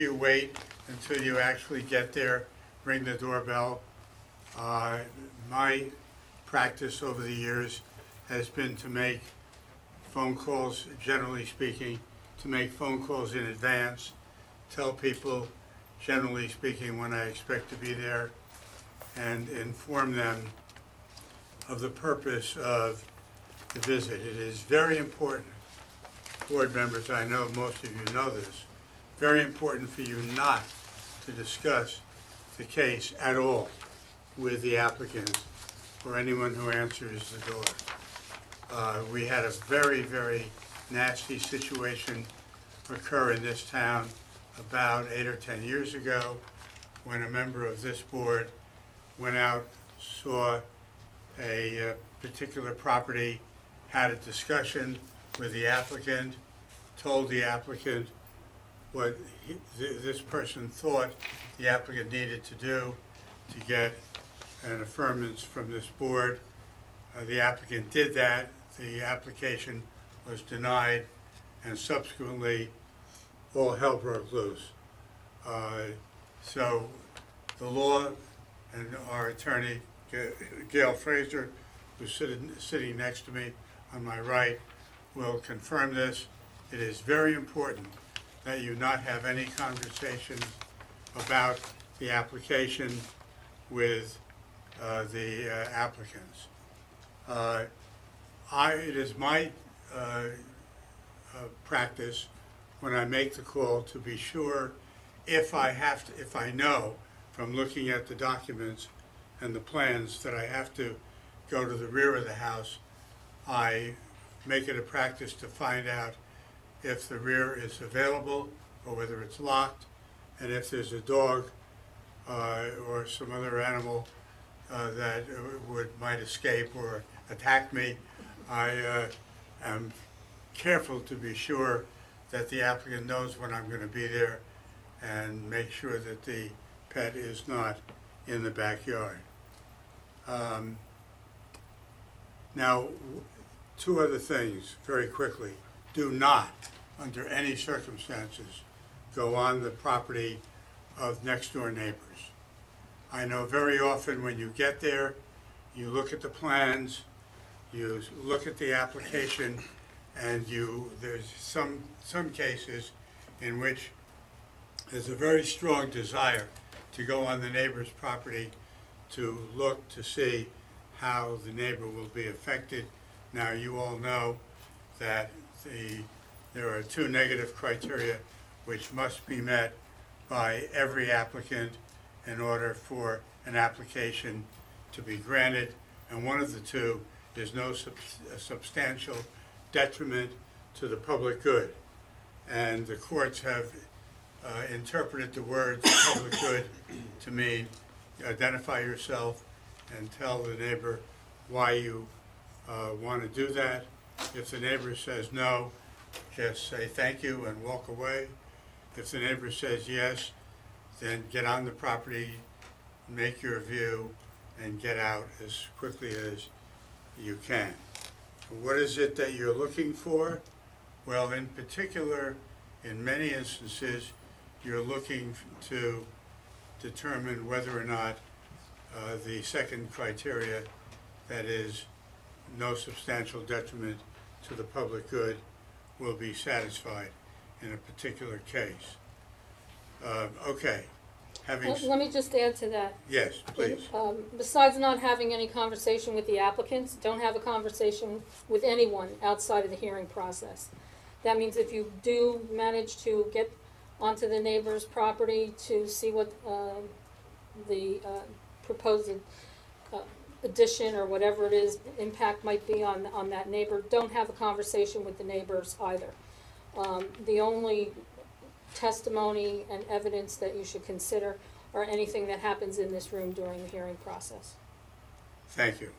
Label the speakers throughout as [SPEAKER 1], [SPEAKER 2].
[SPEAKER 1] You wait until you actually get there, ring the doorbell. My practice over the years has been to make phone calls, generally speaking, to make phone calls in advance, tell people, generally speaking, when I expect to be there, and inform them of the purpose of the visit. It is very important, board members, I know most of you know this, very important for you not to discuss the case at all with the applicant or anyone who answers the door. We had a very, very nasty situation occur in this town about 8 or 10 years ago when a member of this board went out, saw a particular property, had a discussion with the applicant, told the applicant what this person thought the applicant needed to do to get an affirmance from this board. The applicant did that. The application was denied, and subsequently all hell broke loose. So the law and our attorney, Gail Fraser, who's sitting next to me on my right, will confirm this. It is very important that you not have any conversation about the application with the applicants. It is my practice when I make the call to be sure, if I know from looking at the documents and the plans that I have to go to the rear of the house, I make it a practice to find out if the rear is available or whether it's locked, and if there's a dog or some other animal that might escape or attack me. I am careful to be sure that the applicant knows when I'm going to be there and make sure that the pet is not in the backyard. Now, two other things very quickly. Do not, under any circumstances, go on the property of next door neighbors. I know very often when you get there, you look at the plans, you look at the application, and there's some cases in which there's a very strong desire to go on the neighbor's property to look to see how the neighbor will be affected. Now, you all know that there are two negative criteria which must be met by every applicant in order for an application to be granted, and one of the two is no substantial detriment to the public good. And the courts have interpreted the words public good to mean identify yourself and tell the neighbor why you want to do that. If the neighbor says no, just say thank you and walk away. If the neighbor says yes, then get on the property, make your view, and get out as quickly as you can. What is it that you're looking for? Well, in particular, in many instances, you're looking to determine whether or not the second criteria, that is, no substantial detriment to the public good, will be satisfied in a particular case. Okay.
[SPEAKER 2] Let me just add to that.
[SPEAKER 1] Yes, please.
[SPEAKER 2] Besides not having any conversation with the applicants, don't have a conversation with anyone outside of the hearing process. That means if you do manage to get onto the neighbor's property to see what the proposed addition or whatever it is, impact might be on that neighbor, don't have a conversation with the neighbors either. The only testimony and evidence that you should consider are anything that happens in this room during the hearing process.
[SPEAKER 1] Thank you.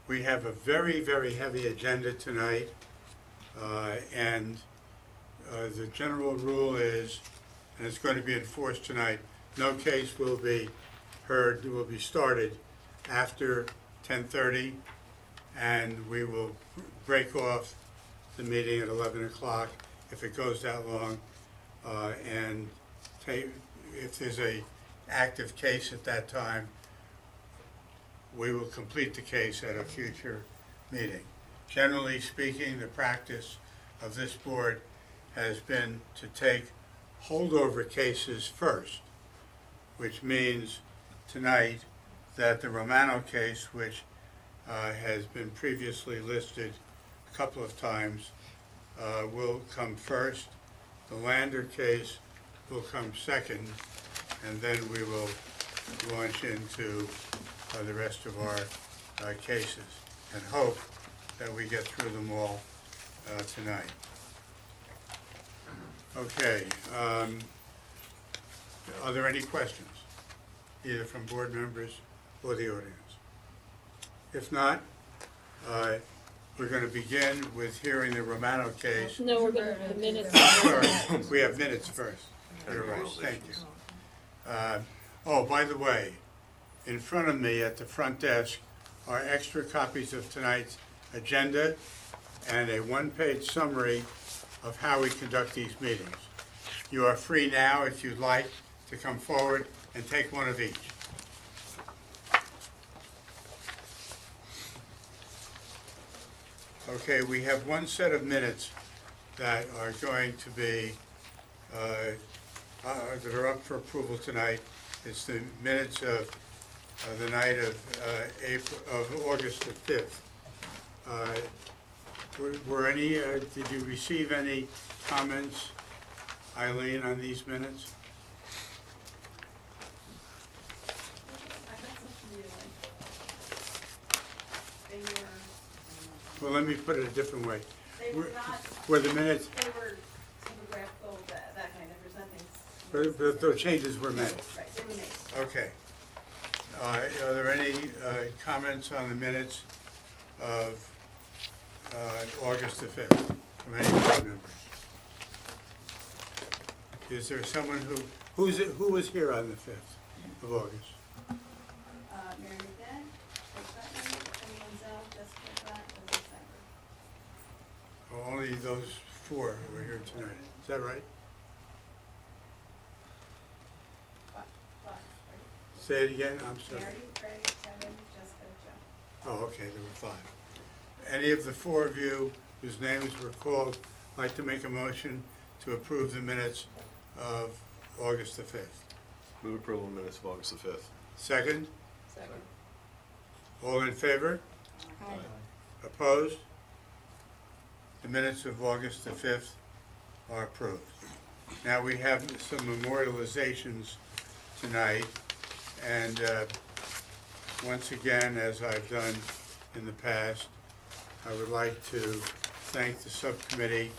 [SPEAKER 1] We have a very, very heavy agenda tonight, and the general rule is, and it's going to be enforced tonight, no case will be started after 10:30, and we will break off the meeting at 11 o'clock if it goes that long, and if there's a active case at that time, we will complete the case at a future meeting. Generally speaking, the practice of this board has been to take holdover cases first, which means tonight that the Romano case, which has been previously listed a couple of times, will come first. The Lander case will come second, and then we will launch into the rest of our cases and hope that we get through them all tonight. Okay. Are there any questions, either from board members or the audience? If not, we're going to begin with hearing the Romano case.
[SPEAKER 2] No, we're going to, the minutes.
[SPEAKER 1] Sorry, we have minutes first. You're right, thank you. Oh, by the way, in front of me at the front desk are extra copies of tonight's agenda and a one-page summary of how we conduct these meetings. You are free now, if you'd like, to come forward and take one of each. Okay, we have one set of minutes that are going to be, that are up for approval tonight. It's the minutes of the night of August the 5th. Were any, did you receive any comments, Eileen, on these minutes? Well, let me put it a different way.
[SPEAKER 3] They were not,
[SPEAKER 1] Were the minutes,
[SPEAKER 3] they were typographical, that kind of, there's nothing.
[SPEAKER 1] but the changes were made?
[SPEAKER 3] Right, they were made.
[SPEAKER 1] Okay. Are there any comments on the minutes of August the 5th from any board members? Is there someone who was here on the 5th of August?
[SPEAKER 3] Mary McDad, Chris Button, Penny Wenzel, Jessica Pratt, Elizabeth Steinberg.
[SPEAKER 1] Oh, only those four who are here tonight. Is that right?
[SPEAKER 3] But, right?
[SPEAKER 1] Say it again, I'm sorry.
[SPEAKER 3] Mary, Craig, Kevin, Jessica, Joe.
[SPEAKER 1] Oh, okay, there were 5. Any of the 4 of you whose names were called like to make a motion to approve the minutes of August the 5th?
[SPEAKER 4] Move approval of minutes of August the 5th.
[SPEAKER 1] Second?
[SPEAKER 3] Second.
[SPEAKER 1] All in favor?
[SPEAKER 2] Aye.
[SPEAKER 1] Opposed? The minutes of August the 5th are approved. Now we have some memorializations tonight, and once again, as I've done in the past, I would like to thank the subcommittee,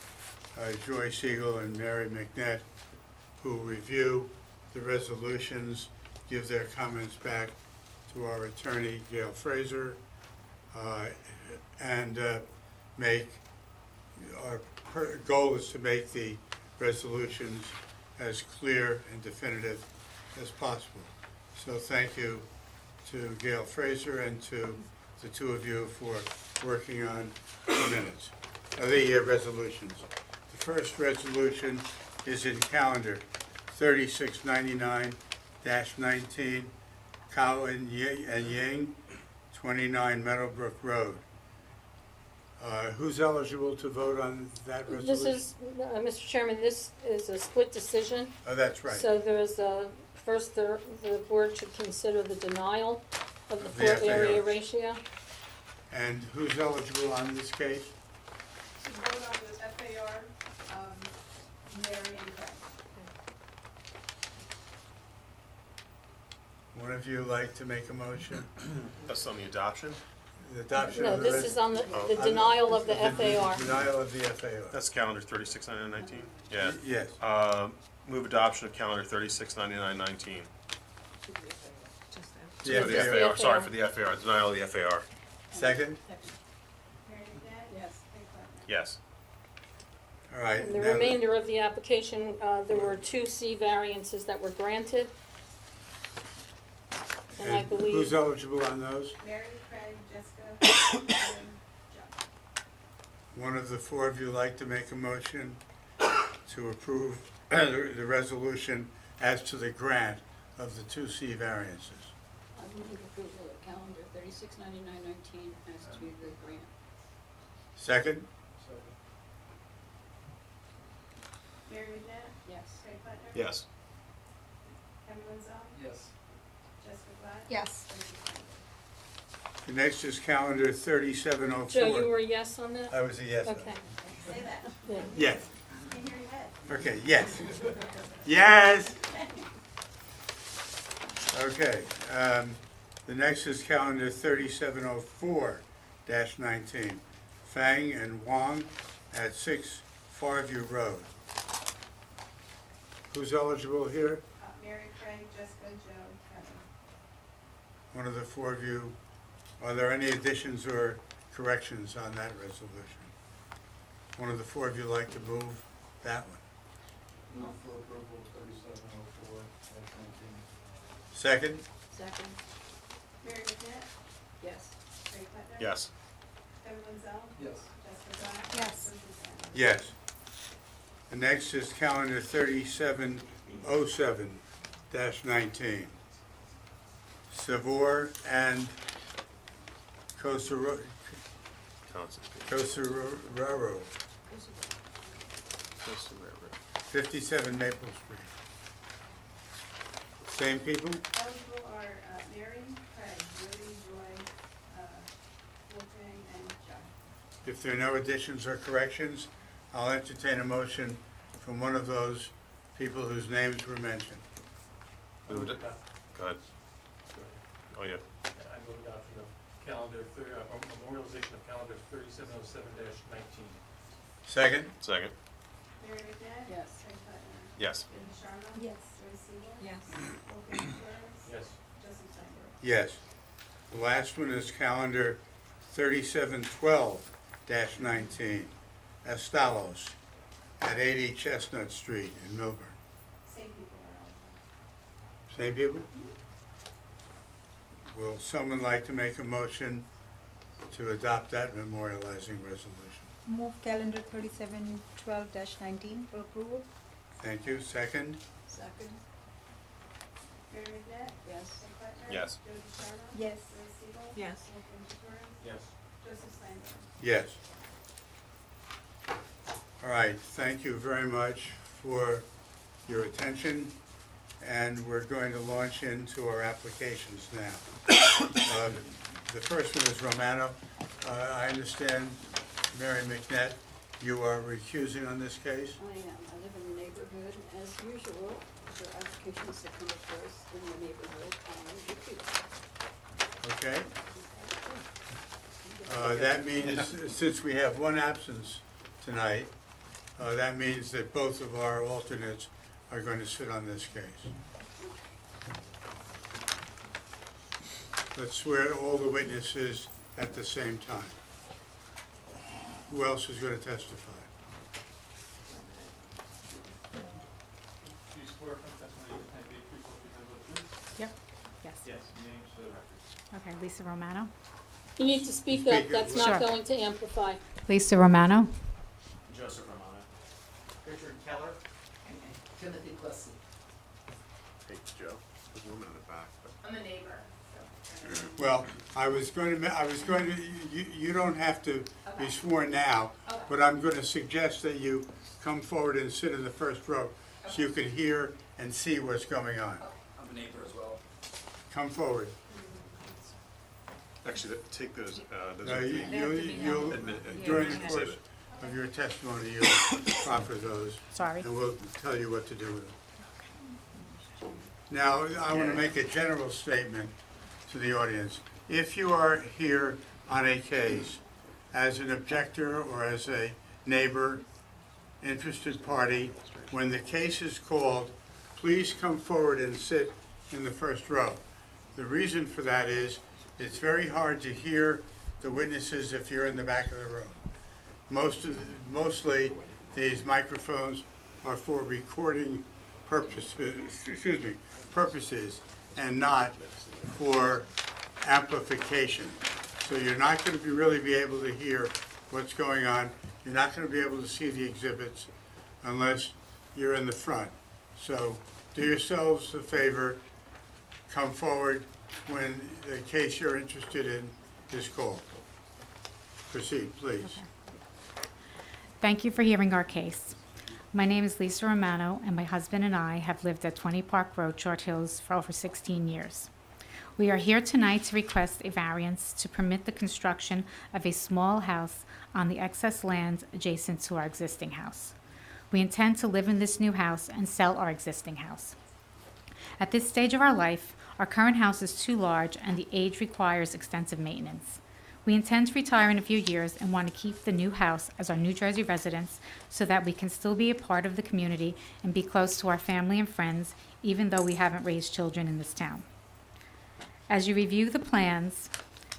[SPEAKER 1] Joy Siegel and Mary McNett, who review the resolutions, give their comments back to our attorney, Gail Fraser, and our goal is to make the resolutions as clear and definitive as possible. So thank you to Gail Fraser and to the 2 of you for working on the minutes, the resolutions. The first resolution is in calendar 3699-19, Cowan and Ying, 29 Meadowbrook Road. Who's eligible to vote on that resolution?
[SPEAKER 2] This is, Mr. Chairman, this is a split decision.
[SPEAKER 1] Oh, that's right.
[SPEAKER 2] So there's first, the board should consider the denial of the
[SPEAKER 1] The
[SPEAKER 2] floor area
[SPEAKER 1] FARs.
[SPEAKER 2] ratio.
[SPEAKER 1] And who's eligible on this case?
[SPEAKER 3] Vote on the FAR, Mary and Craig.
[SPEAKER 1] One of you like to make a motion?
[SPEAKER 4] That's on the adoption?
[SPEAKER 1] The adoption
[SPEAKER 2] No,
[SPEAKER 1] of the
[SPEAKER 2] this is on the
[SPEAKER 1] on
[SPEAKER 2] denial of the FAR.
[SPEAKER 1] Denial of the FAR.
[SPEAKER 4] That's calendar 369919? Yeah.
[SPEAKER 1] Yes.
[SPEAKER 4] Move adoption of calendar 369919.
[SPEAKER 1] The
[SPEAKER 2] Yes,
[SPEAKER 4] For
[SPEAKER 2] yes,
[SPEAKER 4] the
[SPEAKER 2] the
[SPEAKER 4] FAR,
[SPEAKER 2] FAR.
[SPEAKER 4] sorry, for the FAR, denial of the FAR.
[SPEAKER 1] Second?
[SPEAKER 3] Mary McDad? Yes. Craig Button?
[SPEAKER 4] Yes.
[SPEAKER 1] All right.
[SPEAKER 2] And the
[SPEAKER 1] now-
[SPEAKER 2] remainder of the application, there were 2 C variances that were granted. And I
[SPEAKER 1] Who's
[SPEAKER 2] believe,
[SPEAKER 1] eligible on those?
[SPEAKER 3] Mary, Craig, Jessica, Kevin, Joe.
[SPEAKER 1] One of the 4 of you like to make a motion to approve the resolution as to the grant of the 2C variances.
[SPEAKER 5] I move approval of calendar 369919 as to the grant.
[SPEAKER 1] Second?
[SPEAKER 3] Mary McNabb,
[SPEAKER 5] Yes.
[SPEAKER 3] Craig Plattner.
[SPEAKER 4] Yes.
[SPEAKER 3] Kevin Wenzel,
[SPEAKER 6] Yes.
[SPEAKER 3] Jessica Glad.
[SPEAKER 7] Yes.
[SPEAKER 3] Tracy Snider.
[SPEAKER 1] The next is calendar 3704.
[SPEAKER 2] Joe, you were a yes on that?
[SPEAKER 1] I was a yes.
[SPEAKER 2] Okay.
[SPEAKER 3] Say that.
[SPEAKER 2] Yeah.
[SPEAKER 1] Yes.
[SPEAKER 3] I can hear your head.
[SPEAKER 1] Okay, yes. Yes! Okay, the next is calendar 3704-19, Fang and Wong at 6 Farview Road. Who's eligible here?
[SPEAKER 3] Mary, Craig, Jessica, Joe, Kevin.
[SPEAKER 1] One of the four of you. Are there any additions or corrections on that resolution? One of the four of you like to move that one?
[SPEAKER 6] Move for approval of 3704-19.
[SPEAKER 1] Second?
[SPEAKER 5] Second.
[SPEAKER 3] Mary McNabb,
[SPEAKER 5] Yes.
[SPEAKER 3] Craig Plattner.
[SPEAKER 4] Yes.
[SPEAKER 3] Kevin Wenzel,
[SPEAKER 6] Yes.
[SPEAKER 3] Jessica Glad.
[SPEAKER 7] Yes.
[SPEAKER 3] Tracy Snider.
[SPEAKER 1] Yes. The next is calendar 3707-19. Savor and Kosararo,
[SPEAKER 4] Constantine.
[SPEAKER 1] 57 Maple Street. Same people?
[SPEAKER 3] Eligible are Mary, Craig, Jody, Joy, Wolfgang, and Joe.
[SPEAKER 1] If there are no additions or corrections, I'll entertain a motion from one of those people whose names were mentioned.
[SPEAKER 4] Moved it. Go ahead. Oh, yeah.
[SPEAKER 8] I move adoption of calendar, memorialization of calendar 3707-19.
[SPEAKER 1] Second?
[SPEAKER 4] Second.
[SPEAKER 3] Mary McNabb.
[SPEAKER 5] Yes.
[SPEAKER 3] Craig Plattner.
[SPEAKER 4] Yes.
[SPEAKER 3] Cindy Sharma.
[SPEAKER 7] Yes.
[SPEAKER 3] Joyce Segal.
[SPEAKER 7] Yes.
[SPEAKER 3] Wolfgang Torres.
[SPEAKER 8] Yes.
[SPEAKER 3] Joseph Steinberg.
[SPEAKER 1] Yes. The last one is calendar 3712-19, Estalos at 80 Chestnut Street in Millburn.
[SPEAKER 3] Same people are eligible.
[SPEAKER 1] Same people? Will someone like to make a motion to adopt that memorializing resolution?
[SPEAKER 7] Move calendar 3712-19 for approval.
[SPEAKER 1] Thank you. Second?
[SPEAKER 5] Second.
[SPEAKER 3] Mary McNabb.
[SPEAKER 5] Yes.
[SPEAKER 3] Craig Plattner.
[SPEAKER 4] Yes.
[SPEAKER 3] Jody Sharma.
[SPEAKER 7] Yes.
[SPEAKER 3] Joyce Segal.
[SPEAKER 7] Yes.
[SPEAKER 3] Wolfgang Torres.
[SPEAKER 8] Yes.
[SPEAKER 3] Joseph Steinberg.
[SPEAKER 1] Yes. All right, thank you very much for your attention, and we're going to launch into our applications now. The first one is Romano. I understand, Mary McNett, you are recusing on this case?
[SPEAKER 5] I am. I live in the neighborhood. As usual, there are applications that come before us in the neighborhood.
[SPEAKER 1] Okay. That means, since we have one absence tonight, that means that both of our alternates are going to sit on this case. Let's swear all the witnesses at the same time. Who else is going to testify?
[SPEAKER 8] Do you swear from testimony you can be truthful to the truth?
[SPEAKER 9] Yep, yes.
[SPEAKER 8] Yes. Names for the record.
[SPEAKER 9] Okay, Lisa Romano.
[SPEAKER 2] You need to speak up, that's not
[SPEAKER 9] Sure.
[SPEAKER 2] going to amplify.
[SPEAKER 9] Lisa Romano.
[SPEAKER 6] Joseph Romano. Richard Keller. Timothy Plessy.
[SPEAKER 4] Hey, Joe. There's a woman in the back.
[SPEAKER 3] I'm a neighbor, so.
[SPEAKER 1] Well, you don't have to be
[SPEAKER 3] Okay.
[SPEAKER 1] sworn now,
[SPEAKER 3] Okay.
[SPEAKER 1] but I'm going to suggest that you come forward and sit in the first row so you can hear and see what's going on.
[SPEAKER 6] I'm a neighbor as well.
[SPEAKER 1] Come forward.
[SPEAKER 4] Actually, take those, those
[SPEAKER 1] No,
[SPEAKER 4] are
[SPEAKER 1] you-
[SPEAKER 4] the-
[SPEAKER 1] you'll,
[SPEAKER 4] Admit-
[SPEAKER 1] during the
[SPEAKER 4] Save
[SPEAKER 1] course
[SPEAKER 4] it.
[SPEAKER 1] of your testimony, you'll proffer those,
[SPEAKER 9] Sorry.
[SPEAKER 1] and we'll tell you what to do with them. Now, I want to make a general statement to the audience. If you are here on a case as an objector or as a neighbor, interested party, when the case is called, please come forward and sit in the first row. The reason for that is it's very hard to hear the witnesses if you're in the back of the room. Mostly, these microphones are for recording purposes, and not for amplification. So you're not going to really be able to hear what's going on. You're not going to be able to see the exhibits. unless you're in the front. So do yourselves a favor, come forward when the case you're interested in is called. Proceed, please.
[SPEAKER 9] Thank you for hearing our case. My name is Lisa Romano, and my husband and I have lived at 20 Park Road, Short Hills, for over 16 years. We are here tonight to request a variance to permit the construction of a small house on the excess land adjacent to our existing house. We intend to live in this new house and sell our existing house. At this stage of our life, our current house is too large and the age requires extensive maintenance. We intend to retire in a few years and want to keep the new house as our New Jersey residence so that we can still be a part of the community and be close to our family and friends, even though we haven't raised children in this town. As you review the plans,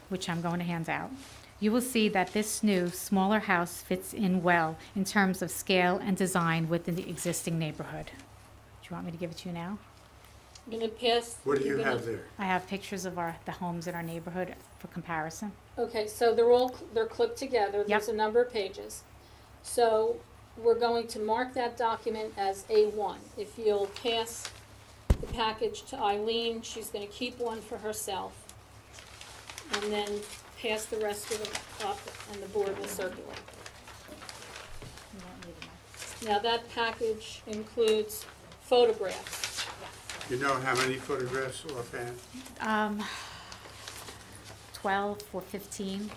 [SPEAKER 9] which I'm going to hand out, you will see that this new, smaller house fits in well in terms of scale and design within the existing neighborhood. Do you want me to give it to you now?
[SPEAKER 2] I'm gonna pass.
[SPEAKER 1] What do you
[SPEAKER 2] you're gonna-
[SPEAKER 1] have there?
[SPEAKER 9] I have pictures of the homes in our neighborhood for comparison.
[SPEAKER 2] Okay, so they're clipped together, there's
[SPEAKER 9] Yep.
[SPEAKER 2] a number of pages. So we're going to mark that document as A1. If you'll pass the package to Eileen, she's gonna keep one for herself. And then pass the rest of it up and the board will circulate.
[SPEAKER 9] You won't need it
[SPEAKER 2] Now that package includes photographs.
[SPEAKER 1] You know how many photographs offhand?
[SPEAKER 9] now. 12 or 15.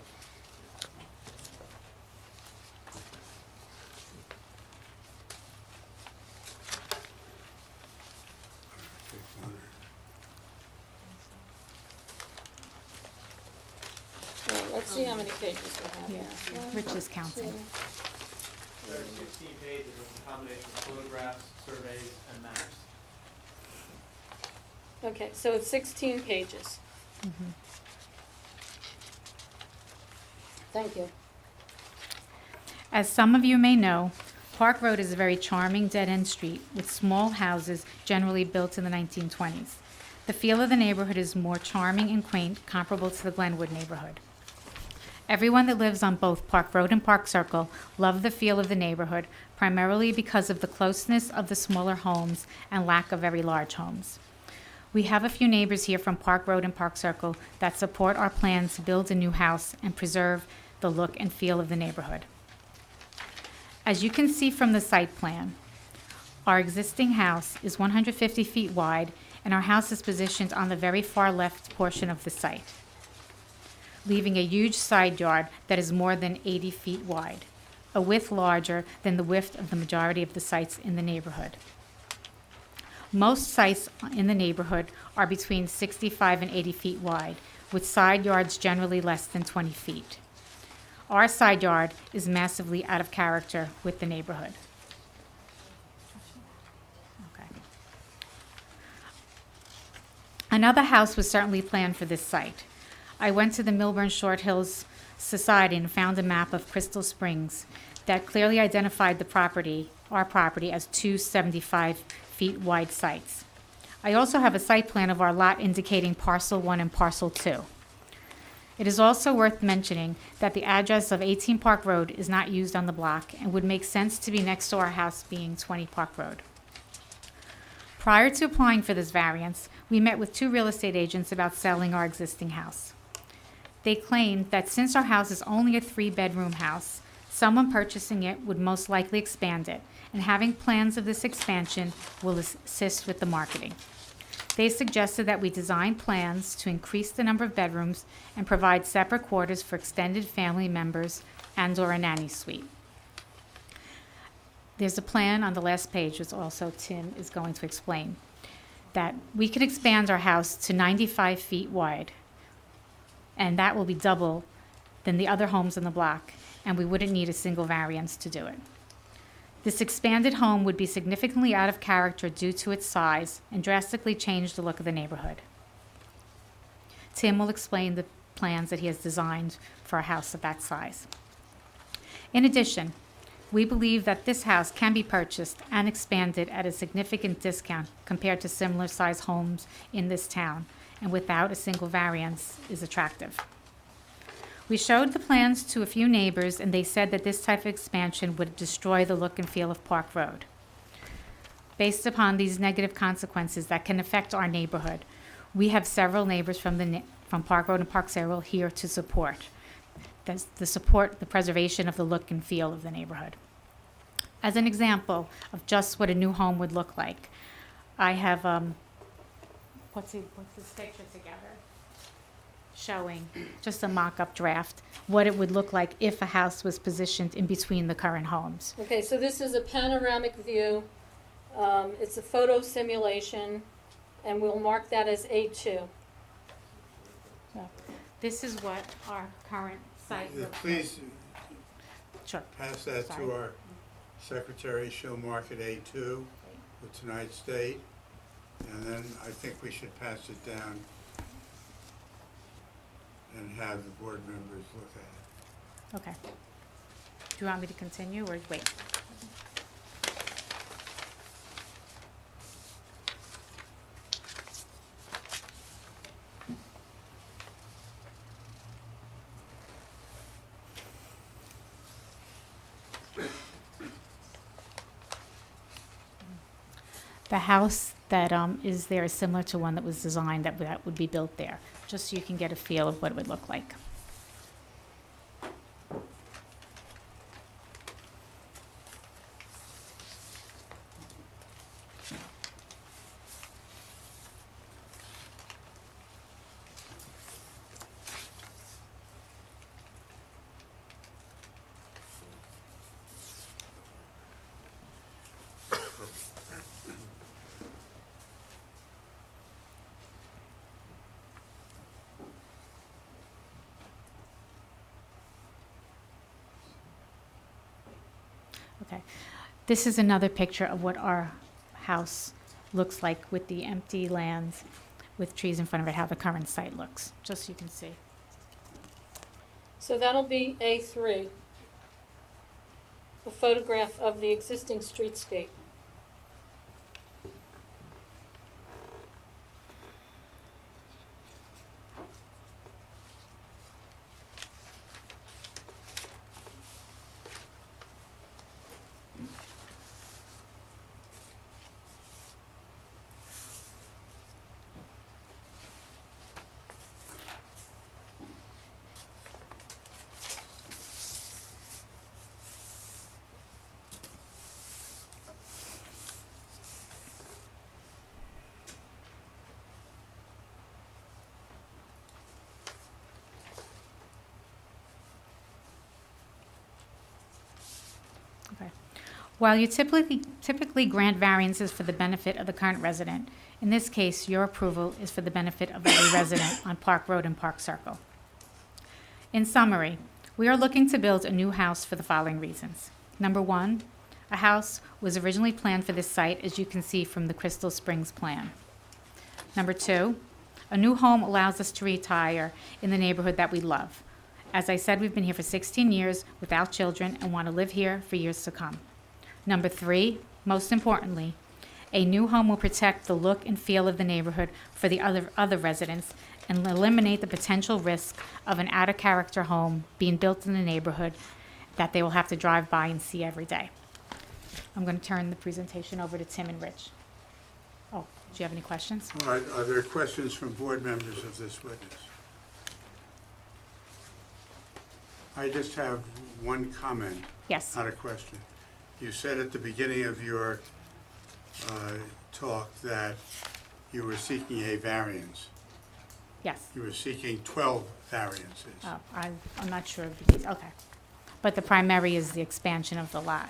[SPEAKER 2] Well, let's see how many pages we have
[SPEAKER 9] Yeah,
[SPEAKER 2] here. One,
[SPEAKER 9] Rich is counting.
[SPEAKER 2] two,
[SPEAKER 6] There are 16 pages of a combination of photographs, surveys, and maps.
[SPEAKER 2] Okay, so it's 16 pages. Thank you.
[SPEAKER 9] As some of you may know, Park Road is a very charming dead-end street with small houses generally built in the 1920s. The feel of the neighborhood is more charming and quaint, comparable to the Glenwood neighborhood. Everyone that lives on both Park Road and Park Circle love the feel of the neighborhood, primarily because of the closeness of the smaller homes and lack of very large homes. We have a few neighbors here from Park Road and Park Circle that support our plans to build a new house and preserve the look and feel of the neighborhood. As you can see from the site plan, our existing house is 150 feet wide, and our house is positioned on the very far left portion of the site, leaving a huge side yard that is more than 80 feet wide, a width larger than the width of the majority of the sites in the neighborhood. Most sites in the neighborhood are between 65 and 80 feet wide, with side yards generally less than 20 feet. Our side yard is massively out of character with the neighborhood. Okay. Another house was certainly planned for this site. I went to the Millburn Short Hills Society and found a map of Crystal Springs that clearly identified the property, our property, as two 75 feet wide sites. I also have a site plan of our lot indicating parcel 1 and parcel 2. It is also worth mentioning that the address of 18 Park Road is not used on the block and would make sense to be next to our house being 20 Park Road. Prior to applying for this variance, we met with 2 real estate agents about selling our existing house. They claimed that since our house is only a 3-bedroom house, someone purchasing it would most likely expand it, and having plans of this expansion will assist with the marketing. They suggested that we design plans to increase the number of bedrooms and provide separate quarters for extended family members and/or a nanny suite. There's a plan on the last page, which also Tim is going to explain, that we could expand our house to 95 feet wide, and that will be double than the other homes in the block, and we wouldn't need a single variance to do it. This expanded home would be significantly out of character due to its size and drastically change the look of the neighborhood. Tim will explain the plans that he has designed for a house of that size. In addition, we believe that this house can be purchased and expanded at a significant discount compared to similar size homes in this town, and without a single variance is attractive. We showed the plans to a few neighbors, and they said that this type of expansion would destroy the look and feel of Park Road. Based upon these negative consequences that can affect our neighborhood, we have several neighbors from Park Road and Park Cyril here to support. That's the support, the preservation of the look and feel of the neighborhood. As an example of just what a new home would look like, I have, what's this picture together? Showing just a mock-up draft, what it would look like if a house was positioned in between the current homes.
[SPEAKER 2] Okay, so this is a panoramic view. It's a photo simulation, and we'll mark that as A2.
[SPEAKER 9] So, this is what our current site looks like.
[SPEAKER 1] Please
[SPEAKER 9] Sure.
[SPEAKER 1] pass that
[SPEAKER 9] Sorry.
[SPEAKER 1] to our secretary. She'll mark it A2 with tonight's date. And then I think we should pass it down and have the board members look at it.
[SPEAKER 9] Okay. Do you want me to continue or wait? The house that is there is similar to one that was designed that would be built there, just so you can get a feel of what it would look like. Okay. This is another picture of what our house looks like with the empty lands, with trees in front of it, how the current site looks, just so you can see.
[SPEAKER 2] So that'll be A3, a photograph of the existing streetscape.
[SPEAKER 9] Okay. While you typically grant variances for the benefit of the current resident, in this case, your approval is for the benefit of every resident on Park Road and Park Circle. In summary, we are looking to build a new house for the following reasons. Number one, a house was originally planned for this site, as you can see from the Crystal Springs plan. Number two, a new home allows us to retire in the neighborhood that we love. As I said, we've been here for 16 years without children and want to live here for years to come. Number three, most importantly, a new home will protect the look and feel of the neighborhood for the other residents and eliminate the potential risk of an out-of-character home being built in the neighborhood that they will have to drive by and see every day. I'm going to turn the presentation over to Tim and Rich. Oh, do you have any questions?
[SPEAKER 1] All right, are there questions from board members of this witness? I just have one comment,
[SPEAKER 9] Yes.
[SPEAKER 1] not a question. You said at the beginning of your talk that you were seeking a variance.
[SPEAKER 9] Yes.
[SPEAKER 1] You were seeking 12 variances.
[SPEAKER 9] Oh, I'm not sure of these. Okay. But the primary is the expansion of the lot.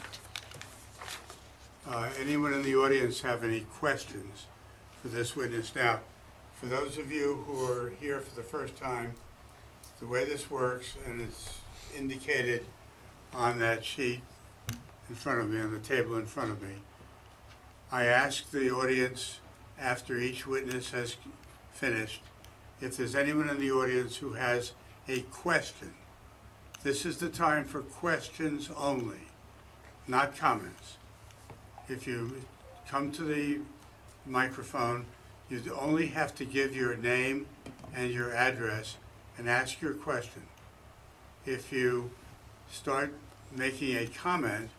[SPEAKER 1] Anyone in the audience have any questions for this witness? Now, for those of you who are here for the first time, the way this works, and it's indicated on that sheet in front of me, on the table in front of me, I ask the audience after each witness has finished if there's anyone in the audience who has a question. This is the time for questions only, not comments. If you come to the microphone, you only have to give your name and your address and ask your question. If you start making a comment,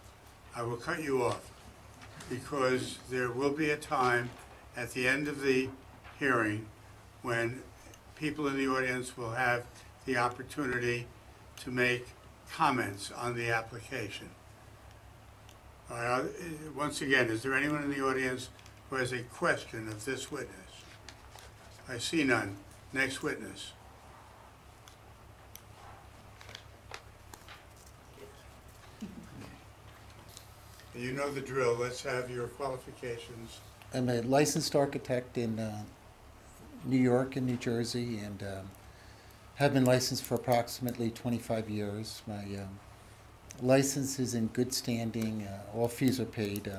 [SPEAKER 1] I will cut you off. because there will be a time at the end of the hearing when people in the audience will have the opportunity to make comments on the application. All right, once again, is there anyone in the audience who has a question of this witness? I see none. Next witness. You know the drill. Let's have your qualifications.
[SPEAKER 7] I'm a licensed architect in New York and New Jersey, and have been licensed for approximately 25 years. My license is in good standing. All fees are paid.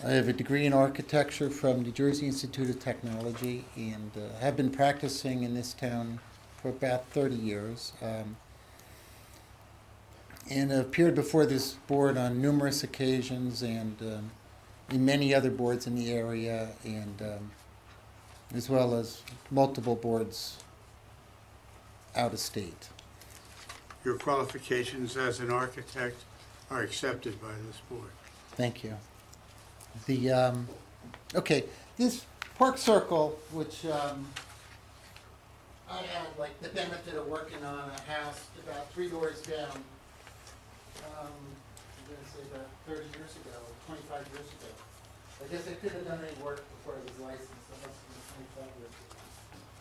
[SPEAKER 7] I have a degree in architecture from New Jersey Institute of Technology, and have been practicing in this town for about 30 years. And I've appeared before this board on numerous occasions, and in many other boards in the area, and as well as multiple boards out of state.
[SPEAKER 1] Your qualifications as an architect are accepted by this board.
[SPEAKER 7] Thank you. Okay, this Park Circle, which I had like the benefit of working on a house about 3 doors down, I'm going to say about 30 years ago, 25 years ago. I guess I couldn't have done any work before I was licensed, that must have been 25 years ago.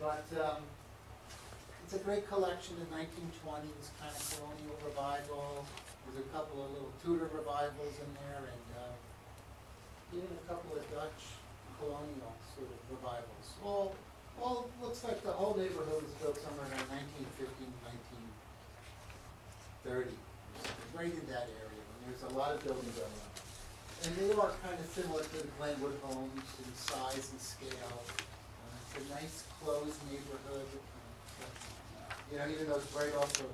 [SPEAKER 7] But it's a great collection of 1920s kind of colonial revival. There's a couple of little Tudor revivals in there, and even a couple of Dutch colonial sort of revivals. All looks like the whole neighborhood was built somewhere around 1915, 1930. Right in that area, and there's a lot of building going on. And they are kind of similar to the Glenwood homes in size and scale. It's a nice closed neighborhood. Even though it's right off of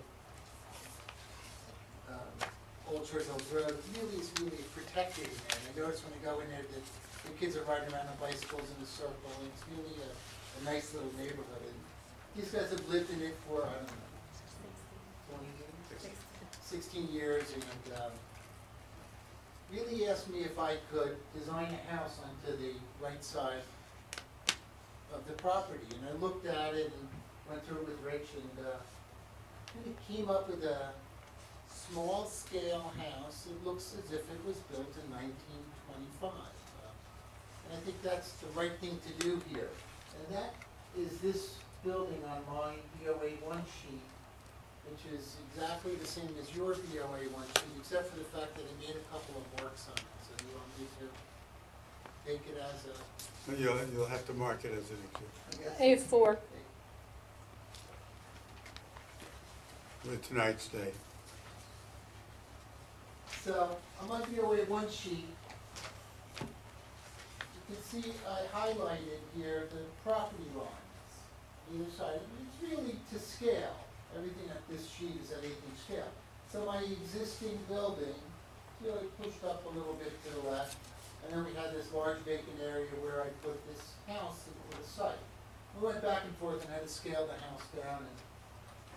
[SPEAKER 7] Old Church Hills Road, it really is really protected in there. And I notice when I go in there that the kids are riding around on bicycles in a circle, and it's really a nice little neighborhood. And these guys have lived in it for, I don't know, 20 years? 16 years, and really asked me if I could design a house onto the right side of the property. And I looked at it and went through it with Rich, and really came up with a small-scale house. It looks as if it was built in 1925. And I think that's the right thing to do here. And that is this building on my BOA 1 sheet, which is exactly the same as your BOA 1 sheet, except for the fact that I made a couple of marks on it. So you want me to take it as a...
[SPEAKER 1] You'll have to mark it as an exhibit
[SPEAKER 2] A4.
[SPEAKER 1] with tonight's date.
[SPEAKER 7] So on my BOA 1 sheet, you can see I highlighted here the property lines, either side. It's really to scale. Everything at this sheet is at 1/8 scale. So my existing building really pushed up a little bit to the left, and then we had this large vacant area where I put this house into the site. We went back and forth and had to scale the house down, and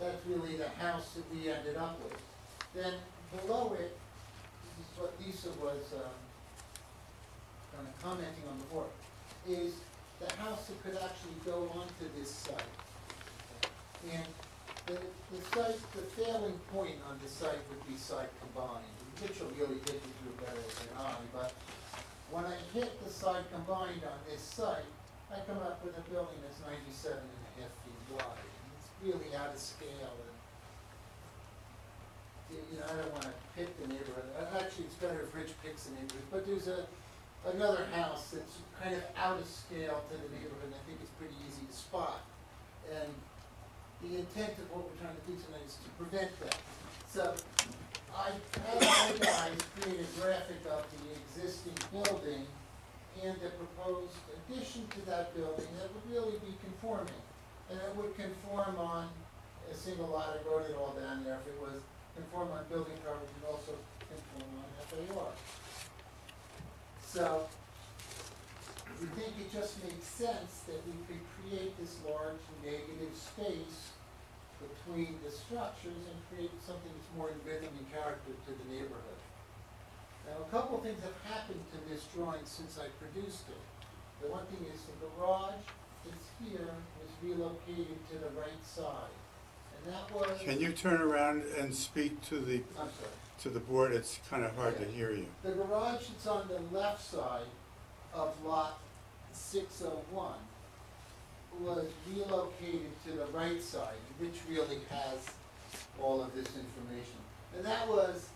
[SPEAKER 7] that's really the house that we ended up with. Then below it, this is what Lisa was kind of commenting on before, is the house that could actually go onto this site. And the site, the failing point on the site would be site combined. Which will really get you through better than I, but when I hit the site combined on this site, I come up with a building that's 97.5 feet wide. And it's really out of scale, and I don't want to pick the neighborhood. Actually, it's better if Rich picks the neighborhood, but there's another house that's kind of out of scale to the neighborhood, and I think it's pretty easy to spot. And the intent of what we're trying to do tonight is to prevent that. So I had my guys create a graphic of the existing building and the proposed addition to that building that would really be conforming. And it would conform on a single lot. I wrote it all down there. If it was conform on building coverage, it would also conform on FAR. So we think it just makes sense that we could create this large negative space between the structures and create something that's more in rhythm and character to the neighborhood. Now, a couple things have happened to this drawing since I produced it. The one thing is the garage that's here was relocated to the right side. And that was.
[SPEAKER 1] Can you turn around and speak to the,
[SPEAKER 7] I'm sorry.
[SPEAKER 1] to the board? It's kind of hard to hear you.
[SPEAKER 7] The garage that's on the left side of lot 601 was relocated to the right side, which really has all of this information. And that was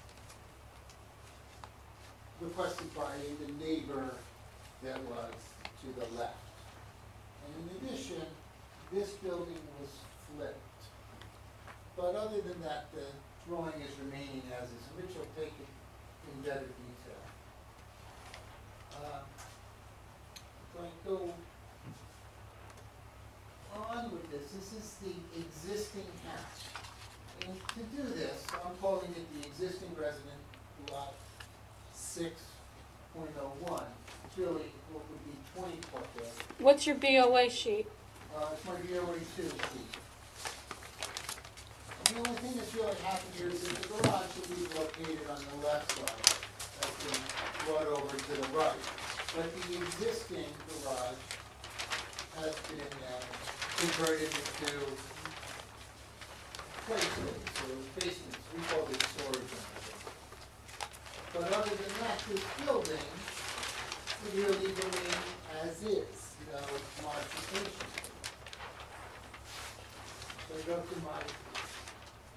[SPEAKER 7] requested by the neighbor that was to the left. And in addition, this building was flipped. But other than that, the drawing is remaining as is. Rich will take it in better detail. If I go on with this, this is the existing house. And to do this, I'm calling it the existing resident lot 6.01. It's really what would be 20 Parkdale.
[SPEAKER 2] What's your BOA sheet?
[SPEAKER 7] It's my BOA 2 sheet. And the only thing that's really happened here is that the garage will be located on the left side. That's been brought over to the right. But the existing garage has been converted into places or basements. We call this storage units. But other than that, this building would really remain as is, no modifications. So I go to my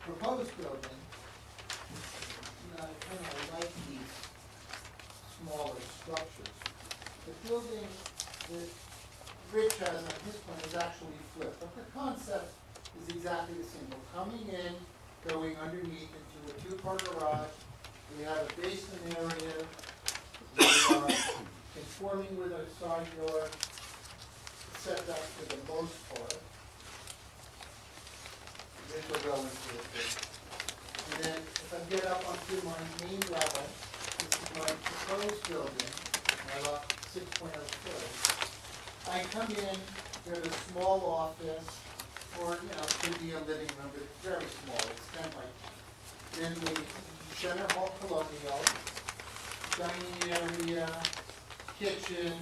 [SPEAKER 7] proposed building, and I kind of like these smaller structures. The building that Rich has on his plan is actually flipped, but the concept is exactly the same. We're coming in, going underneath into a two-car garage. We have a basement area. We are conforming with our side yard setback for the most part. This will go into it. And then if I get up onto my main level, this is my proposed building, my lot 6.04. I come in, there's a small office, or, you know, it could be a living room, but it's very small, it's 10 by 10. Then the center hall colonial, dining area, kitchen,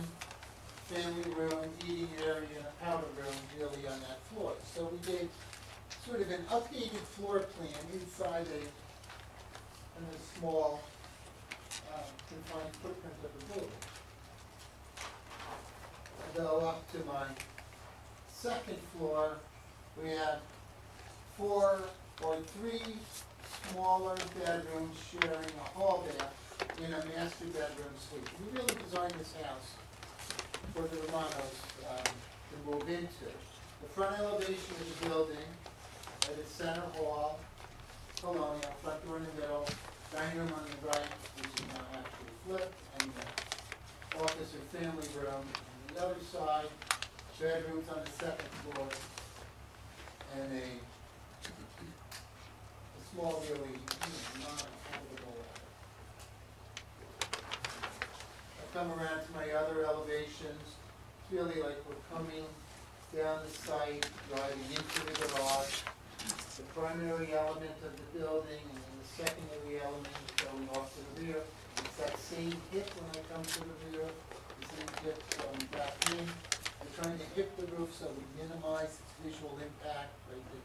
[SPEAKER 7] family room, eating area, and a powder room really on that floor. So we did sort of an updated floor plan inside a small confined footprint of the building. I go up to my second floor, we have 4 or 3 smaller bedrooms sharing a hall bath in a master bedroom suite. We really designed this house for the Romanos to move into. The front elevation of the building, at its center hall, colonial, front door in the middle, dining room on the right, which is now actually flipped, and the office or family room on the other side, bedrooms on the second floor, and a small, really non-habitable area. I come around to my other elevations, it's really like we're coming down the site, driving into the garage. The primary element of the building, and then the secondary element is going off to the rear. It's that same hip when I come to the rear, the same hip going back in. We're trying to hip the roof so we minimize its visual impact, right? The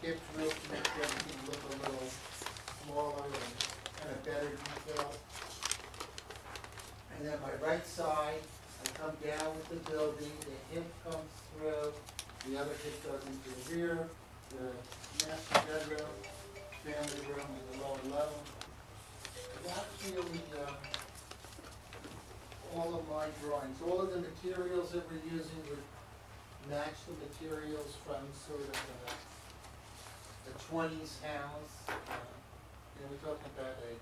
[SPEAKER 7] hipped roof makes everything look a little smaller and kind of better detail. And then my right side, I come down with the building, the hip comes through, the other hip goes into the rear, the master bedroom, family room at the lower level. That's really all of my drawings. All of the materials that we're using would match the materials from sort of a 20s house. We're talking about a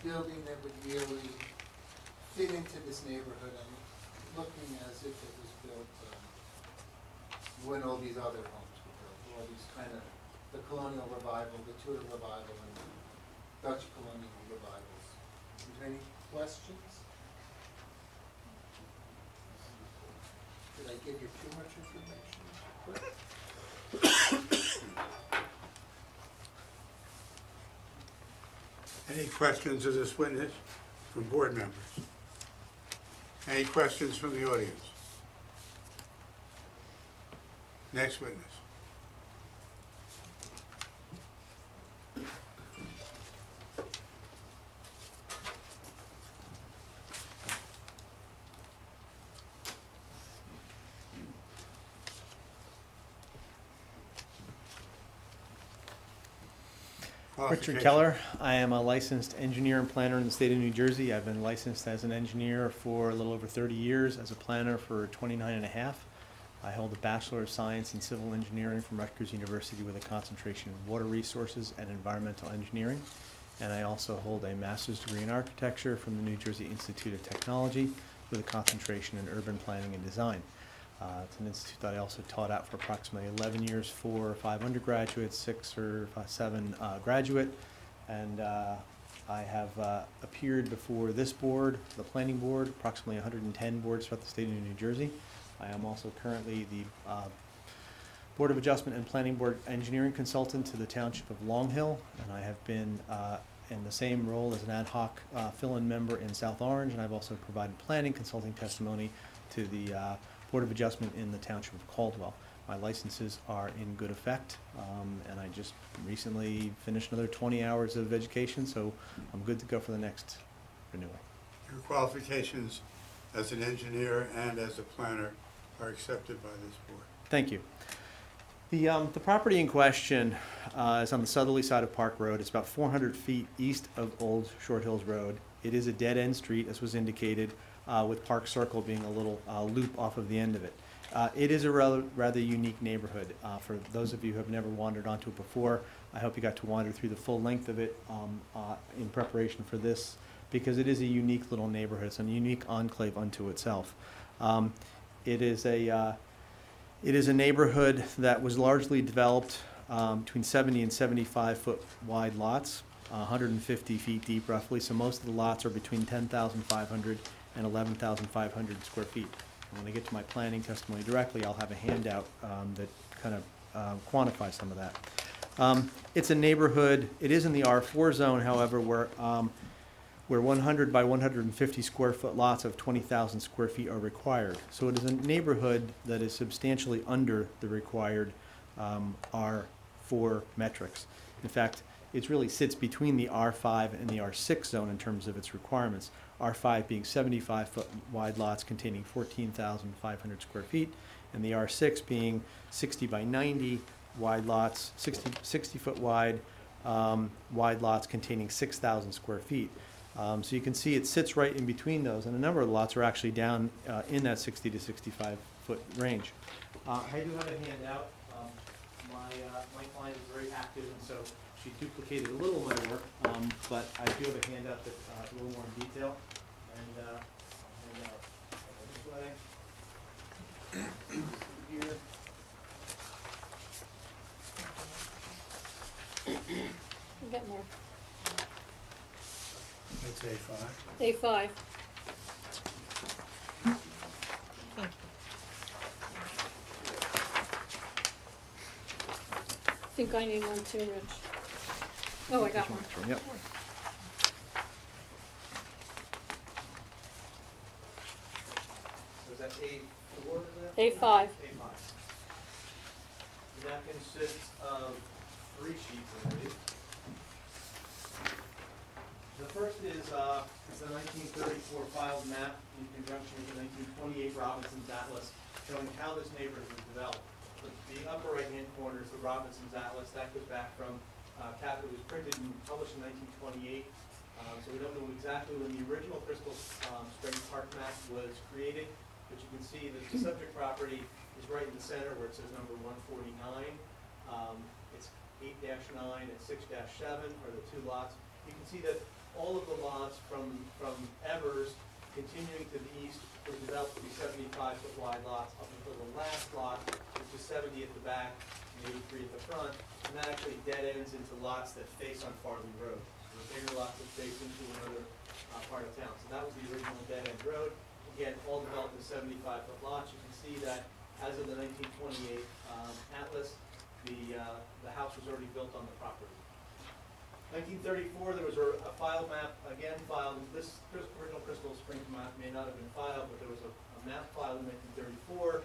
[SPEAKER 7] building that would really fit into this neighborhood and looking as if it was built when all these other homes were built, all these kind of, the colonial revival, the Tudor revival, and the Dutch colonial revivals. Is there any questions? Did I give you too much information?
[SPEAKER 1] Any questions of this witness? from board members? Any questions from the audience? Next witness.
[SPEAKER 10] Richard Keller. I am a licensed engineer and planner in the state of New Jersey. I've been licensed as an engineer for a little over 30 years, as a planner for 29 and a half. I hold a Bachelor of Science in Civil Engineering from Rutgers University with a concentration in water resources and environmental engineering. And I also hold a master's degree in architecture from the New Jersey Institute of Technology with a concentration in urban planning and design. It's an institute that I also taught at for approximately 11 years, 4 or 5 undergraduates, 6 or 7 graduate, and I have appeared before this board, the planning board, approximately 110 boards throughout the state of New Jersey. I am also currently the Board of Adjustment and Planning Board Engineering Consultant to the Township of Long Hill, and I have been in the same role as an ad hoc fill-in member in South Orange, and I've also provided planning consulting testimony to the Board of Adjustment in the Township of Caldwell. My licenses are in good effect, and I just recently finished another 20 hours of education, so I'm good to go for the next renewal.
[SPEAKER 1] Your qualifications as an engineer and as a planner are accepted by this board.
[SPEAKER 10] Thank you. The property in question is on the southerly side of Park Road. It's about 400 feet east of Old Short Hills Road. It is a dead-end street, as was indicated, with Park Circle being a little loop off of the end of it. It is a rather unique neighborhood. For those of you who have never wandered onto it before, I hope you got to wander through the full length of it in preparation for this, because it is a unique little neighborhood. It's a unique enclave unto itself. It is a neighborhood that was largely developed between 70 and 75 foot wide lots, 150 feet deep roughly. So most of the lots are between 10,500 and 11,500 square feet. And when I get to my planning testimony directly, I'll have a handout that kind of quantifies some of that. It's a neighborhood. It is in the R4 zone, however, where 100 by 150 square foot lots of 20,000 square feet are required. So it is a neighborhood that is substantially under the required R4 metrics. In fact, it really sits between the R5 and the R6 zone in terms of its requirements. R5 being 75 foot wide lots containing 14,500 square feet, and the R6 being 60 by 90 wide lots, 60 foot wide lots containing 6,000 square feet. So you can see it sits right in between those, and a number of the lots are actually down in that 60 to 65 foot range. I do have a handout. My client is very active, and so she duplicated a little of my work, but I do have a handout that's a little more in detail. And here.
[SPEAKER 2] I'm getting there.
[SPEAKER 1] That's A5.
[SPEAKER 2] A5. I think I need one too, Rich. Oh, I got one.
[SPEAKER 10] Yep.
[SPEAKER 6] So is that A4?
[SPEAKER 2] A5.
[SPEAKER 6] A5. That consists of 3 sheets, I believe. The first is the 1934 filed map in conjunction with the 1928 Robinson's Atlas, showing how this neighborhood was developed. The upper right-hand corner is the Robinson's Atlas. That goes back from, it was printed and published in 1928. So we don't know exactly when the original Crystal Springs Park map was created, but you can see that the subject property is right in the center where it says number 149. It's 8-9 and 6-7 are the 2 lots. You can see that all of the lots from Evers continuing to the east were developed to be 75 foot wide lots up until the last lot, which is 70 at the back and 83 at the front. And that actually dead ends into lots that face on Farley Road. So the bigger lots that face into another part of town. So that was the original dead end road. Again, all developed as 75 foot lots. You can see that as of the 1928 Atlas, the house was already built on the property. 1934, there was a file map, again filed, this original Crystal Springs map may not have been filed, but there was a map filed in 1934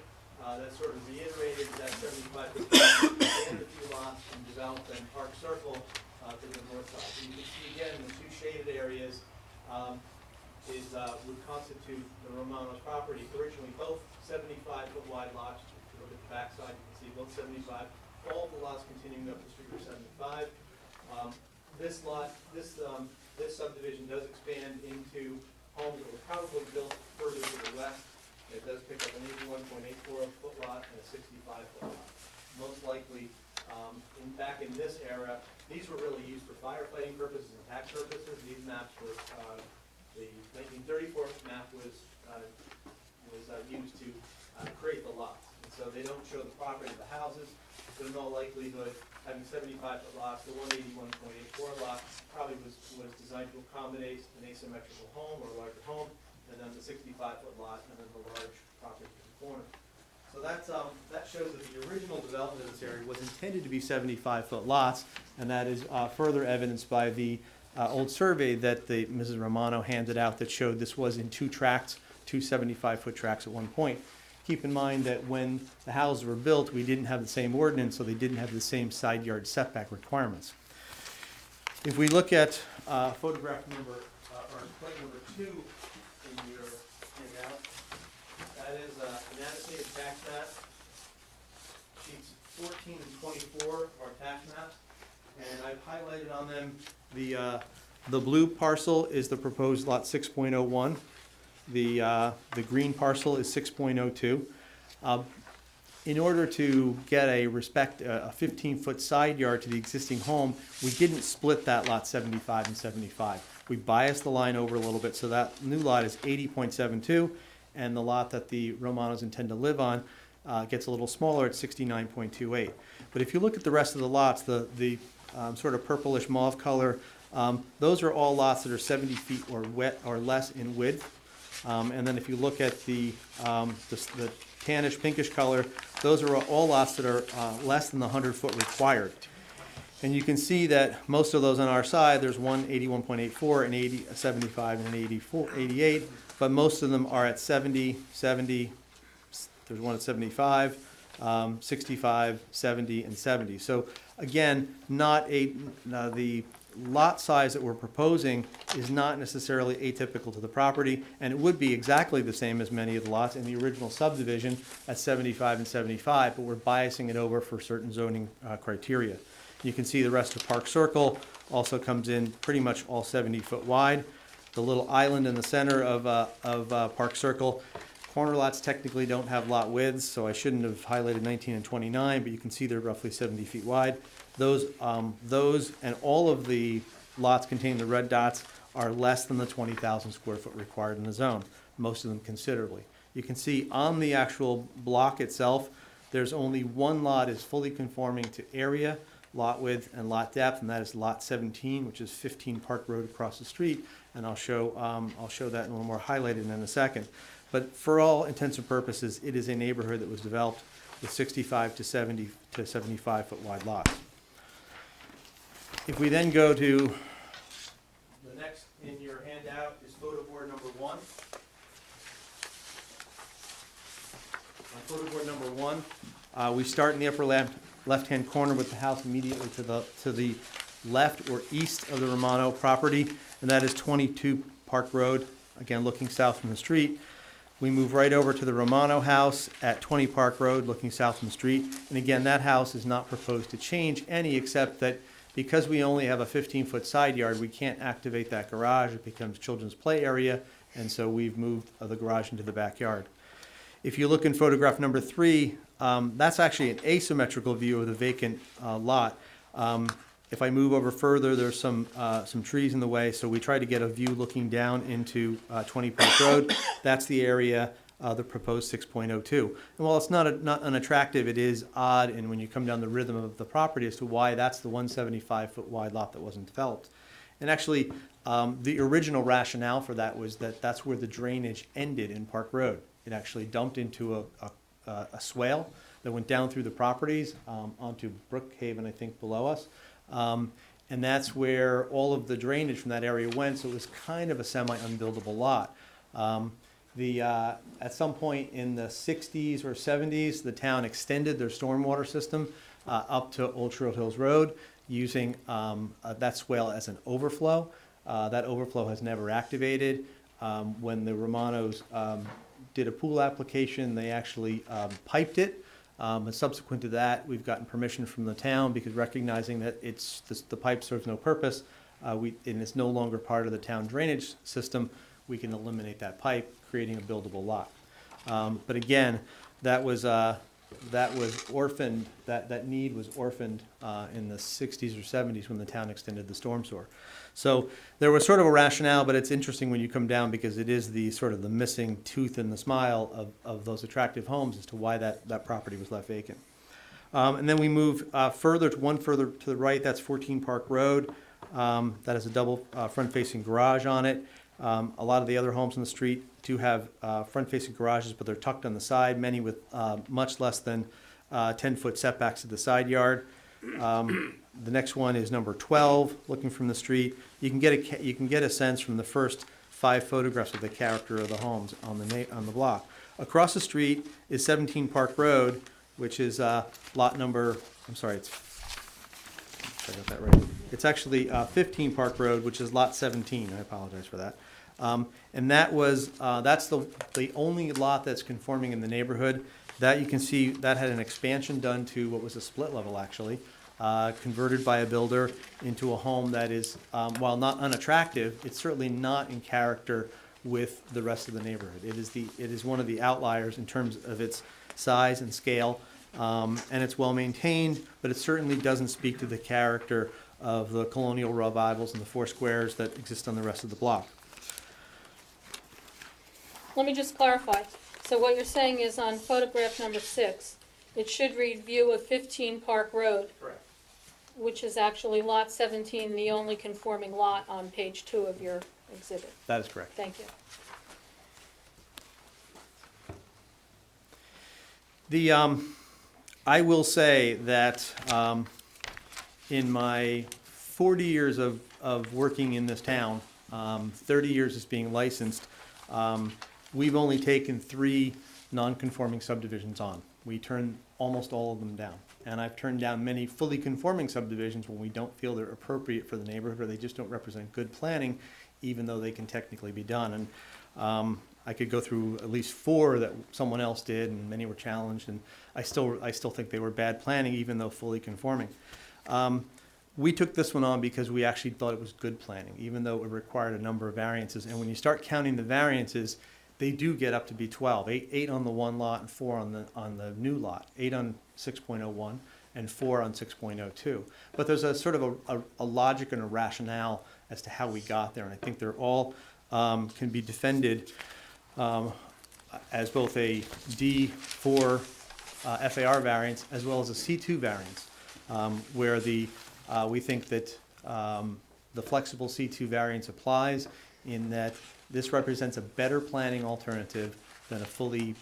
[SPEAKER 6] that sort of reiterated that 75% and a few lots and developed in Park Circle to the north side. So you can see again, the two shaded areas would constitute the Romano's property. Originally, both 75-foot wide lots. If you look at the back side, you can see both 75. All the lots continuing up the street are 75. This lot, this subdivision does expand into homes that were probably built further to the west. It does pick up an 81.84 foot lot and a 65 foot lot. Most likely, back in this era, these were really used for firefighting purposes and tax purposes. These maps were, the 1934 map was used to create the lots. And so they don't show the property of the houses. So in all likelihood, having 75-foot lots, the 181.84 lot probably was designed to accommodate an asymmetrical home or a larger home, and then the 65-foot lot, and then the large property in the corner.
[SPEAKER 10] So that shows that the original development of this area was intended to be 75-foot lots, and that is further evidenced by the old survey that Mrs. Romano handed out that showed this was in two tracts, two 75-foot tracts at one point. Keep in mind that when the houses were built, we didn't have the same ordinance, so they didn't have the same side yard setback requirements. If we look at photograph number, or plate number 2 in your handout,
[SPEAKER 6] That is an annotated tax map. Sheets 14 and 24 are tax maps, and I've highlighted on them
[SPEAKER 10] the blue parcel is the proposed lot 6.01. The green parcel is 6.02. In order to get a 15-foot side yard to the existing home, we didn't split that lot 75 and 75. We biased the line over a little bit, so that new lot is 80.72, and the lot that the Romanos intend to live on gets a little smaller at 69.28. But if you look at the rest of the lots, the sort of purplish mauve color, those are all lots that are 70 feet or less in width. And then if you look at the tannish pinkish color, those are all lots that are less than the 100-foot required. And you can see that most of those on our side, there's one 81.84, an 80, a 75, and an 88, but most of them are at 70, there's one at 75, 65, 70, and 70. So again, the lot size that we're proposing is not necessarily atypical to the property, and it would be exactly the same as many of the lots in the original subdivision at 75 and 75, but we're biasing it over for certain zoning criteria. You can see the rest of Park Circle also comes in pretty much all 70-foot wide. The little island in the center of Park Circle, corner lots technically don't have lot widths, so I shouldn't have highlighted 19 and 29, but you can see they're roughly 70 feet wide. Those and all of the lots containing the red dots are less than the 20,000 square foot required in the zone, most of them considerably. You can see on the actual block itself, there's only one lot is fully conforming to area, lot width, and lot depth, and that is lot 17, which is 15 Park Road across the street, and I'll show that in a little more highlighted in a second. But for all intents and purposes, it is a neighborhood that was developed with 65 to 70 to 75 foot wide lots. If we then go to
[SPEAKER 6] the next in your handout is photo board number 1. On photo board number 1, we start in the upper left-hand corner with the house immediately to the left or east of the Romano property, and that is 22 Park Road, again looking south from the street. We move right over to the Romano house at 20 Park Road, looking south from the street, and again that house is not proposed to change any, except that because we only have a 15-foot side yard, we can't activate that garage. It becomes children's play area, and so we've moved the garage into the backyard. If you look in photograph number 3, that's actually an asymmetrical view of the vacant lot. If I move over further, there's some trees in the way, so we try to get a view looking down into 20 Park Road. That's the area, the proposed 6.02. And while it's not unattractive, it is odd, and when you come down the rhythm of the property as to why that's the 175-foot wide lot that wasn't developed. And actually, the original rationale for that was that that's where the drainage ended in Park Road. It actually dumped into a swale that went down through the properties onto Brookhaven, I think, below us.
[SPEAKER 10] and that's where all of the drainage from that area went, so it was kind of a semi-unbuildable lot. At some point in the 60s or 70s, the town extended their stormwater system up to Old Trail Hills Road using that swale as an overflow. That overflow has never activated. When the Romanos did a pool application, they actually piped it. And subsequent to that, we've gotten permission from the town because recognizing that the pipe serves no purpose, and it's no longer part of the town drainage system, we can eliminate that pipe, creating a buildable lot. But again, that was orphaned, that need was orphaned in the 60s or 70s when the town extended the storm sewer. So there was sort of a rationale, but it's interesting when you come down because it is the sort of the missing tooth in the smile of those attractive homes as to why that property was left vacant. And then we move further to the right, that's 14 Park Road. That has a double front-facing garage on it. A lot of the other homes on the street do have front-facing garages, but they're tucked on the side, many with much less than 10-foot setbacks to the side yard. The next one is number 12, looking from the street. You can get a sense from the first 5 photographs of the character of the homes on the block. Across the street is 17 Park Road, which is lot number, I'm sorry, I got that right. It's actually 15 Park Road, which is lot 17. I apologize for that. And that's the only lot that's conforming in the neighborhood. That you can see that had an expansion done to what was a split level actually, converted by a builder into a home that is, while not unattractive, it's certainly not in character with the rest of the neighborhood. It is one of the outliers in terms of its size and scale, and it's well maintained, but it certainly doesn't speak to the character of the colonial revivals and the 4 squares that exist on the rest of the block.
[SPEAKER 2] Let me just clarify. So what you're saying is on photograph number 6, it should read view of 15 Park Road,
[SPEAKER 6] Correct.
[SPEAKER 2] which is actually lot 17, the only conforming lot on page 2 of your exhibit.
[SPEAKER 10] That is correct.
[SPEAKER 2] Thank you.
[SPEAKER 10] I will say that in my 40 years of working in this town, 30 years as being licensed, we've only taken 3 non-conforming subdivisions on. We turn almost all of them down. And I've turned down many fully conforming subdivisions when we don't feel they're appropriate for the neighborhood or they just don't represent good planning, even though they can technically be done. And I could go through at least 4 that someone else did, and many were challenged, and I still think they were bad planning, even though fully conforming. We took this one on because we actually thought it was good planning, even though it required a number of variances. And when you start counting the variances, they do get up to be 12, 8 on the one lot and 4 on the new lot, 8 on 6.01 and 4 on 6.02. But there's a sort of a logic and a rationale as to how we got there, and I think they're all can be defended as both a D4 FAR variance as well as a C2 variance, where we think that the flexible C2 variance applies in that this represents a better planning alternative than a fully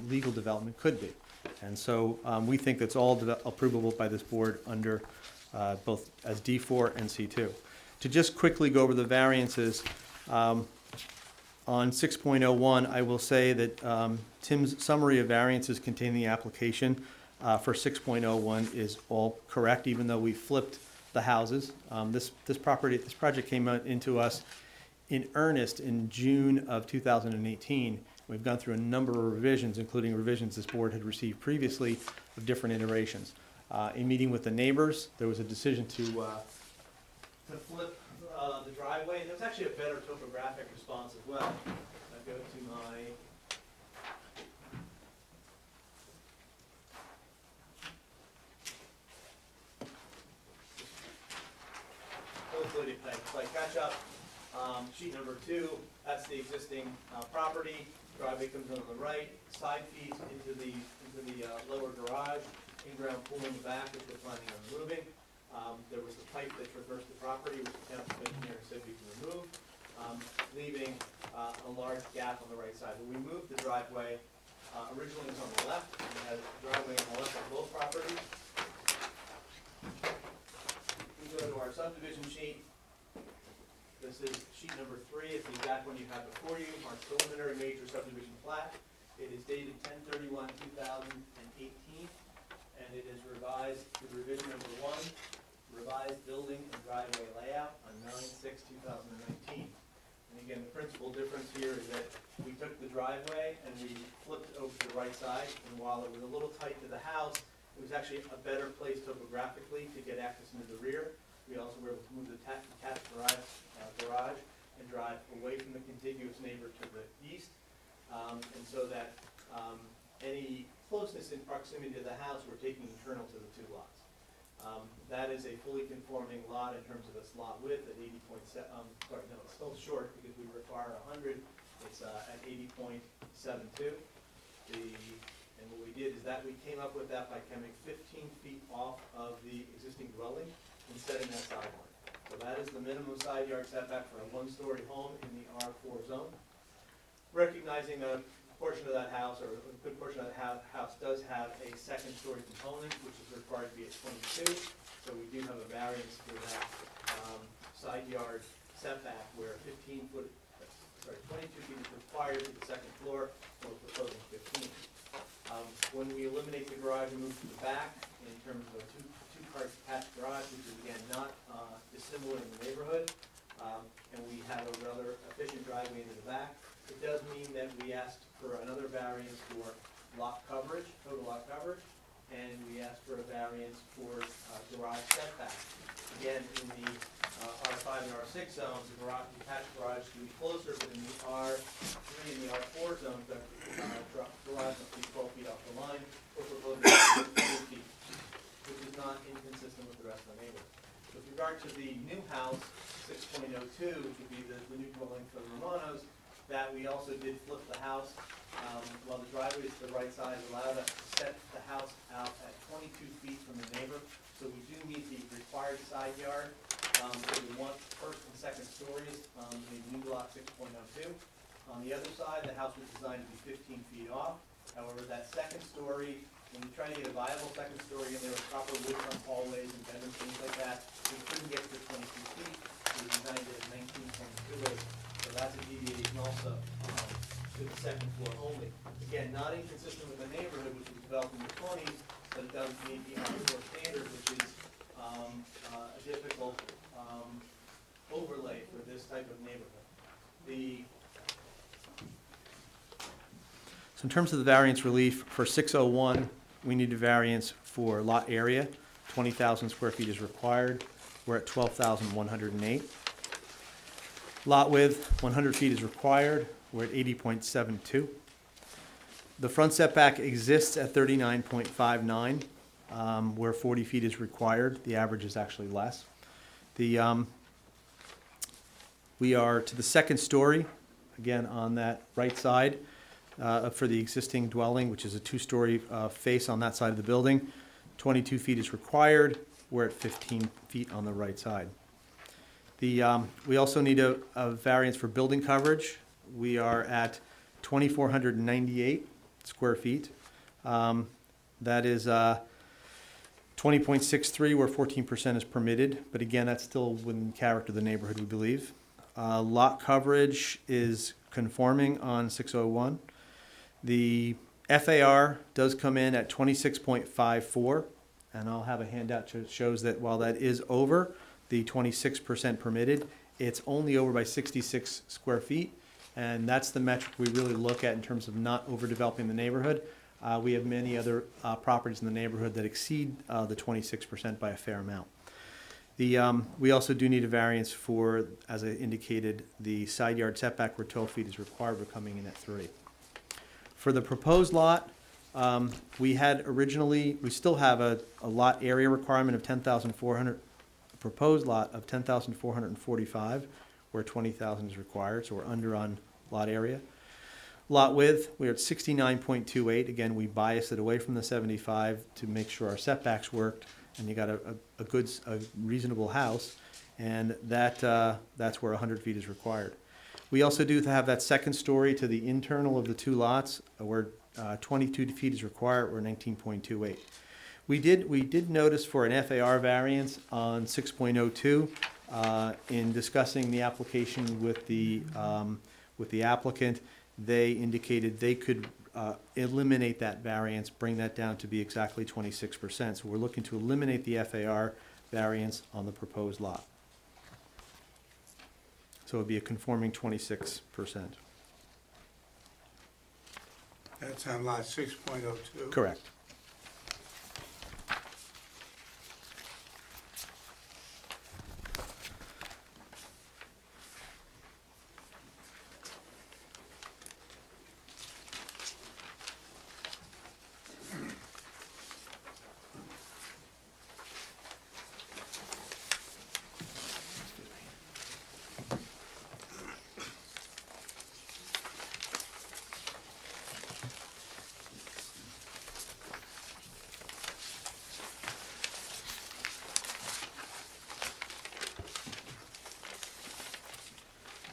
[SPEAKER 10] legal development could be. And so we think that's all approvable by this board under both as D4 and C2. To just quickly go over the variances, on 6.01, I will say that Tim's summary of variances contained in the application for 6.01 is all correct, even though we flipped the houses. This project came into us in earnest in June of 2018. We've gone through a number of revisions, including revisions this board had received previously of different iterations. In meeting with the neighbors, there was a decision to
[SPEAKER 6] flip the driveway, and there's actually a better topographic response as well. I go to my hopefully if I catch up. Sheet number 2, that's the existing property. Driveway comes in on the right, side feeds into the lower garage, in-ground pool in the back, which we're planning on removing. There was the pipe that traversed the property, which the township engineer said we can remove, leaving a large gap on the right side. When we moved the driveway, originally it was on the left, and we had a driveway on the left of both properties. We go to our subdivision sheet. This is sheet number 3, it's the exact one you have before you, our preliminary major subdivision plat. It is dated 10/31/2018, and it is revised to revision number 1, revised building and driveway layout on 9/6/2019. And again, the principal difference here is that we took the driveway and we flipped it over to the right side, and while it was a little tight to the house, it was actually a better place topographically to get access into the rear. We also were able to move the attached garage and drive away from the contiguous neighbor to the east, and so that any closeness in proximity to the house we're taking internal to the two lots. That is a fully conforming lot in terms of its lot width at 80.7. It's still short because we require 100. It's at 80.72. And what we did is that we came up with that by coming 15 feet off of the existing dwelling and setting that side line. So that is the minimum side yard setback for a one-story home in the R4 zone. Recognizing a portion of that house, or a good portion of that house does have a second-story component, which is required to be at 22. So we do have a variance for that side yard setback where 22 feet is required to the second floor, and we're proposing 15. When we eliminate the garage and move to the back, in terms of a two-car attached garage, which is again not dissimilar in the neighborhood, and we have a rather efficient driveway into the back, it does mean that we asked for another variance for lot coverage, total lot coverage, and we asked for a variance for garage setback. Again, in the R5 and R6 zones, the attached garage is to be closer, but in the R3 and the R4 zones, the garage must be 12 feet off the line, or proposing 20 feet, which is not inconsistent with the rest of the neighborhood. With regard to the new house, 6.02, which would be the new dwelling for the Romanos, that we also did flip the house. While the driveway is to the right side, allowed us to set the house out at 22 feet from the neighbor. So we do meet the required side yard. So we want first and second stories on the new lot 6.02. On the other side, the house was designed to be 15 feet off. However, that second story, when you try to get a viable second story in there with proper wood front hallways and bedrooms, things like that, we couldn't get to 22 feet. We designed it at 19.28. So that's a deviation also to the second floor only. Again, not inconsistent with the neighborhood, which was developed in the 20s, but it doesn't meet the R4 standard, which is a difficult overlay for this type of neighborhood.
[SPEAKER 10] So in terms of the variance relief for 601, we need a variance for lot area. 20,000 square feet is required. We're at 12,108. Lot width, 100 feet is required. We're at 80.72. The front setback exists at 39.59, where 40 feet is required. The average is actually less. We are to the second story, again on that right side, for the existing dwelling, which is a two-story face on that side of the building. 22 feet is required. We're at 15 feet on the right side. We also need a variance for building coverage. We are at 2,498 square feet. That is 20.63, where 14% is permitted. But again, that's still within character of the neighborhood, we believe. Lot coverage is conforming on 601. The FAR does come in at 26.54, and I'll have a handout that shows that while that is over the 26% permitted, it's only over by 66 square feet, and that's the metric we really look at in terms of not overdeveloping the neighborhood. We have many other properties in the neighborhood that exceed the 26% by a fair amount. We also do need a variance for, as I indicated, the side yard setback where 12 feet is required. We're coming in at 3. For the proposed lot, we still have a lot area requirement of 10,400, a proposed lot of 10,445, where 20,000 is required, so we're under on lot area. Lot width, we're at 69.28. Again, we bias it away from the 75 to make sure our setbacks worked, and you got a reasonable house, and that's where 100 feet is required. We also do have that second story to the internal of the two lots, where 22 feet is required, or 19.28. We did notice for an FAR variance on 6.02, in discussing the application with the applicant, they indicated they could eliminate that variance, bring that down to be exactly 26%. So we're looking to eliminate the FAR variance on the proposed lot. So it would be a conforming 26%.
[SPEAKER 1] That's on lot 6.02.
[SPEAKER 10] Correct.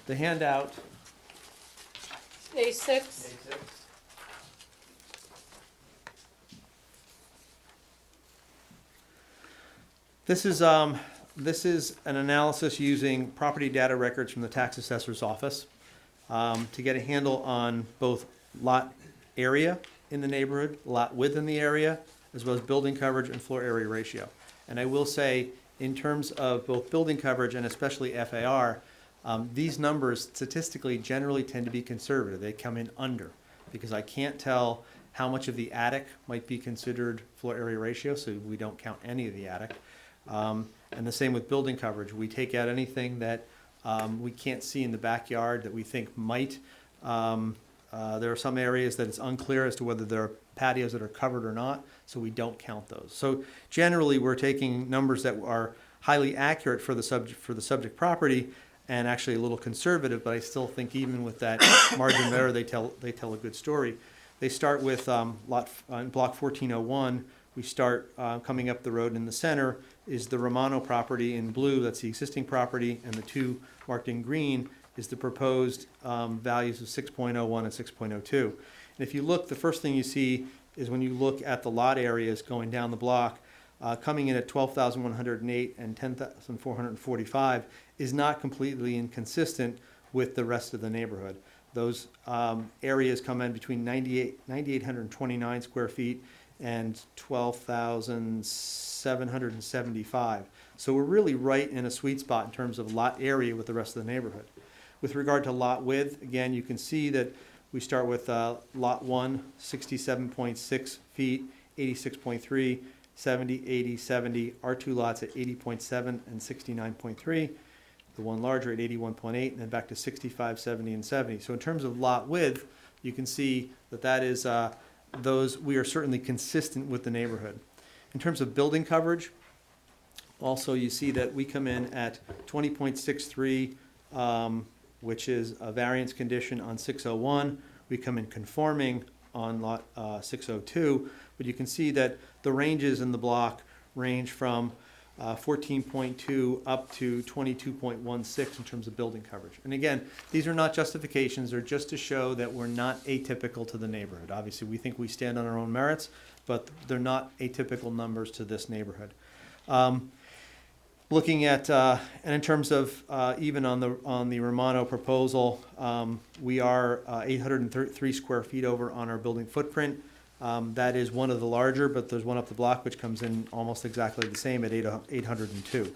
[SPEAKER 10] The handout,
[SPEAKER 2] A6,
[SPEAKER 10] this is an analysis using property data records from the tax assessor's office to get a handle on both lot area in the neighborhood, lot width in the area, as well as building coverage and floor area ratio. And I will say, in terms of both building coverage and especially FAR, these numbers statistically generally tend to be conservative. They come in under, because I can't tell how much of the attic might be considered floor area ratio, so we don't count any of the attic. And the same with building coverage. We take out anything that we can't see in the backyard that we think might. There are some areas that it's unclear as to whether there are patios that are covered or not, so we don't count those. So generally, we're taking numbers that are highly accurate for the subject property, and actually a little conservative, but I still think even with that margin of error, they tell a good story. They start with block 1401. We start coming up the road in the center is the Romano property in blue. That's the existing property, and the two marked in green is the proposed values of 6.01 and 6.02. And if you look, the first thing you see is when you look at the lot areas going down the block, coming in at 12,108 and 10,445 is not completely inconsistent with the rest of the neighborhood. Those areas come in between 9,829 square feet and 12,775. So we're really right in a sweet spot in terms of lot area with the rest of the neighborhood. With regard to lot width, again, you can see that we start with lot 1, 67.6 feet, 86.3, 70, 80, 70, our two lots at 80.7 and 69.3, the one larger at 81.8, and then back to 65, 70, and 70. So in terms of lot width, you can see that that is we are certainly consistent with the neighborhood. In terms of building coverage, also you see that we come in at 20.63, which is a variance condition on 601. We come in conforming on lot 602, but you can see that the ranges in the block range from 14.2 up to 22.16 in terms of building coverage. And again, these are not justifications, they're just to show that we're not atypical to the neighborhood. Obviously, we think we stand on our own merits, but they're not atypical numbers to this neighborhood. Looking at, and in terms of even on the Romano proposal, we are 803 square feet over on our building footprint. That is one of the larger, but there's one up the block which comes in almost exactly the same at 802.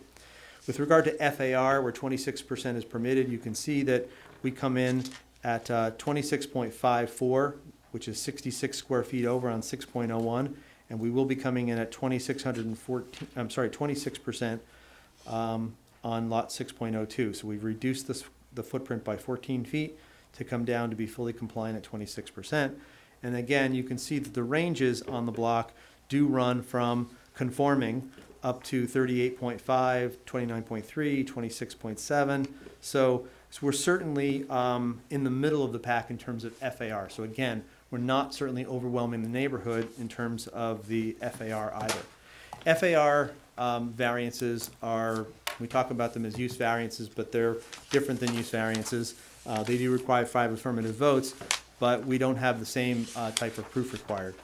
[SPEAKER 10] With regard to FAR, where 26% is permitted, you can see that we come in at 26.54, which is 66 square feet over on 6.01, and we will be coming in at 26% on lot 6.02. So we've reduced the footprint by 14 feet to come down to be fully compliant at 26%. And again, you can see that the ranges on the block do run from conforming up to 38.5, 29.3, 26.7. So we're certainly in the middle of the pack in terms of FAR. So again, we're not certainly overwhelming the neighborhood in terms of the FAR either. FAR variances are, we talk about them as use variances, but they're different than use variances. They do require 5 affirmative votes, but we don't have the same type of proof required.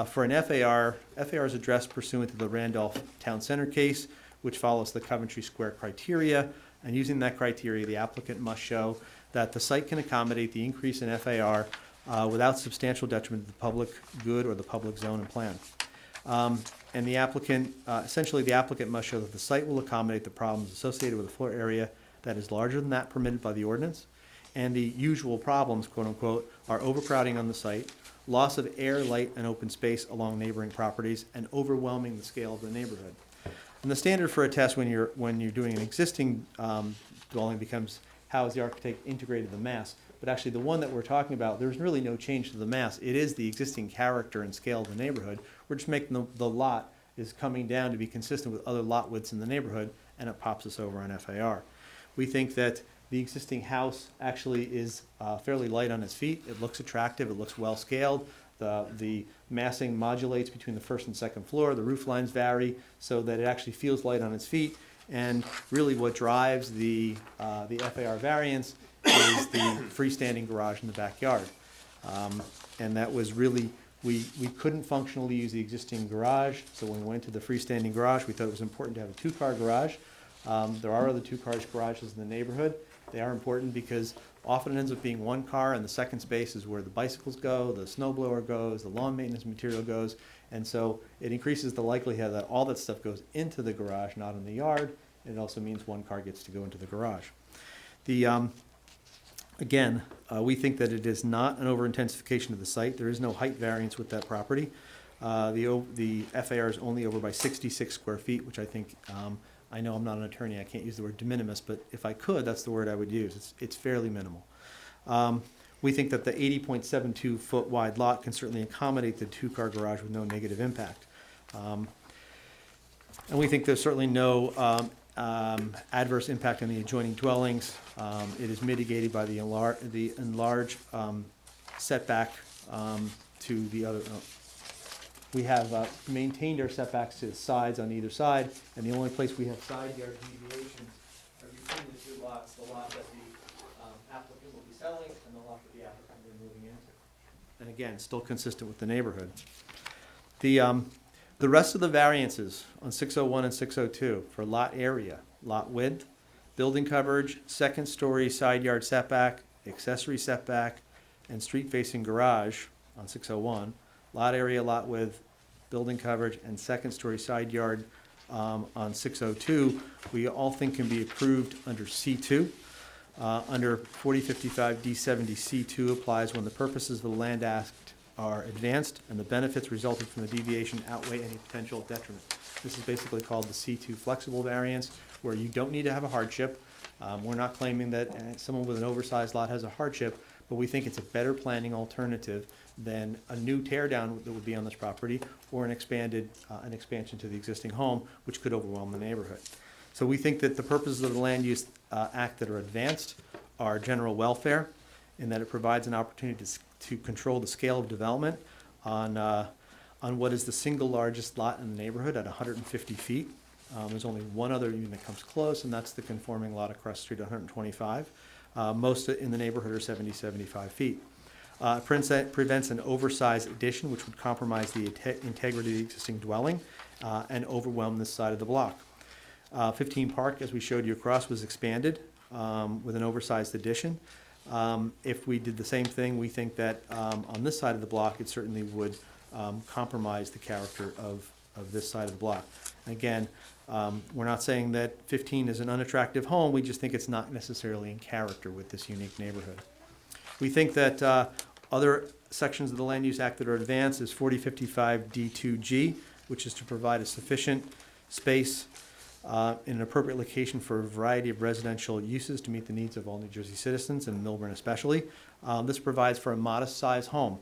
[SPEAKER 10] For an FAR, FAR is addressed pursuant to the Randolph Town Center case, which follows the Coventry Square criteria, and using that criteria, the applicant must show that the site can accommodate the increase in FAR without substantial detriment to the public good or the public zone and plan. And the applicant, essentially the applicant must show that the site will accommodate the problems associated with a floor area that is larger than that permitted by the ordinance. And the usual problems, quote unquote, are overcrowding on the site, loss of air, light, and open space along neighboring properties, and overwhelming the scale of the neighborhood. And the standard for a test when you're doing an existing dwelling becomes how is the architect integrated the mass. But actually the one that we're talking about, there's really no change to the mass. It is the existing character and scale of the neighborhood. We're just making the lot is coming down to be consistent with other lot widths in the neighborhood, and it pops us over on FAR. We think that the existing house actually is fairly light on its feet. It looks attractive. It looks well scaled. The massing modulates between the first and second floor. The roof lines vary so that it actually feels light on its feet. And really what drives the FAR variance is the freestanding garage in the backyard. And that was really, we couldn't functionally use the existing garage, so when we went to the freestanding garage, we thought it was important to have a two-car garage. There are other two-car garages in the neighborhood. They are important because often it ends up being one car, and the second space is where the bicycles go, the snowblower goes, the lawn maintenance material goes, and so it increases the likelihood that all that stuff goes into the garage, not in the yard. It also means one car gets to go into the garage. Again, we think that it is not an over-intensification of the site. There is no height variance with that property. The FAR is only over by 66 square feet, which I think, I know I'm not an attorney, I can't use the word de minimis, but if I could, that's the word I would use. It's fairly minimal. We think that the 80.72 foot wide lot can certainly accommodate the two-car garage with no negative impact. And we think there's certainly no adverse impact on the adjoining dwellings. It is mitigated by the enlarged setback to the other. We have maintained our setbacks to the sides on either side, and the only place we have side yard deviations are between the two lots, the lot that the applicant will be selling and the lot that the applicant will be moving into. And again, still consistent with the neighborhood. The rest of the variances on 601 and 602 for lot area, lot width, building coverage, second story side yard setback, accessory setback, and street facing garage on 601, lot area, lot width, building coverage, and second story side yard on 602, we all think can be approved under C2. Under 4055 D70 C2 applies when the purposes of the Land Act are advanced and the benefits resulting from the deviation outweigh any potential detriment. This is basically called the C2 flexible variance, where you don't need to have a hardship. We're not claiming that someone with an oversized lot has a hardship, but we think it's a better planning alternative than a new tear down that would be on this property or an expansion to the existing home, which could overwhelm the neighborhood. So we think that the purposes of the Land Use Act that are advanced are general welfare, in that it provides an opportunity to control the scale of development on what is the single largest lot in the neighborhood at 150 feet. There's only one other unit that comes close, and that's the conforming lot across the street at 125. Most in the neighborhood are 70, 75 feet. Prevents an oversized addition, which would compromise the integrity of the existing dwelling and overwhelm this side of the block. 15 Park, as we showed you across, was expanded with an oversized addition. If we did the same thing, we think that on this side of the block, it certainly would compromise the character of this side of the block. Again, we're not saying that 15 is an unattractive home, we just think it's not necessarily in character with this unique neighborhood. We think that other sections of the Land Use Act that are advanced is 4055 D2G, which is to provide a sufficient space in an appropriate location for a variety of residential uses to meet the needs of all New Jersey citizens, and Millburn especially. This provides for a modest-sized home.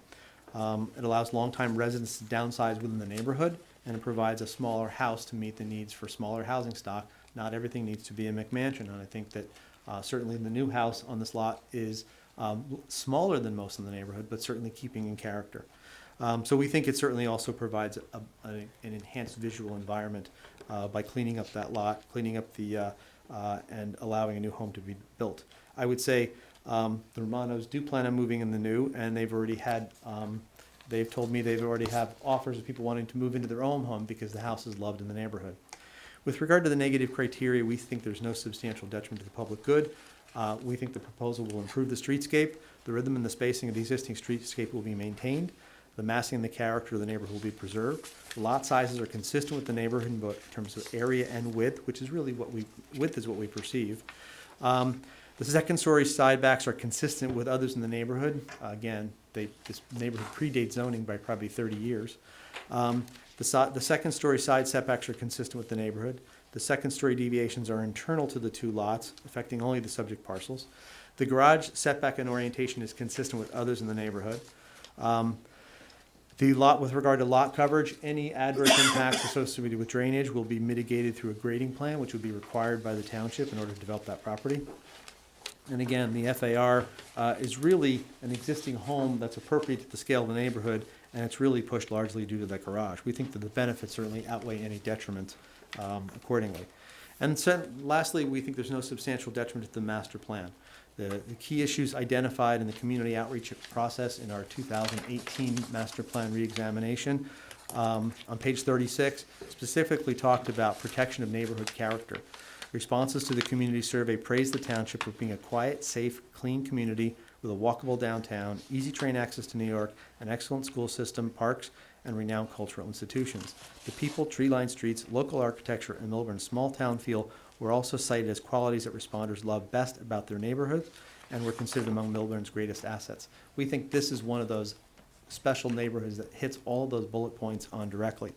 [SPEAKER 10] It allows longtime residents to downsize within the neighborhood, and it provides a smaller house to meet the needs for smaller housing stock. Not everything needs to be a McMansion, and I think that certainly the new house on this lot is smaller than most in the neighborhood, but certainly keeping in character. So we think it certainly also provides an enhanced visual environment by cleaning up that lot, cleaning up and allowing a new home to be built. I would say The Romanos do plan on moving in the new, and they've already had, they've told me they've already have offers of people wanting to move into their own home because the house is loved in the neighborhood. With regard to the negative criteria, we think there's no substantial detriment to the public good. We think the proposal will improve the streetscape. The rhythm and the spacing of the existing streetscape will be maintained. The massing and the character of the neighborhood will be preserved. The lot sizes are consistent with the neighborhood in both terms of area and width, which is really width is what we perceive. The second-story side backs are consistent with others in the neighborhood. Again, this neighborhood predates zoning by probably 30 years. The second-story side setbacks are consistent with the neighborhood. The second-story deviations are internal to the two lots, affecting only the subject parcels. The garage setback and orientation is consistent with others in the neighborhood. The lot, with regard to lot coverage, any adverse impacts associated with drainage will be mitigated through a grading plan, which would be required by the township in order to develop that property. And again, the FAR is really an existing home that's appropriate to the scale of the neighborhood, and it's really pushed largely due to that garage. We think that the benefits certainly outweigh any detriment accordingly. And so, lastly, we think there's no substantial detriment to the master plan. The key issues identified in the community outreach process in our 2018 master plan reexamination on page 36 specifically talked about protection of neighborhood character. Responses to the community survey praised the township for being a quiet, safe, clean community with a walkable downtown, easy train access to New York, an excellent school system, parks, and renowned cultural institutions. The people, tree-lined streets, local architecture, and Millburn's small-town feel were also cited as qualities that responders love best about their neighborhoods and were considered among Millburn's greatest assets. We think this is one of those special neighborhoods that hits all of those bullet points on directly.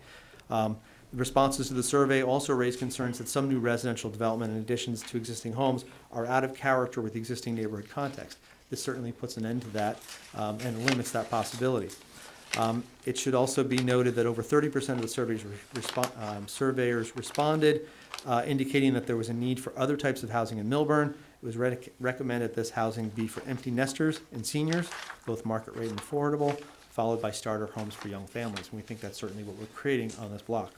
[SPEAKER 10] The responses to the survey also raised concerns that some new residential development and additions to existing homes are out of character with the existing neighborhood context. This certainly puts an end to that and limits that possibility. It should also be noted that over 30% of the surveyors responded, indicating that there was a need for other types of housing in Millburn. It was recommended this housing be for empty nesters and seniors, both market rate and affordable, followed by starter homes for young families. And we think that's certainly what we're creating on this block.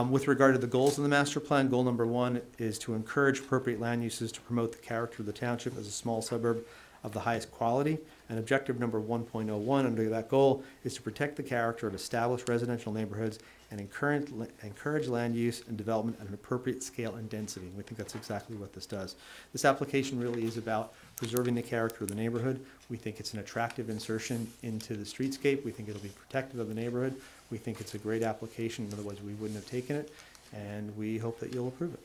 [SPEAKER 10] With regard to the goals of the master plan, goal number 1 is to encourage appropriate land uses to promote the character of the township as a small suburb of the highest quality. And objective number 1.01 under that goal is to protect the character of established residential neighborhoods and encourage land use and development at an appropriate scale and density. And we think that's exactly what this does. This application really is about preserving the character of the neighborhood. We think it's an attractive insertion into the streetscape. We think it'll be protective of the neighborhood. We think it's a great application, otherwise we wouldn't have taken it, and we hope that you'll approve it.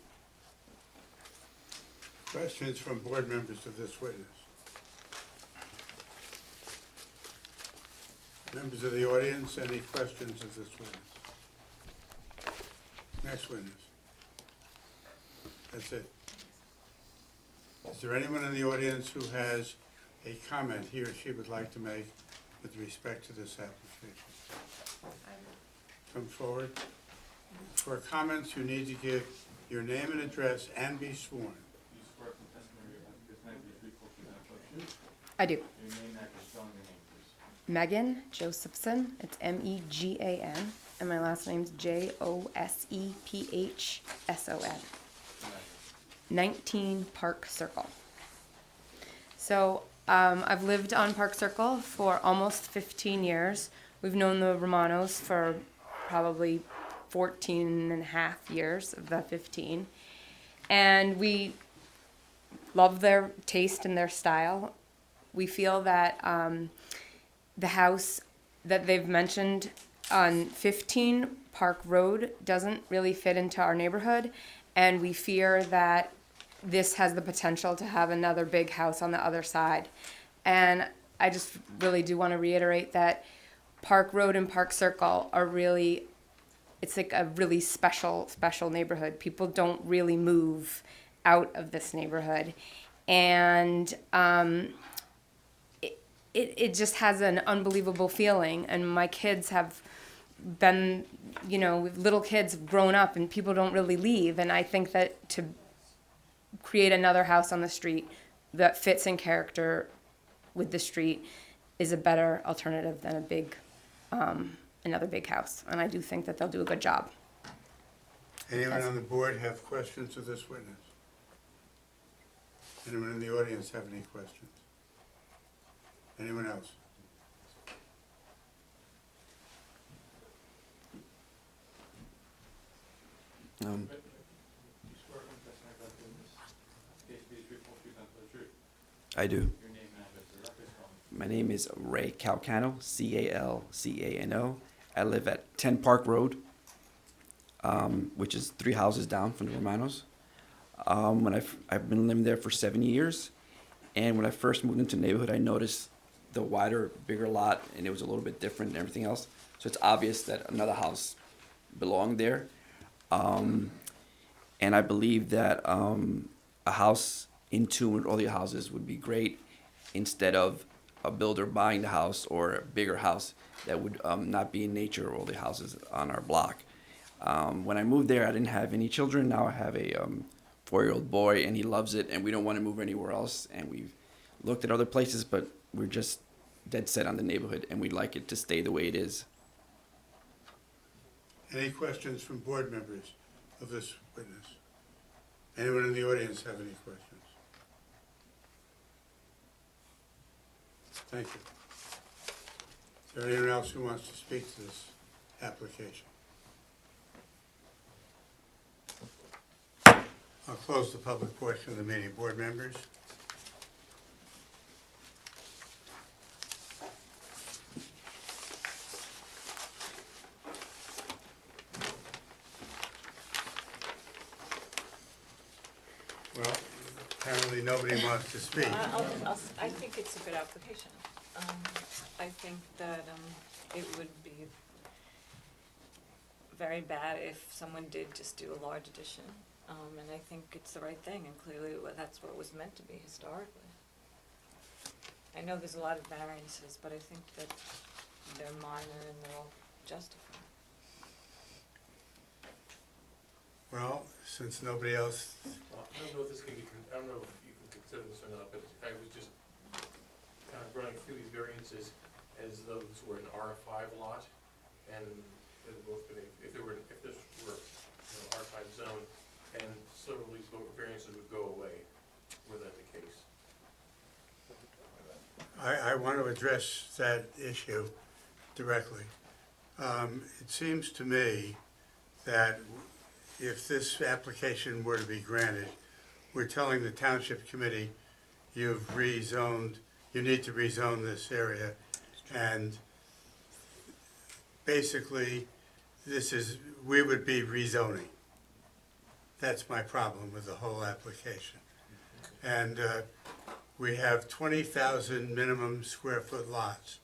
[SPEAKER 1] Questions from board members of this witness? Members of the audience, any questions of this witness? Next witness. That's it. Is there anyone in the audience who has a comment he or she would like to make with respect to this application? Come forward. For comments, you need to give your name and address and be sworn.
[SPEAKER 11] I do. Megan Josephson, it's M-E-G-A-N, and my last name's J-O-S-E-P-H-S-O-N. 19 Park Circle. So I've lived on Park Circle for almost 15 years. We've known the Romanos for probably 14 and a half years of the 15. And we love their taste and their style. We feel that the house that they've mentioned on 15 Park Road doesn't really fit into our neighborhood, and we fear that this has the potential to have another big house on the other side. And I just really do want to reiterate that Park Road and Park Circle are really, it's like a really special neighborhood. People don't really move out of this neighborhood. And it just has an unbelievable feeling. And my kids have been, you know, little kids have grown up and people don't really leave. And I think that to create another house on the street that fits in character with the street is a better alternative than a big, another big house. And I do think that they'll do a good job.
[SPEAKER 1] Anyone on the board have questions of this witness? Anyone in the audience have any questions? Anyone else?
[SPEAKER 12] I do. My name is Ray Calcano, Calcano. I live at 10 Park Road, which is 3 houses down from the Romanos. I've been living there for 7 years, and when I first moved into the neighborhood, I noticed the wider, bigger lot, and it was a little bit different than everything else. So it's obvious that another house belonged there. And I believe that a house in tune with all the houses would be great, instead of a builder buying the house or a bigger house that would not be in nature of all the houses on our block. When I moved there, I didn't have any children. Now I have a 4-year-old boy, and he loves it, and we don't want to move anywhere else. And we've looked at other places, but we're just dead set on the neighborhood, and we'd like it to stay the way it is.
[SPEAKER 1] Any questions from board members of this witness? Anyone in the audience have any questions? Thank you. Is there anyone else who wants to speak to this application? I'll close the public portion of the meeting. Board members? Well, apparently nobody wants to speak.
[SPEAKER 13] I think it's a good application. I think that it would be very bad if someone did just do a large addition. And I think it's the right thing, and clearly that's what it was meant to be historically. I know there's a lot of variances, but I think that they're minor and they're all justified.
[SPEAKER 1] Well, since nobody else,
[SPEAKER 8] I don't know if this can be, I don't know if you can consider this or not, but I was just kind of running through these variances as though this were an R5 lot, and they both been, if this were, R5 zone, and several of these variances would go away, were that the case.
[SPEAKER 1] I want to address that issue directly. It seems to me that if this application were to be granted, we're telling the township committee, you've rezoned, you need to rezone this area, and basically, we would be rezoning. That's my problem with the whole application. And we have 20,000 minimum square foot lots.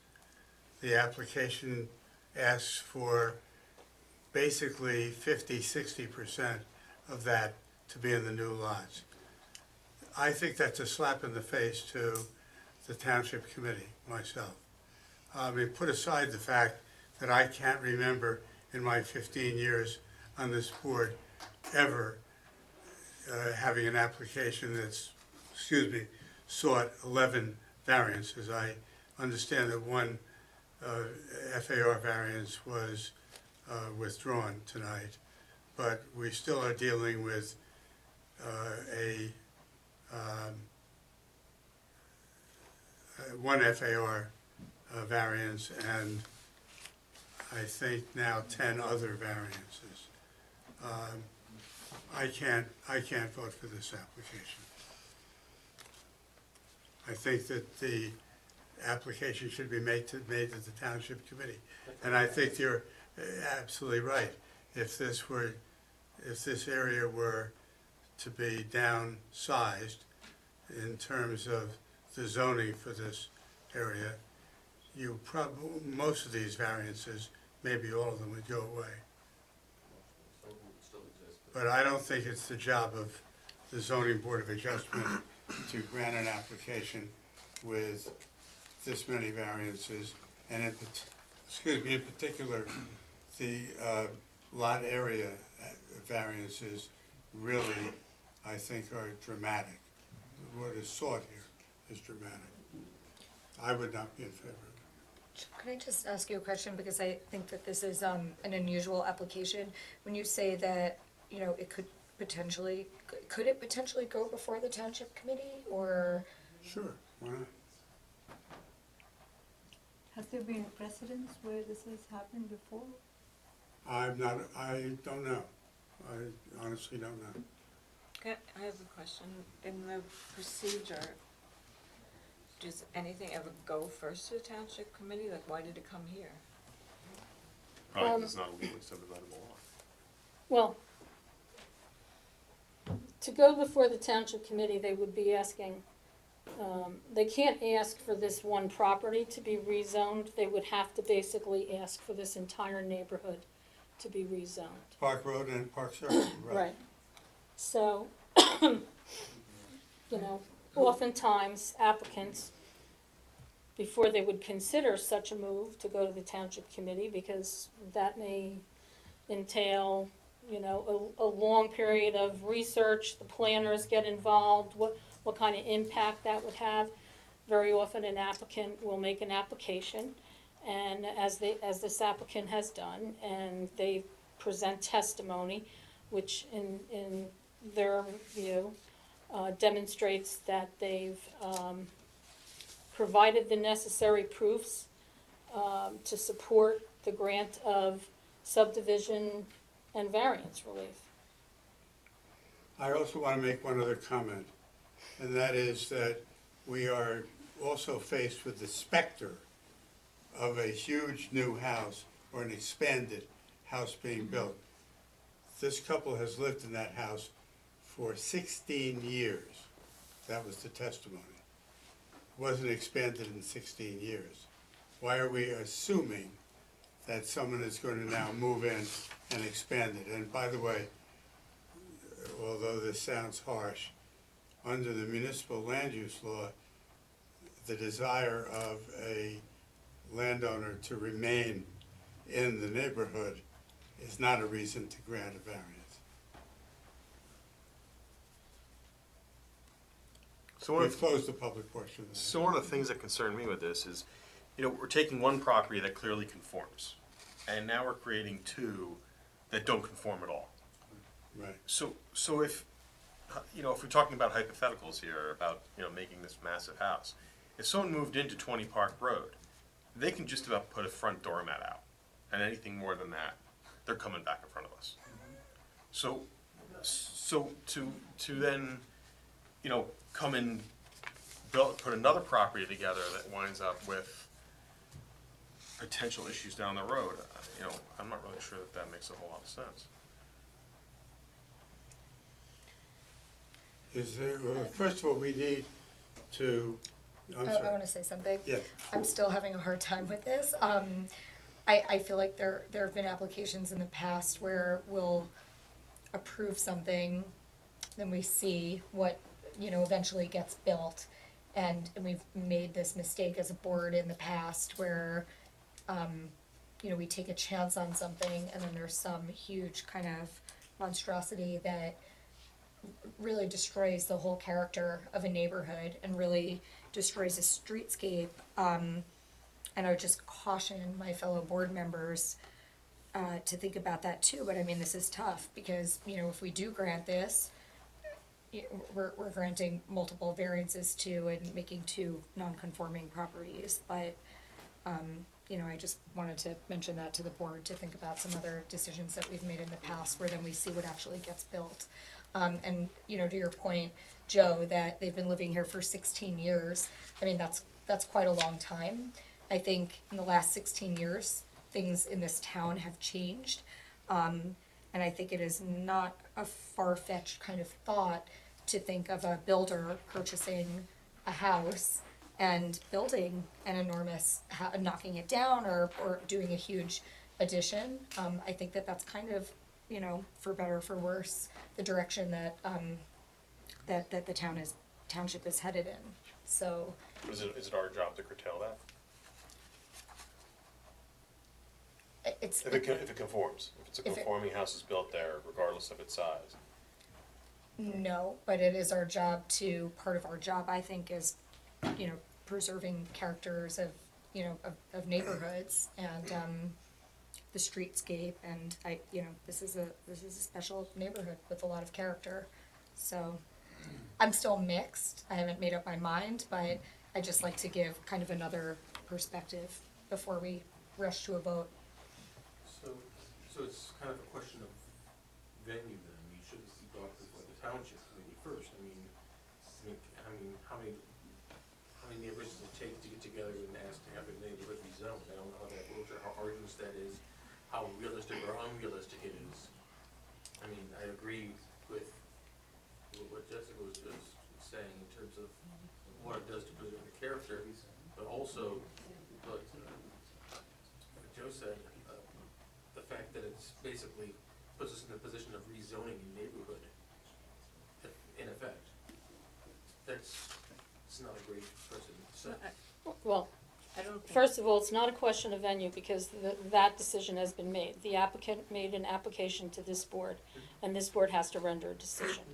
[SPEAKER 1] The application asks for basically 50–60% of that to be in the new lots. I think that's a slap in the face to the township committee, myself. I mean, put aside the fact that I can't remember in my 15 years on this board ever having an application that's, sought 11 variances. I understand that one FAR variance was withdrawn tonight, but we still are dealing with one FAR variance, and I think now 10 other variances. I can't vote for this application. I think that the application should be made to the township committee, and I think you're absolutely right. If this area were to be downsized in terms of the zoning for this area, most of these variances, maybe all of them, would go away. But I don't think it's the job of the zoning board of adjustment to grant an application with this many variances, and in particular, the lot area variances really, I think, are dramatic. What is sought here is dramatic. I would not be in favor of it.
[SPEAKER 14] Can I just ask you a question, because I think that this is an unusual application. When you say that, it could potentially, could it potentially go before the township committee, or?
[SPEAKER 1] Sure, why not?
[SPEAKER 5] Has there been precedents where this has happened before?
[SPEAKER 1] I don't know. I honestly don't know.
[SPEAKER 13] Okay, I have a question. In the procedure, does anything ever go first to the township committee? Like, why did it come here?
[SPEAKER 4] Probably 'cause it's not a legally subdividable lot.
[SPEAKER 2] Well, to go before the township committee, they would be asking, they can't ask for this one property to be rezoned. They would have to basically ask for this entire neighborhood to be rezoned.
[SPEAKER 1] Park Road and Park Circle, right.
[SPEAKER 2] Right. So, oftentimes applicants, before they would consider such a move to go to the township committee, because that may entail, a long period of research, the planners get involved, what kind of impact that would have. Very often an applicant will make an application, and as this applicant has done, and they present testimony, which in their view demonstrates that they've provided the necessary proofs to support the grant of subdivision and variance relief.
[SPEAKER 1] I also want to make one other comment, and that is that we are also faced with the specter of a huge new house or an expanded house being built. This couple has lived in that house for 16 years. That was the testimony. It wasn't expanded in 16 years. Why are we assuming that someone is going to now move in and expand it? And by the way, although this sounds harsh, under the municipal land use law, the desire of a landowner to remain in the neighborhood is not a reason to grant a variance.
[SPEAKER 4] So
[SPEAKER 1] We've closed the public portion.
[SPEAKER 4] So one of the things that concern me with this is, we're taking one property that clearly conforms, and now we're creating two that don't conform at all.
[SPEAKER 1] Right.
[SPEAKER 4] So if, if we're talking about hypotheticals here, about, making this massive house, if someone moved into 20 Park Road, they can just about put a front doormat out, and anything more than that, they're coming back in front of us. So to then, come and put another property together that winds up with potential issues down the road, I'm not really sure that makes a whole lot of sense.
[SPEAKER 1] First of all, we need to, I'm
[SPEAKER 14] I
[SPEAKER 1] sorry.
[SPEAKER 14] want to say something.
[SPEAKER 1] Yes.
[SPEAKER 14] I'm still having a hard time with this. I feel like there have been applications in the past where we'll approve something, then we see what, eventually gets built. And we've made this mistake as a board in the past where, we take a chance on something and then there's some huge kind of monstrosity that really destroys the whole character of a neighborhood and really destroys a streetscape. And I would just caution my fellow board members to think about that too. But I mean, this is tough because, if we do grant this, we're granting multiple variances to and making two non-conforming properties. But, I just wanted to mention that to the board to think about some other decisions that we've made in the past where then we see what actually gets built. And, to your point, Joe, that they've been living here for 16 years, I mean, that's quite a long time. I think in the last 16 years, things in this town have changed. And I think it is not a far-fetched kind of thought to think of a builder purchasing a house and building an enormous, knocking it down or doing a huge addition. I think that's kind of, for better or for worse, the direction that that the township is headed in. So
[SPEAKER 4] Is it our job to curtail that?
[SPEAKER 14] it's
[SPEAKER 4] If it conforms, if it's a conforming house is built there, regardless of its size.
[SPEAKER 14] no, but it is our job to, part of our job, I think, is, preserving characters of, of neighborhoods and, the streetscape, and this is a special neighborhood with a lot of character. So I'm still mixed. I haven't made up my mind, but I just like to give kind of another perspective before we rush to a vote.
[SPEAKER 8] So it's kind of a question of venue then. We should see brought before the township committee first. I mean, how many neighbors does it take to get together and ask to have a neighborhood rezoned? I don't know how that works or how arduous that is, how realistic or unrealistic it is. I mean, I agree with what Jessica was just saying in terms of what it does to preserve the character, but also what Joe said, the fact that it's basically puts us in the position of rezoning a neighborhood, in effect. It's not a great precedent to set.
[SPEAKER 2] Well,
[SPEAKER 13] I don't think.
[SPEAKER 2] first of all, it's not a question of venue because that decision has been made. The applicant made an application to this board, and this board has to render a decision.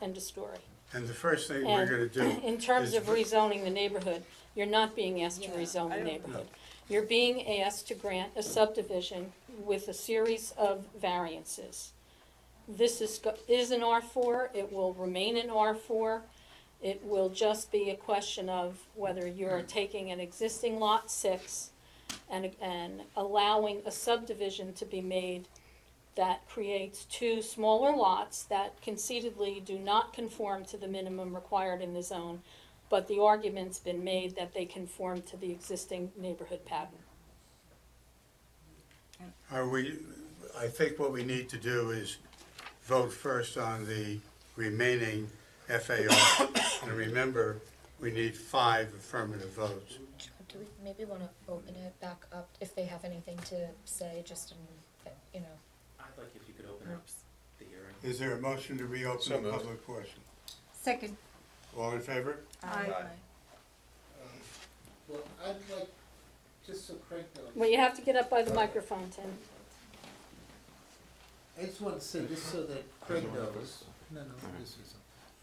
[SPEAKER 2] End of story.
[SPEAKER 1] And the first thing we're gonna do
[SPEAKER 2] In terms
[SPEAKER 1] is
[SPEAKER 2] of rezoning the neighborhood, you're not being asked to rezone the neighborhood. You're being asked to grant a subdivision with a series of variances. This is an R4, it will remain an R4. It will just be a question of whether you're taking an existing lot 6 and allowing a subdivision to be made that creates 2 smaller lots that conceitedly do not conform to the minimum required in the zone, but the argument's been made that they conform to the existing neighborhood pattern.
[SPEAKER 1] I think what we need to do is vote first on the remaining FAR. And remember, we need 5 affirmative votes.
[SPEAKER 14] Do we maybe want to open it back up if they have anything to say, just in,
[SPEAKER 15] I'd like if you could open up the hearing.
[SPEAKER 1] Is there a motion to reopen
[SPEAKER 4] So
[SPEAKER 1] the
[SPEAKER 4] moved.
[SPEAKER 1] public portion?
[SPEAKER 5] Second.
[SPEAKER 1] All in favor?
[SPEAKER 13] Aye.
[SPEAKER 7] Well, I'd like, just so Craig knows.
[SPEAKER 2] Well, you have to get up by the microphone, Tim.
[SPEAKER 7] I just want to say, just so that Craig knows, this is,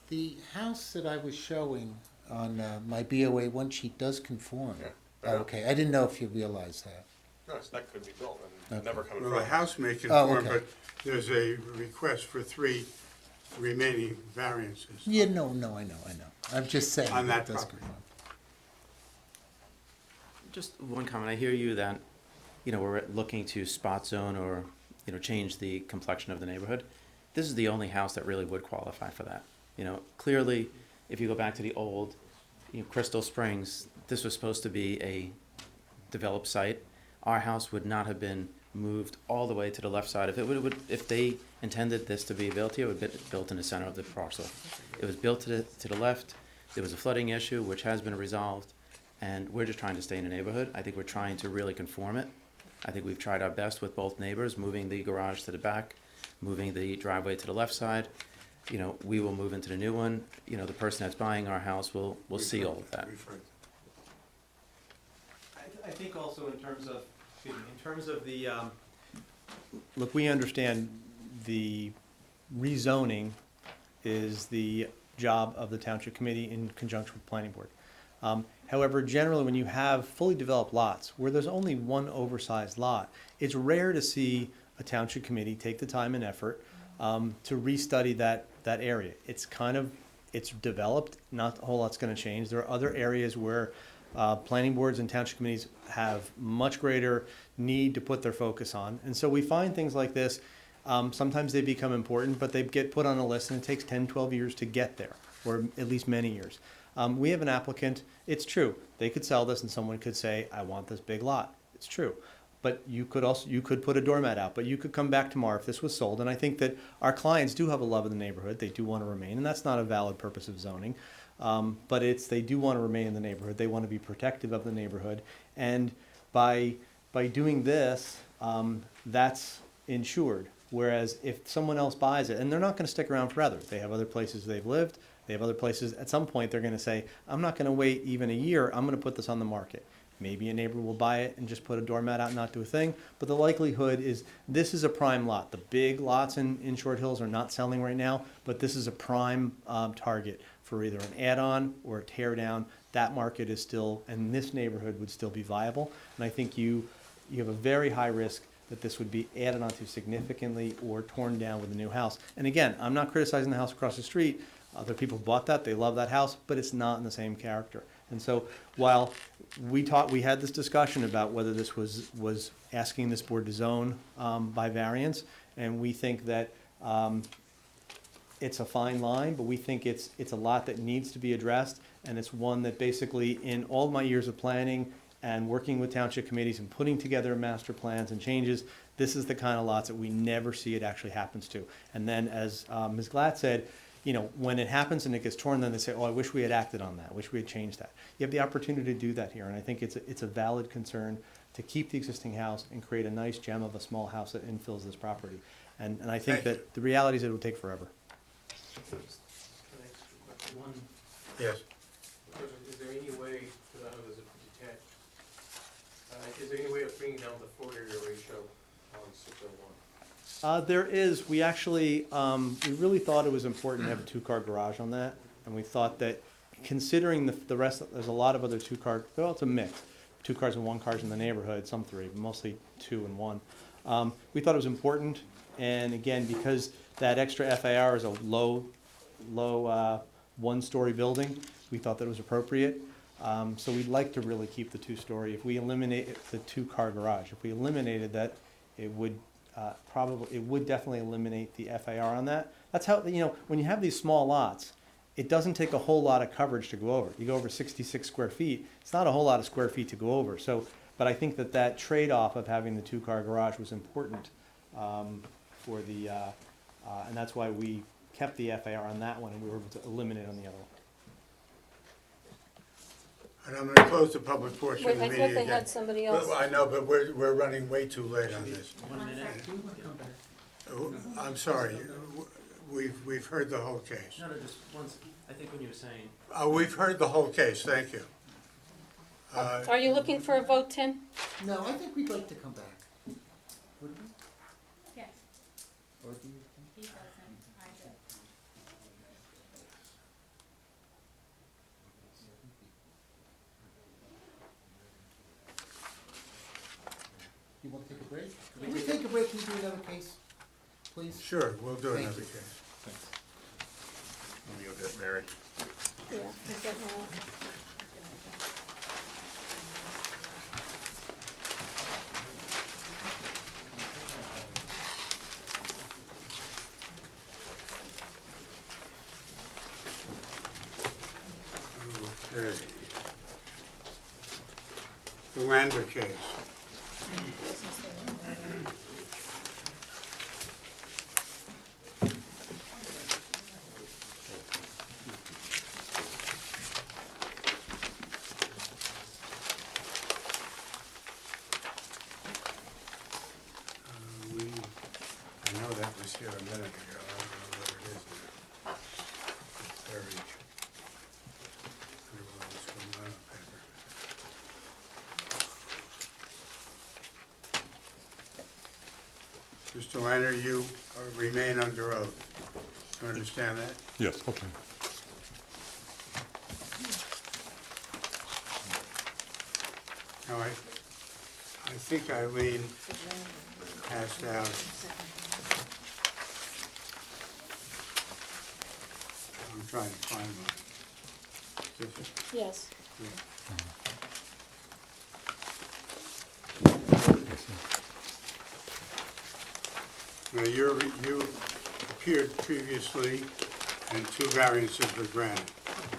[SPEAKER 7] the house that I was showing on my BOA 1 sheet does conform.
[SPEAKER 4] Yeah.
[SPEAKER 7] Okay, I didn't know if you realized that.
[SPEAKER 4] No, that could be built and
[SPEAKER 7] Okay.
[SPEAKER 4] never come in
[SPEAKER 1] Well, the
[SPEAKER 4] front.
[SPEAKER 1] house may conform,
[SPEAKER 7] okay.
[SPEAKER 1] but there's a request for 3 remaining variances.
[SPEAKER 7] Yeah, no, I know. I'm just saying.
[SPEAKER 1] On that
[SPEAKER 7] it does
[SPEAKER 1] property.
[SPEAKER 7] conform.
[SPEAKER 15] Just one comment. I hear you that, we're looking to spot zone or, change the complexion of the neighborhood. This is the only house that really would qualify for that. Clearly, if you go back to the old, Crystal Springs, this was supposed to be a developed site. Our house would not have been moved all the way to the left side. If they intended this to be built here, it would be built in the center of the parcel. It was built to the left. There was a flooding issue, which has been resolved, and we're just trying to stay in the neighborhood. I think we're trying to really conform it. I think we've tried our best with both neighbors, moving the garage to the back, moving the driveway to the left side. We will move into the new one. The person that's buying our house will see all of that.
[SPEAKER 10] I think also in terms of the, look, we understand the rezoning is the job of the township committee in conjunction with planning board. However, generally, when you have fully developed lots where there's only one oversized lot, it's rare to see a township committee take the time and effort to restudy that area. It's developed, not a whole lot's going to change. There are other areas where planning boards and township committees have much greater need to put their focus on. And so we find things like this, sometimes they become important, but they get put on a list and it takes 10, 12 years to get there, or at least many years. We have an applicant, it's true, they could sell this and someone could say, I want this big lot. It's true. But you could put a doormat out, but you could come back tomorrow if this was sold. And I think that our clients do have a love of the neighborhood. They do want to remain, and that's not a valid purpose of zoning. But they do want to remain in the neighborhood. They want to be protective of the neighborhood. And by doing this, that's insured. Whereas if someone else buys it, and they're not going to stick around forever. They have other places they've lived. They have other places. At some point, they're going to say, I'm not going to wait even a year. I'm going to put this on the market. Maybe a neighbor will buy it and just put a doormat out and not do a thing. But the likelihood is this is a prime lot. The big lots in Short Hills are not selling right now, but this is a prime target for either an add-on or a tear down. That market is still, and this neighborhood would still be viable. And I think you have a very high risk that this would be added onto significantly or torn down with a new house. And again, I'm not criticizing the house across the street. Other people bought that, they love that house, but it's not in the same character. And so while we had this discussion about whether this was asking this board to zone by variance, and we think that it's a fine line, but we think it's a lot that needs to be addressed, and it's one that basically, in all my years of planning and working with township committees and putting together master plans and changes, this is the kind of lots that we never see it actually happens to. And then, as Ms. Glatt said, you know, when it happens and it gets torn, then they say, oh, I wish we had acted on that, I wish we had changed that. You have the opportunity to do that here, and I think it's a valid concern to keep the existing house and create a nice gem of a small house that infills this property. And I think that the reality is it will take forever.
[SPEAKER 8] Can I ask you a question? One,
[SPEAKER 1] Yes.
[SPEAKER 8] is there any way, because I know there's a detached, is there any way of bringing down the floor area ratio on 601?
[SPEAKER 10] There is. We actually, we really thought it was important to have a two-car garage on that, and we thought that considering the rest, there's a lot of other two-car, well, it's a mix. 2 cars and 1 cars in the neighborhood, some 3, but mostly 2 and 1. We thought it was important, and again, because that extra FAR is a low one-story building, we thought that it was appropriate. So we'd like to really keep the 2-story. If we eliminate the 2-car garage, if we eliminated that, it would definitely eliminate the FAR on that. That's how, you know, when you have these small lots, it doesn't take a whole lot of coverage to go over. You go over 66 square feet, it's not a whole lot of square feet to go over. So, but I think that trade-off of having the 2-car garage was important for the, and that's why we kept the FAR on that one and we were able to eliminate on the other one.
[SPEAKER 1] And I'm going to close the public portion of
[SPEAKER 2] Wait,
[SPEAKER 1] the
[SPEAKER 2] I
[SPEAKER 1] meeting
[SPEAKER 2] thought they
[SPEAKER 1] again.
[SPEAKER 2] had somebody else.
[SPEAKER 1] Well, I know, but we're running way too late on this. I'm sorry, we've heard the whole case.
[SPEAKER 15] No, just once, I think when you were saying.
[SPEAKER 1] We've heard the whole case, thank you.
[SPEAKER 2] Are you looking for a vote, Tim?
[SPEAKER 7] No, I think we'd like to come back. Would we?
[SPEAKER 9] Yes.
[SPEAKER 7] Or do you
[SPEAKER 9] He doesn't, I do.
[SPEAKER 7] You want to take a break? Can we take a break and do another case, please?
[SPEAKER 1] Sure, we'll do
[SPEAKER 7] Thank
[SPEAKER 1] another
[SPEAKER 7] you.
[SPEAKER 1] case.
[SPEAKER 4] Let me go get married.
[SPEAKER 2] Yeah, is that now?
[SPEAKER 1] Okay. The Lander case. I know that was here a minute ago, I don't know what it is now. It's buried. I don't know what's going on up there. Mr. Lander, you remain under oath. You understand that?
[SPEAKER 16] Yes, okay.
[SPEAKER 1] Now, I think Eileen passed out. I'm trying to find one.
[SPEAKER 2] Yes.
[SPEAKER 1] Now, you appeared previously and 2 variances were granted.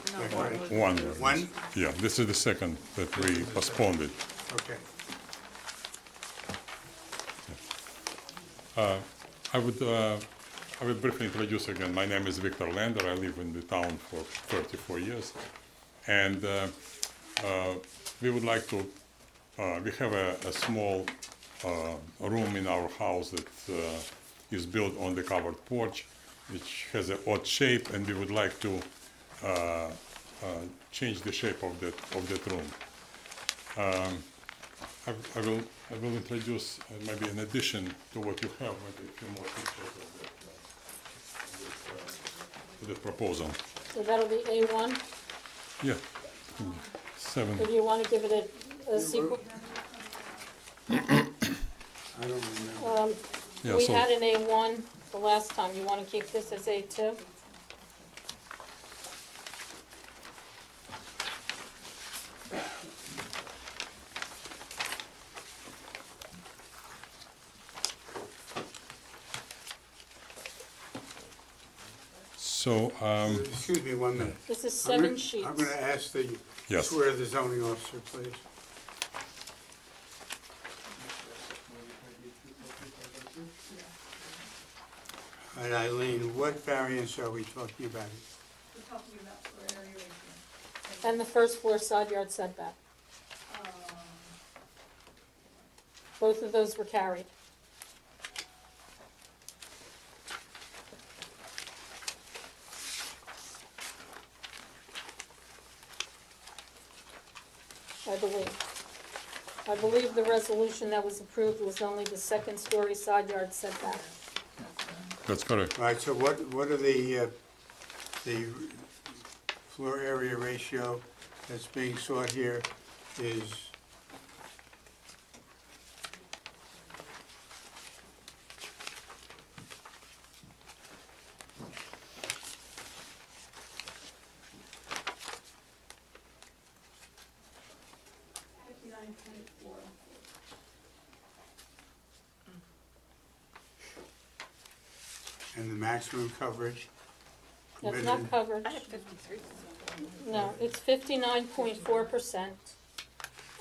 [SPEAKER 1] Is that correct?
[SPEAKER 16] One.
[SPEAKER 1] One?
[SPEAKER 16] Yeah, this is the second that we postponed it.
[SPEAKER 1] Okay.
[SPEAKER 16] I would briefly introduce again. My name is Victor Lander. I live in the town for 34 years. And we would like to, we have a small room in our house that is built on the covered porch, which has an odd shape, and we would like to change the shape of that room. I will introduce maybe in addition to what you have, maybe a few more pictures of that proposal.
[SPEAKER 2] So that'll be A1,
[SPEAKER 16] Yeah, 7.
[SPEAKER 2] or do you want to give it a sequel?
[SPEAKER 1] I don't remember.
[SPEAKER 16] Yeah,
[SPEAKER 2] We
[SPEAKER 16] so-
[SPEAKER 2] had an A1 the last time. You wanna keep this as A2?
[SPEAKER 16] So,
[SPEAKER 1] Excuse me 1 minute.
[SPEAKER 2] This is
[SPEAKER 1] I'm
[SPEAKER 2] 7
[SPEAKER 1] gonna-
[SPEAKER 2] sheets.
[SPEAKER 1] I'm gonna ask the,
[SPEAKER 16] Yes.
[SPEAKER 1] swear the zoning officer, please. All right, Eileen, what variance are we talking about?
[SPEAKER 3] We're talking about floor area ratio.
[SPEAKER 2] And the first floor side yard setback.
[SPEAKER 3] Um,
[SPEAKER 2] Both of those were carried. I believe the resolution that was approved was only the second story side yard setback.
[SPEAKER 16] that's correct.
[SPEAKER 1] All right, so what are the floor area ratio that's being sought here is, and the maximum coverage
[SPEAKER 2] That's
[SPEAKER 1] permitted?
[SPEAKER 2] not coverage.
[SPEAKER 13] I had 53.
[SPEAKER 2] No, it's 59.4%.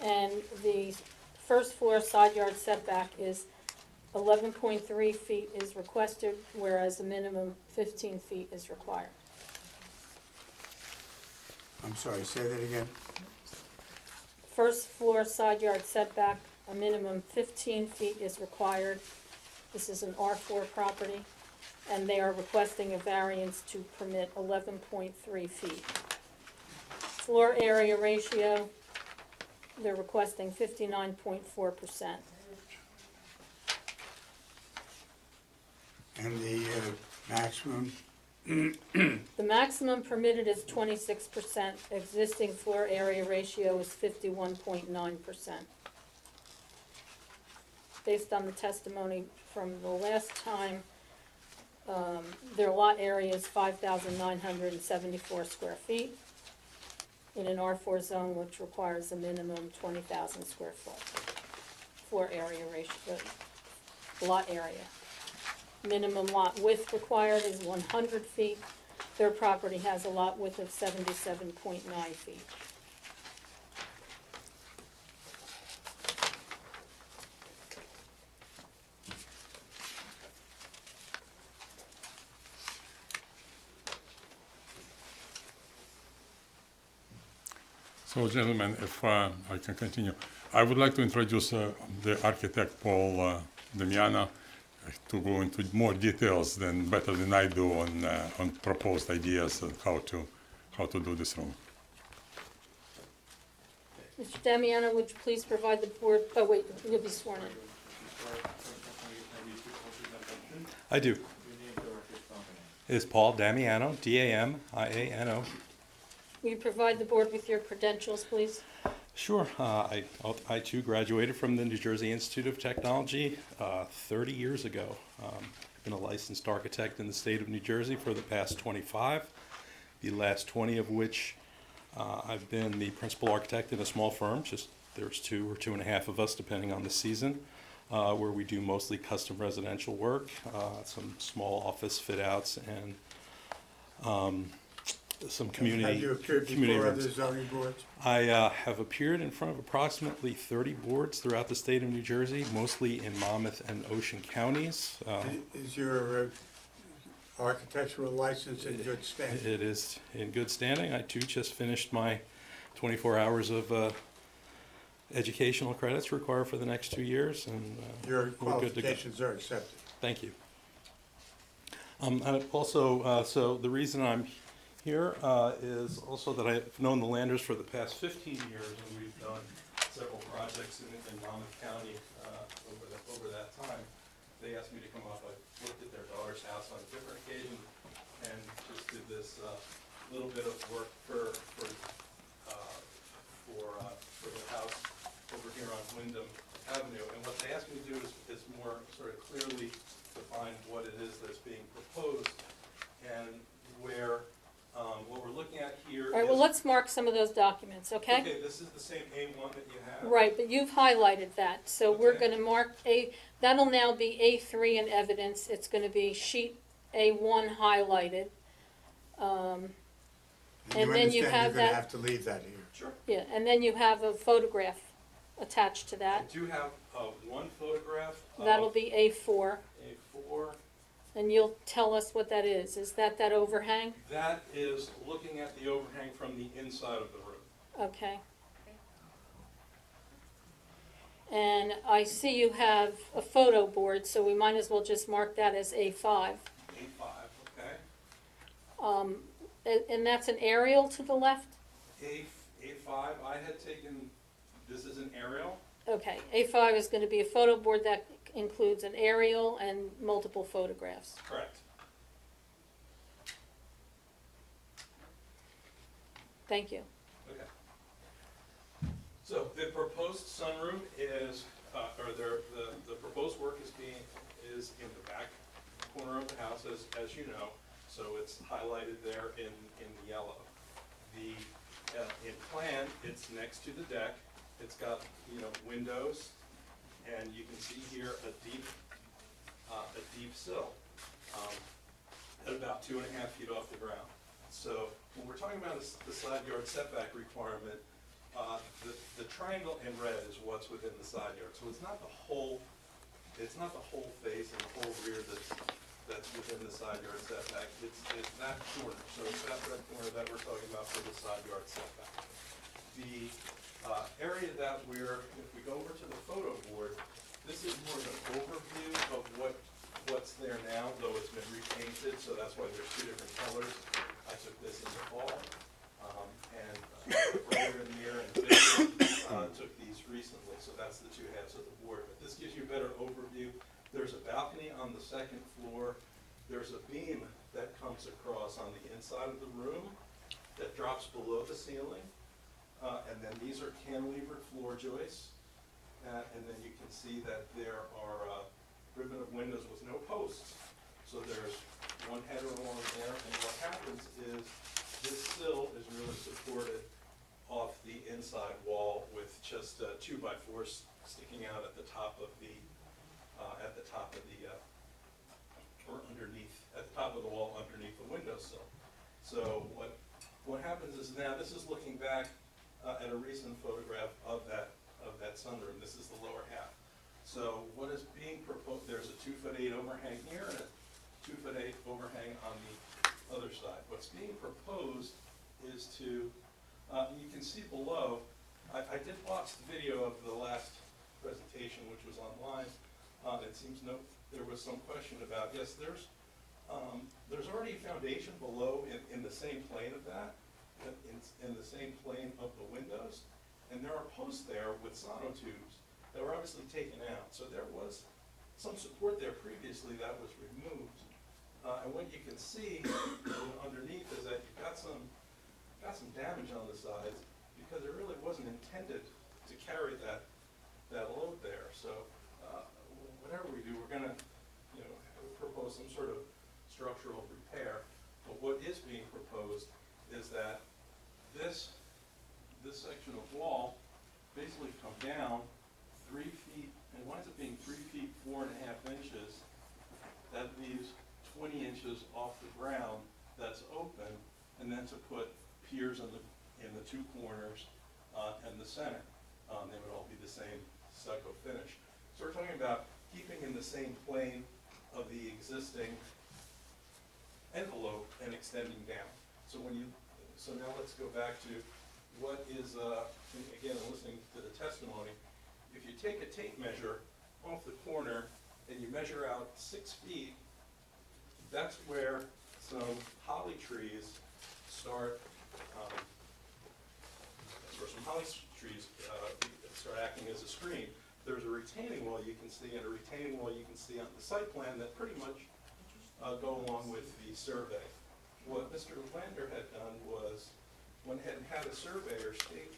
[SPEAKER 2] And the first floor side yard setback is 11.3 feet is requested, whereas a minimum 15 feet is required.
[SPEAKER 1] I'm sorry, say that again?
[SPEAKER 2] First floor side yard setback, a minimum 15 feet is required. This is an R4 property, and they are requesting a variance to permit 11.3 feet. Floor area ratio, they're requesting 59.4%.
[SPEAKER 1] And the maximum,
[SPEAKER 2] The maximum permitted is 26%, existing floor area ratio is 51.9%. Based on the testimony from the last time, their lot area is 5,974 square feet in an R4 zone, which requires a minimum 20,000 square foot floor area ratio, lot area. Minimum lot width required is 100 feet. Their property has a lot width of 77.9 feet.
[SPEAKER 16] So, gentlemen, if I can continue, I would like to introduce the architect Paul Damiana to go into more details than better than I do on proposed ideas and how to do this room.
[SPEAKER 2] Mr. Damiano, would you please provide the board, oh wait, you'll be sworn in.
[SPEAKER 17] I do. It's Paul Damiano, D-A-M-I-A-N-O.
[SPEAKER 2] Will you provide the board with your credentials, please?
[SPEAKER 17] Sure. I too graduated from the New Jersey Institute of Technology 30 years ago. I've been a licensed architect in the state of New Jersey for the past 25, the last 20 of which I've been the principal architect in a small firm. There's 2 or 2.5 of us, depending on the season, where we do mostly custom residential work, some small office fit-outs, and some community.
[SPEAKER 1] have you appeared
[SPEAKER 17] community
[SPEAKER 1] before
[SPEAKER 17] rooms.
[SPEAKER 1] other zoning boards?
[SPEAKER 17] I have appeared in front of approximately 30 boards throughout the state of New Jersey, mostly in Monmouth and Ocean counties.
[SPEAKER 1] Is your architectural license in good standing?
[SPEAKER 17] It is in good standing. I too just finished my 24 hours of educational credits required for the next 2 years, and
[SPEAKER 1] Your
[SPEAKER 17] we're good to go.
[SPEAKER 1] qualifications are accepted.
[SPEAKER 17] Thank you. And also, so the reason I'm here is also that I've known the Landers for the past 15 years, and we've done several projects in Monmouth County over that time. They asked me to come up. I looked at their daughter's house on a different occasion and just did this little bit of work for the house over here on Wyndham Avenue, and what they asked me to do is more sort of clearly define what it is that's being proposed, and where, what we're looking at here is.
[SPEAKER 2] All right, well, let's mark some of those documents, okay?
[SPEAKER 17] Okay, this is the same A1 that you have.
[SPEAKER 2] Right, but you've highlighted that, so we're
[SPEAKER 17] Okay.
[SPEAKER 2] gonna mark that'll now be A3 in evidence, it's gonna be sheet A1 highlighted. And then you have
[SPEAKER 1] understand you're gonna
[SPEAKER 2] that,
[SPEAKER 1] have to leave that here.
[SPEAKER 17] Sure.
[SPEAKER 2] yeah, and then you have a photograph attached to
[SPEAKER 17] I
[SPEAKER 2] that.
[SPEAKER 17] do have one photograph of
[SPEAKER 2] That'll be A4,
[SPEAKER 17] A4.
[SPEAKER 2] and you'll tell us what that is. Is that overhang?
[SPEAKER 17] That is looking at the overhang from the inside of the room.
[SPEAKER 2] Okay. And I see you have a photo board, so we might as well just mark that as A5.
[SPEAKER 17] A5, okay.
[SPEAKER 2] And that's an aerial to the left?
[SPEAKER 17] A5, I had taken, this is an aerial.
[SPEAKER 2] Okay, A5 is gonna be a photo board that includes an aerial and multiple photographs.
[SPEAKER 17] Correct.
[SPEAKER 2] Thank you.
[SPEAKER 17] Okay. So the proposed sunroom is, the proposed work is in the back corner of the house, as you know. So it's highlighted there in yellow. The, in plan, it's next to the deck. It's got, windows, and you can see here a deep sill, at about 2.5 feet off the ground. So when we're talking about the side yard setback requirement, the triangle in red is what's within the side yard. So it's not the whole face and the whole rear that's within the side yard setback. It's that corner. So it's that red corner that we're talking about for the side yard setback. The area that if we go over to the photo board, this is more of an overview of what's there now, though it's been repainted, so that's why there's two different colors. I took this in the fall, and earlier in the year, and took these recently, so that's the two halves of the board. But this gives you a better overview. There's a balcony on the second floor. There's a beam that comes across on the inside of the room that drops below the ceiling. And then these are cantilevered floor joists. And then you can see that there are ribbon of windows with no posts. So there's one header along there. And what happens is this sill is really supported off the inside wall with just 2x4s sticking out at the top of the or underneath, at the top of the wall underneath the windowsill. So what happens is now this is looking back at a recent photograph of that sunroom. This is the lower half. So what is being proposed, there's a 2'8" overhang here and a 2'8" overhang on the other side. What's being proposed is to, you can see below, I did watch the video of the last presentation, which was online. It seems there was some question about, yes, there's already a foundation below in the same plane of that, in the same plane of the windows, and there are posts there with sonotubes that were obviously taken out. So there was some support there previously that was removed. And what you can see underneath is that you've got some damage on the sides because it really wasn't intended to carry that load there. So whatever we do, we're going to propose some sort of structural repair. But what is being proposed is that this section of wall basically come down 3 feet, and it winds up being 3 feet 4.5 inches. That leaves 20 inches off the ground that's open, and then to put piers in the two corners and the center. They would all be the same stucco finish. So we're talking about keeping in the same plane of the existing envelope and extending down. So now let's go back to what is, again, listening to the testimony. If you take a tape measure off the corner and you measure out 6 feet, that's where some holly trees start acting as a screen. There's a retaining wall you can see and a retaining wall you can see on the site plan that pretty much go along with the survey. What Mr. Lander had done was went ahead and had a surveyor stake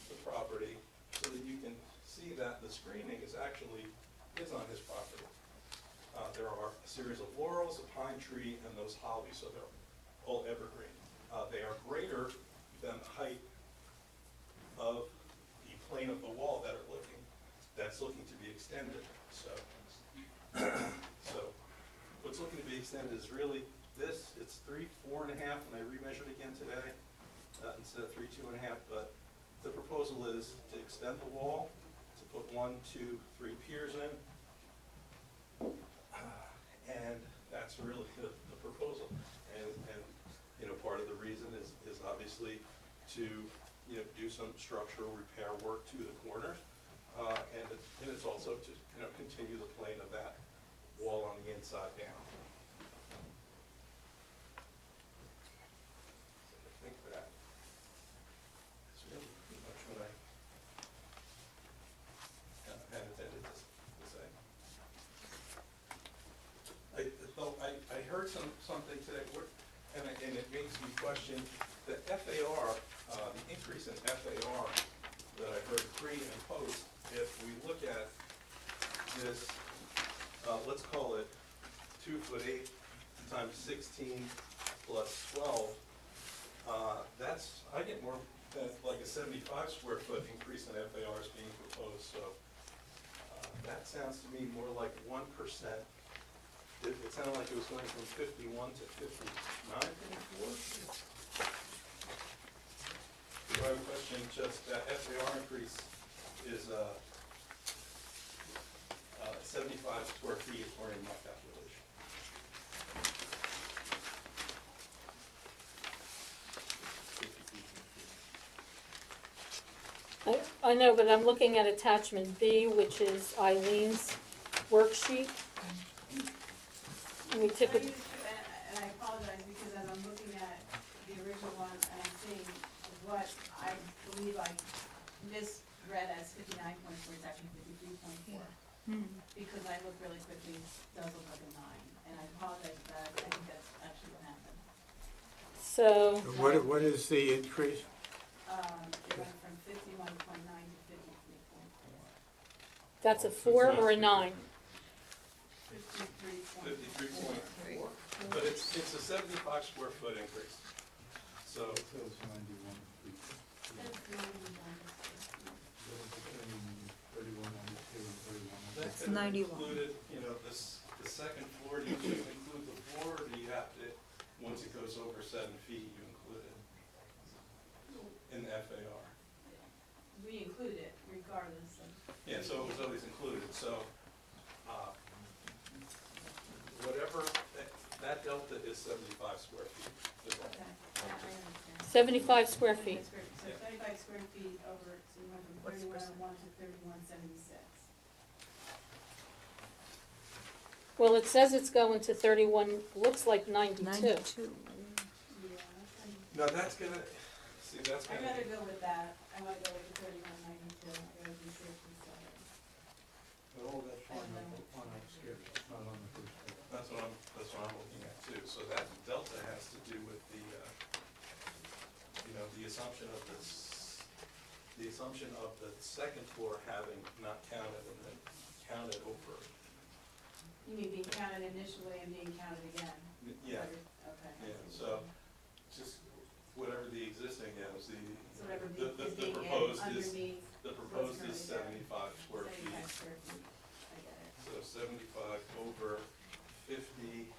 [SPEAKER 17] the property so that you can see that the screening is on his property. There are a series of laurels, a pine tree, and those hollies, so they're all evergreen. They are greater than the height of the plane of the wall that's looking to be extended. So, so what's looking to be extended is really this. It's 3, 4.5, and I remeasured again today instead of 3, 2.5. But the proposal is to extend the wall, to put 1, 2, 3 piers in, and that's really the proposal. And you know, part of the reason is obviously to do some structural repair work to the corners, and it's also to continue the plane of that wall on the inside down. So I think that is really pretty much what I had intended to say. I heard something today, and it makes me question the FAR, the increase in FAR that I heard pre and post. If we look at this, let's call it 2'8" times 16 plus 12, I get more than like a 75 square foot increase in FAR is being proposed. So that sounds to me more like 1%. It sounded like it was going from 51 to 59 before. So I would question just that FAR increase is 75 square feet according to my calculation.
[SPEAKER 2] I know, but I'm looking at attachment B, which is Eileen's worksheet. We typically,
[SPEAKER 3] And I apologize because as I'm looking at the original one and I'm seeing what I believe I misread as 59.4, it's actually 53.4. Because I looked really quickly, it does look like a 9, and I apologize for that, I think that's actually what happened.
[SPEAKER 2] so,
[SPEAKER 1] What is the increase?
[SPEAKER 3] It went from 51.9 to 53.4.
[SPEAKER 2] that's a 4 or a 9?
[SPEAKER 3] 53.4.
[SPEAKER 17] But it's a 75 square foot increase. So
[SPEAKER 3] That's 91.
[SPEAKER 17] That's included, the second floor, do you include the floor, or do you have to, once it goes over 7 feet, you include it in the FAR?
[SPEAKER 3] We included it regardless of.
[SPEAKER 17] Yeah, so it was always included, so, whatever, that delta is 75 square feet. is all.
[SPEAKER 3] Okay, yeah, I understand.
[SPEAKER 2] 75 square feet.
[SPEAKER 3] So 75 square feet over, so you went from 31.1 to 31.76.
[SPEAKER 2] Well, it says it's going to 31, looks like 92.
[SPEAKER 3] Yeah,
[SPEAKER 17] No, that's gonna, see, that's
[SPEAKER 3] I'd
[SPEAKER 17] gonna.
[SPEAKER 3] rather go with that, I might go with the 31.92, I'd rather be safe than sorry.
[SPEAKER 1] All that's on our sketch, it's not on the first page.
[SPEAKER 17] That's what I'm looking at too. So that delta has to do with the assumption of this, the assumption of the second floor having not counted and then counted over.
[SPEAKER 3] You mean being counted initially and being counted again?
[SPEAKER 17] Yeah,
[SPEAKER 3] Okay.
[SPEAKER 17] yeah, so just whatever the existing is,
[SPEAKER 3] So whatever is
[SPEAKER 17] the
[SPEAKER 3] being added
[SPEAKER 17] proposed is,
[SPEAKER 3] underneath.
[SPEAKER 17] the
[SPEAKER 3] what's
[SPEAKER 17] proposed is
[SPEAKER 3] currently
[SPEAKER 17] 75
[SPEAKER 3] there.
[SPEAKER 17] square feet.
[SPEAKER 3] 75 square feet, I get it.
[SPEAKER 17] So 75 over 50,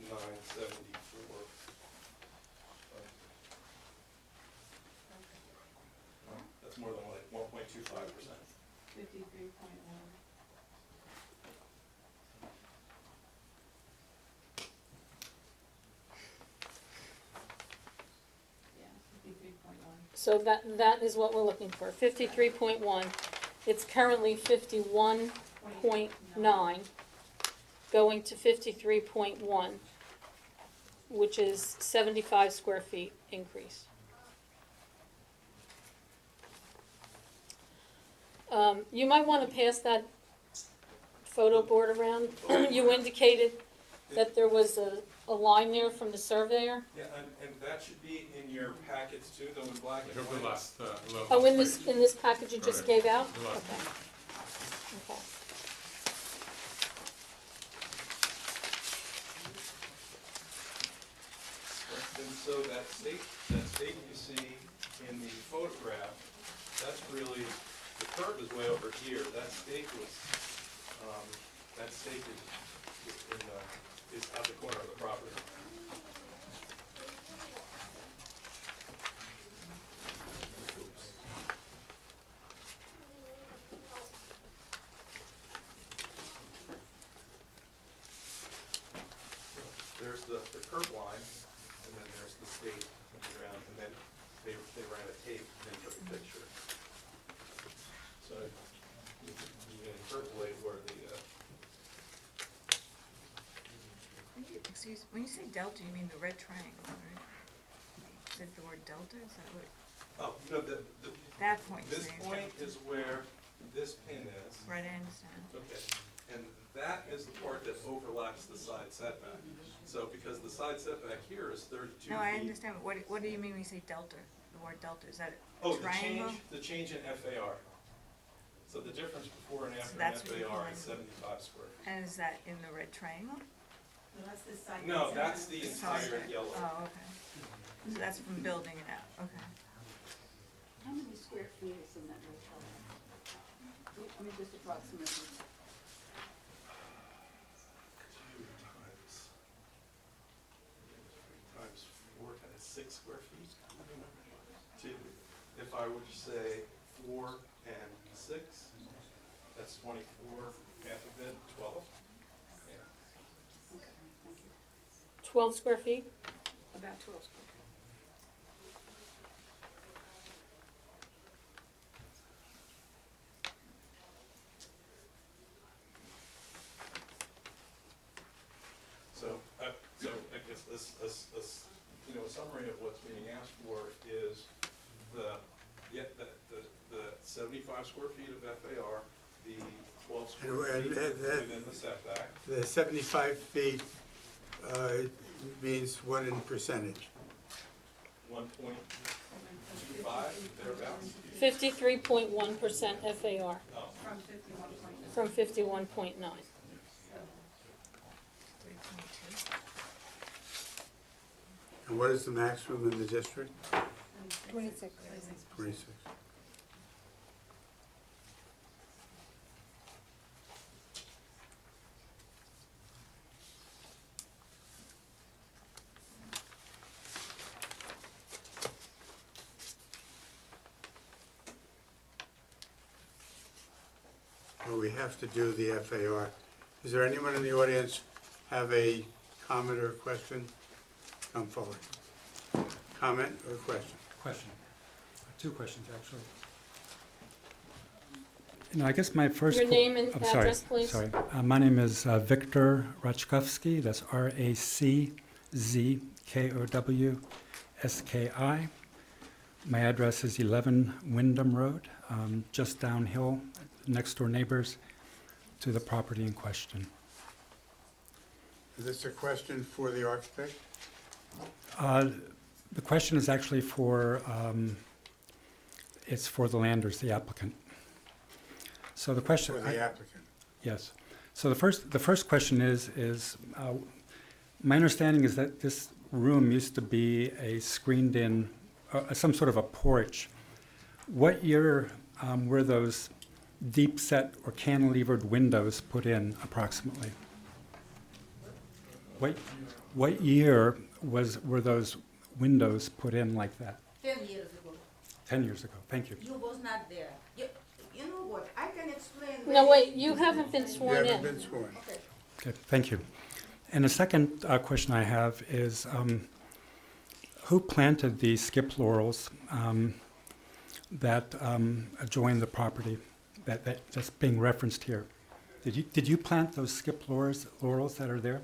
[SPEAKER 17] 974. That's more than like 1.25%.
[SPEAKER 3] 53.1. Yeah, 53.1.
[SPEAKER 2] So that is what we're looking for, 53.1. It's currently 51.9, going to 53.1, which is 75 square feet increase. You might want to pass that photo board around. You indicated that there was a line there from the surveyor?
[SPEAKER 17] Yeah, and that should be in your packets too, though in black and
[SPEAKER 16] I have the
[SPEAKER 17] white.
[SPEAKER 16] last,
[SPEAKER 2] Oh, in this package you just
[SPEAKER 16] Correct.
[SPEAKER 2] gave out?
[SPEAKER 16] The last
[SPEAKER 2] Okay. Okay.
[SPEAKER 17] And so that stake you see in the photograph, that's really, the curb is way over here. That stake is at the corner of the property. There's the curb line, and then there's the stake on the ground, and then they ran a tape and took a picture. So you can interpolate where the,
[SPEAKER 13] Excuse, when you say delta, you mean the red triangle, right? Is it the word delta, is that what,
[SPEAKER 17] oh, no,
[SPEAKER 13] that point you're
[SPEAKER 17] this
[SPEAKER 13] saying?
[SPEAKER 17] point is where this pin is.
[SPEAKER 13] Right, I understand.
[SPEAKER 17] Okay, and that is the part that overlaps the side setback. So because the side setback here is 32 feet.
[SPEAKER 13] No, I understand, but what do you mean when you say delta, the word delta, is that
[SPEAKER 17] Oh,
[SPEAKER 13] triangle?
[SPEAKER 17] the change in FAR. So the difference before and after
[SPEAKER 13] that's
[SPEAKER 17] an
[SPEAKER 13] what you're
[SPEAKER 17] FAR
[SPEAKER 13] calling
[SPEAKER 17] is 75 square feet.
[SPEAKER 13] And is that in the red triangle?
[SPEAKER 3] No, that's the side.
[SPEAKER 17] No, that's the
[SPEAKER 13] Sorry.
[SPEAKER 17] entire yellow.
[SPEAKER 13] Oh, okay. So that's from building it out, okay.
[SPEAKER 5] How many square feet is in that hotel? I mean, just approximately.
[SPEAKER 17] 2 times 4, that is 6 square feet. If I were to say 4 and 6, that's 24, half of it, 12. Yeah.
[SPEAKER 2] 12 square feet?
[SPEAKER 5] About 12 square.
[SPEAKER 17] So I guess this, a summary of what's being asked for is the 75 square feet of FAR, the 12 square
[SPEAKER 1] And-
[SPEAKER 17] feet
[SPEAKER 1] and-
[SPEAKER 17] within the setback.
[SPEAKER 1] The 75 feet means what in percentage?
[SPEAKER 17] 1.25, thereabouts.
[SPEAKER 2] 53.1% FAR
[SPEAKER 17] Oh,
[SPEAKER 3] From 51.9.
[SPEAKER 2] from 51.9.
[SPEAKER 13] 3.2.
[SPEAKER 1] And what is the maximum in the district?
[SPEAKER 14] 26.
[SPEAKER 1] 26. Well, we have to do the FAR. Is there anyone in the audience have a comment or question? Come forward. Comment or question?
[SPEAKER 18] Question. Two questions, actually. No, I guess my first.
[SPEAKER 2] Your name and
[SPEAKER 18] I'm sorry,
[SPEAKER 2] address, please.
[SPEAKER 18] Sorry. My name is Victor Rachkovsky. That's RACZKOWSKI. My address is 11 Wyndham Road, just downhill, next door neighbors to the property in question.
[SPEAKER 1] Is this a question for the architect?
[SPEAKER 18] The question is actually for, it's for the landers, the applicant. So the question.
[SPEAKER 1] For the applicant?
[SPEAKER 18] Yes. So the first question is my understanding is that this room used to be a screened-in, some sort of a porch. What year were those deep-set or cantilevered windows put in approximately? What year were those windows put in like that?
[SPEAKER 19] 10 years ago.
[SPEAKER 18] 10 years ago. Thank you.
[SPEAKER 19] You was not there. You know what? I can explain.
[SPEAKER 2] No, wait, you haven't been sworn in.
[SPEAKER 1] You haven't been sworn.
[SPEAKER 19] Okay.
[SPEAKER 18] Okay, thank you. And the second question I have is, who planted the skip laurels that adjoin the property that's being referenced here? Did you plant those skip laurels that are there?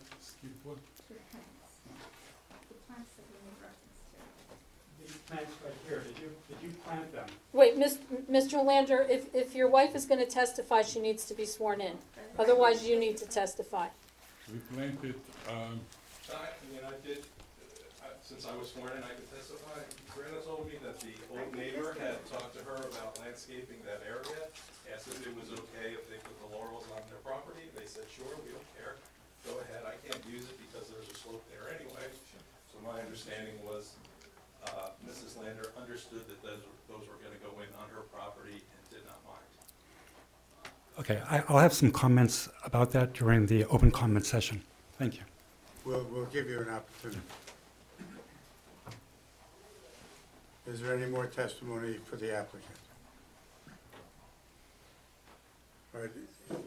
[SPEAKER 18] These plants right here, did you plant them?
[SPEAKER 2] Wait, Mr. Lander, if your wife is going to testify, she needs to be sworn in. Otherwise, you need to testify.
[SPEAKER 16] We planted
[SPEAKER 17] I mean, I did, since I was sworn in, I could testify. Brenda told me that the old neighbor had talked to her about landscaping that area, asked if it was okay if they put the laurels on their property. They said, sure, we don't care. Go ahead, I can't use it because there's a slope there anyway. So my understanding was, Mrs. Lander understood that those were gonna go in on her property and did not mind.
[SPEAKER 18] Okay, I'll have some comments about that during the open comment session. Thank you.
[SPEAKER 1] We'll give you an opportunity. Is there any more testimony for the applicant? All right,
[SPEAKER 5] If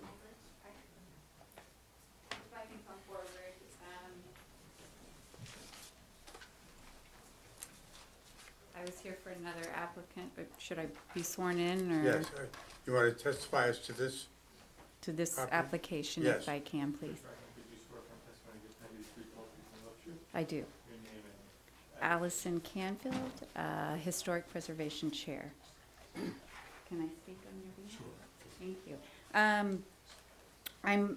[SPEAKER 5] I can come forward, I was here for another applicant, but should I be sworn in or?
[SPEAKER 1] yes, you want to testify as to this?
[SPEAKER 5] To this
[SPEAKER 1] property?
[SPEAKER 5] application,
[SPEAKER 1] Yes.
[SPEAKER 5] if I can, please. I do. Allison Canfield, Historic Preservation Chair. Can I speak on your behalf? Sure. Thank you. I'm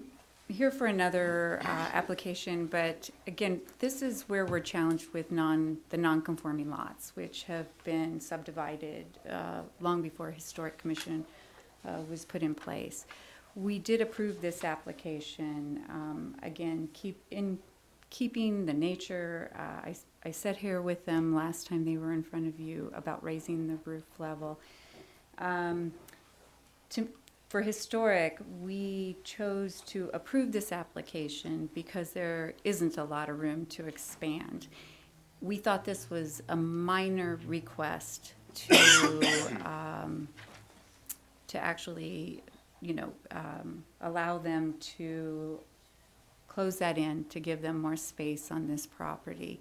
[SPEAKER 5] here for another application, but again, this is where we're challenged with the non-conforming lots, which have been subdivided long before Historic Commission was put in place. We did approve this application, again, keeping the nature. I sat here with them last time they were in front of you about raising the roof level. For historic, we chose to approve this application because there isn't a lot of room to expand. We thought this was a minor request to actually, allow them to close that in to give them more space on this property.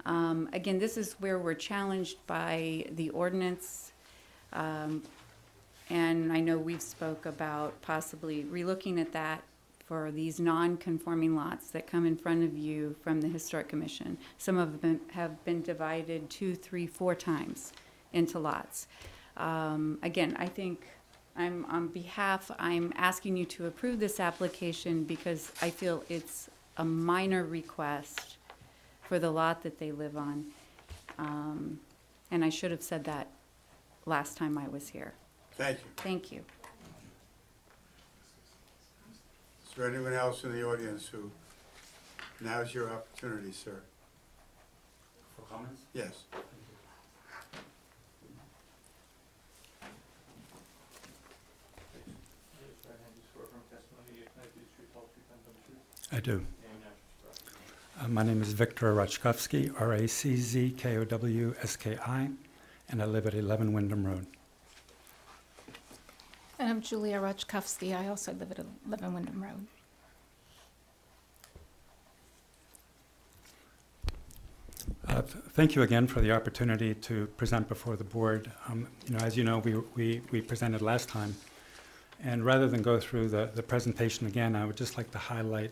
[SPEAKER 5] Again, this is where we're challenged by the ordinance. And I know we've spoke about possibly relooking at that for these non-conforming lots that come in front of you from the Historic Commission. Some of them have been divided 2, 3, 4 times into lots. Again, I think I'm asking you to approve this application because I feel it's a minor request for the lot that they live on. And I should have said that last time I was here.
[SPEAKER 1] Thank you.
[SPEAKER 5] Thank you.
[SPEAKER 1] Is there anyone else in the audience who, now's your opportunity, sir?
[SPEAKER 20] For comments?
[SPEAKER 1] Yes.
[SPEAKER 18] I do. My name is Victor Rachkovsky, Raczkowski, and I live at 11 Wyndham Road.
[SPEAKER 21] And I'm Julia Rachkovsky. I also live at 11 Wyndham Road.
[SPEAKER 18] Thank you again for the opportunity to present before the board. As you know, we presented last time. And rather than go through the presentation again, I would just like to highlight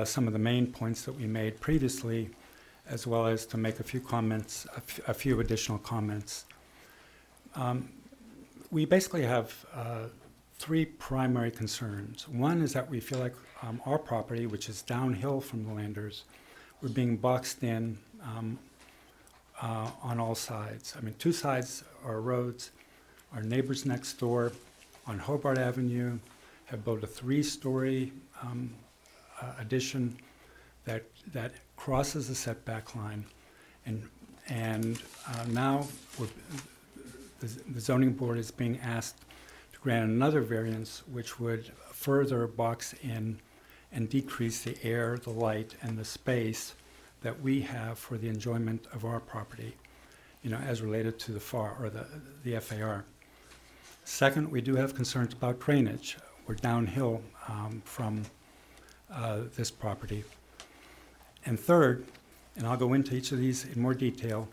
[SPEAKER 18] some of the main points that we made previously, as well as to make a few comments, a few additional comments. We basically have 3 primary concerns. One is that we feel like our property, which is downhill from the Landers, we're being boxed in on all sides. I mean, 2 sides are roads. Our neighbors next door on Hobart Avenue have built a 3-story addition that crosses the setback line, and now the zoning board is being asked to grant another variance, which would further box in and decrease the air, the light, and the space that we have for the enjoyment of our property, as related to the FAR or the FAR. Second, we do have concerns about drainage. We're downhill from this property. And third, and I'll go into each of these in more detail,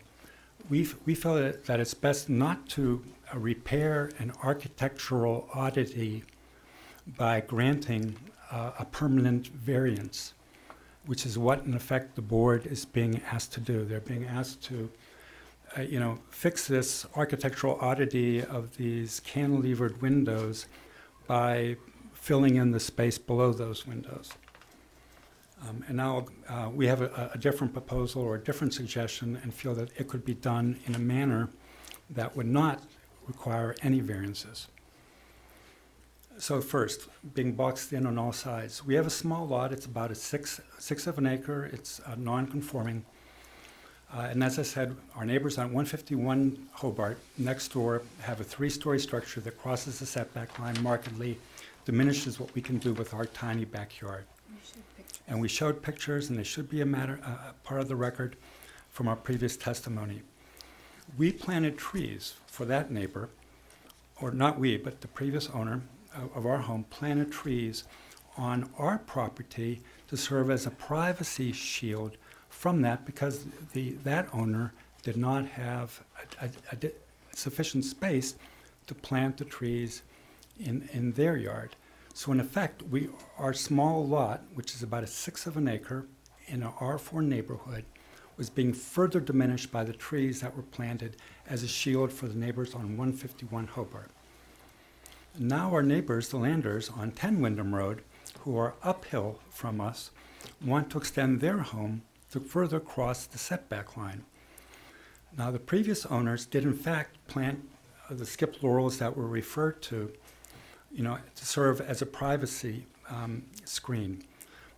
[SPEAKER 18] we felt that it's best not to repair an architectural oddity by granting a permanent variance, which is what, in effect, the board is being asked to do. They're being asked to fix this architectural oddity of these cantilevered windows by filling in the space below those windows. And now we have a different proposal or a different suggestion and feel that it could be done in a manner that would not require any variances. So first, being boxed in on all sides. We have a small lot. It's about a sixth of an acre. It's non-conforming. And as I said, our neighbors on 151 Hobart next door have a 3-story structure that crosses the setback line markedly, diminishes what we can do with our tiny backyard. And we showed pictures, and they should be a part of the record from our previous testimony. We planted trees for that neighbor, or not we, but the previous owner of our home planted trees on our property to serve as a privacy shield from that, because that owner did not have sufficient space to plant the trees in their yard. So in effect, our small lot, which is about a sixth of an acre in an R4 neighborhood, was being further diminished by the trees that were planted as a shield for the neighbors on 151 Hobart. Now our neighbors, the Landers on 10 Wyndham Road, who are uphill from us, want to extend their home to further cross the setback line. Now the previous owners did in fact plant the skip laurels that were referred to, to serve as a privacy screen.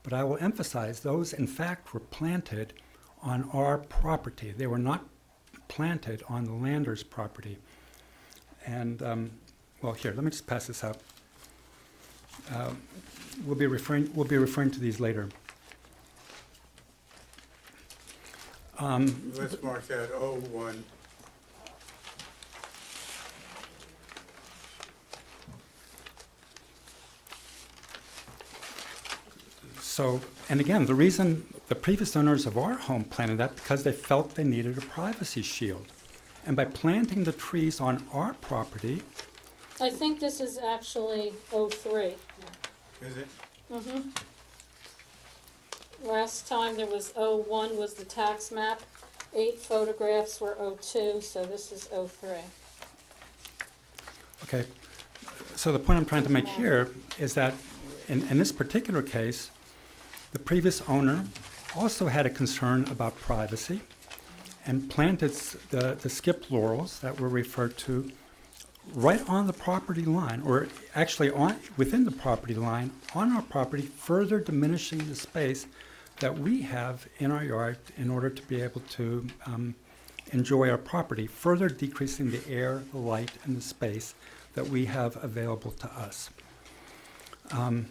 [SPEAKER 18] But I will emphasize those in fact were planted on our property. They were not planted on the Landers' property. And well, here, let me just pass this out. We'll be referring to these later.
[SPEAKER 1] Let's mark that 01.
[SPEAKER 18] So, and again, the reason the previous owners of our home planted that because they felt they needed a privacy shield. And by planting the trees on our property.
[SPEAKER 2] I think this is actually 03.
[SPEAKER 1] Is it?
[SPEAKER 2] Mm-hmm. Last time there was 01 was the tax map. 8 photographs were 02, so this is 03.
[SPEAKER 18] Okay, so the point I'm trying to make here is that in this particular case, the previous owner also had a concern about privacy and planted the skip laurels that were referred to right on the property line, or actually within the property line, on our property, further diminishing the space that we have in our yard in order to be able to enjoy our property, further decreasing the air, the light, and the space that we have available to us. And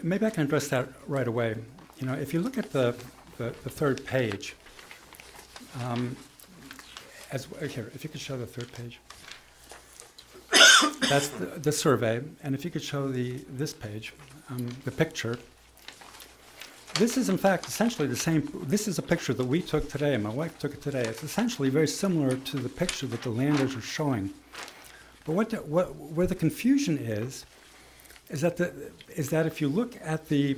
[SPEAKER 18] maybe I can address that right away. If you look at the third page, here, if you could show the third page. That's the survey, and if you could show this page, the picture. This is in fact essentially the same. This is a picture that we took today, and my wife took it today. It's essentially very similar to the picture that the Landers are showing. But where the confusion is that if you look at the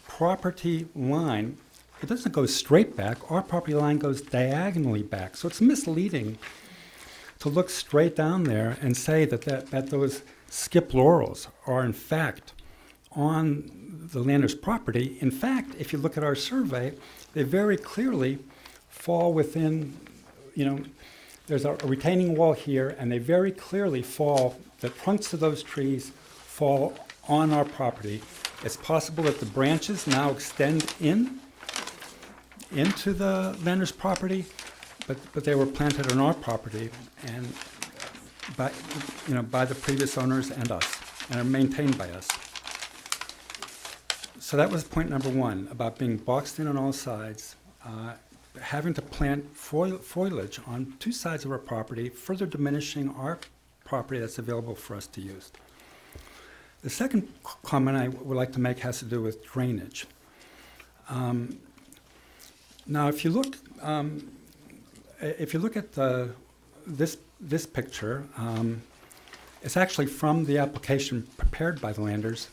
[SPEAKER 18] property line, it doesn't go straight back. Our property line goes diagonally back. So it's misleading to look straight down there and say that those skip laurels are in fact on the Landers' property. In fact, if you look at our survey, they very clearly fall within, there's a retaining wall here, and they very clearly fall, the trunks of those trees fall on our property. It's possible that the branches now extend into the Landers' property, but they were planted on our property and by the previous owners and us, and are maintained by us. So that was point number one, about being boxed in on all sides, having to plant foliage on 2 sides of our property, further diminishing our property that's available for us to use. The second comment I would like to make has to do with drainage. Now, if you look at this picture, it's actually from the application prepared by the Landers,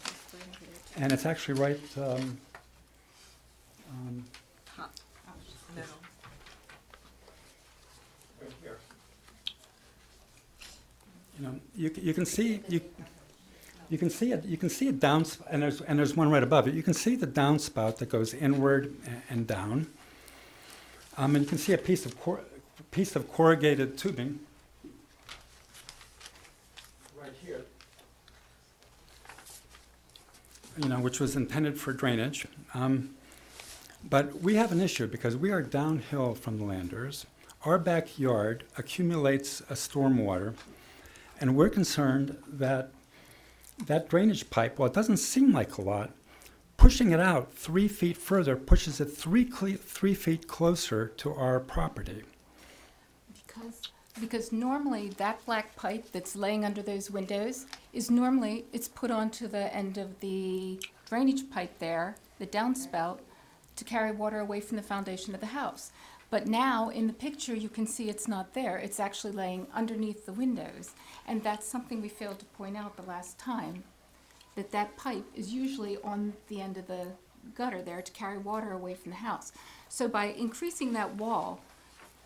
[SPEAKER 18] and it's actually right. You can see a and there's one right above it. You can see the downspout that goes inward and down. And you can see a piece of corrugated tubing right here, which was intended for drainage. But we have an issue because we are downhill from the Landers. Our backyard accumulates stormwater, and we're concerned that that drainage pipe, while it doesn't seem like a lot, pushing it out 3 feet further pushes it 3 feet closer to our property.
[SPEAKER 21] Because normally that black pipe that's laying under those windows it's put onto the end of the drainage pipe there, the downspout, to carry water away from the foundation of the house. But now in the picture you can see it's not there. It's actually laying underneath the windows. And that's something we failed to point out the last time, that pipe is usually on the end of the gutter there to carry water away from the house. So by increasing that wall,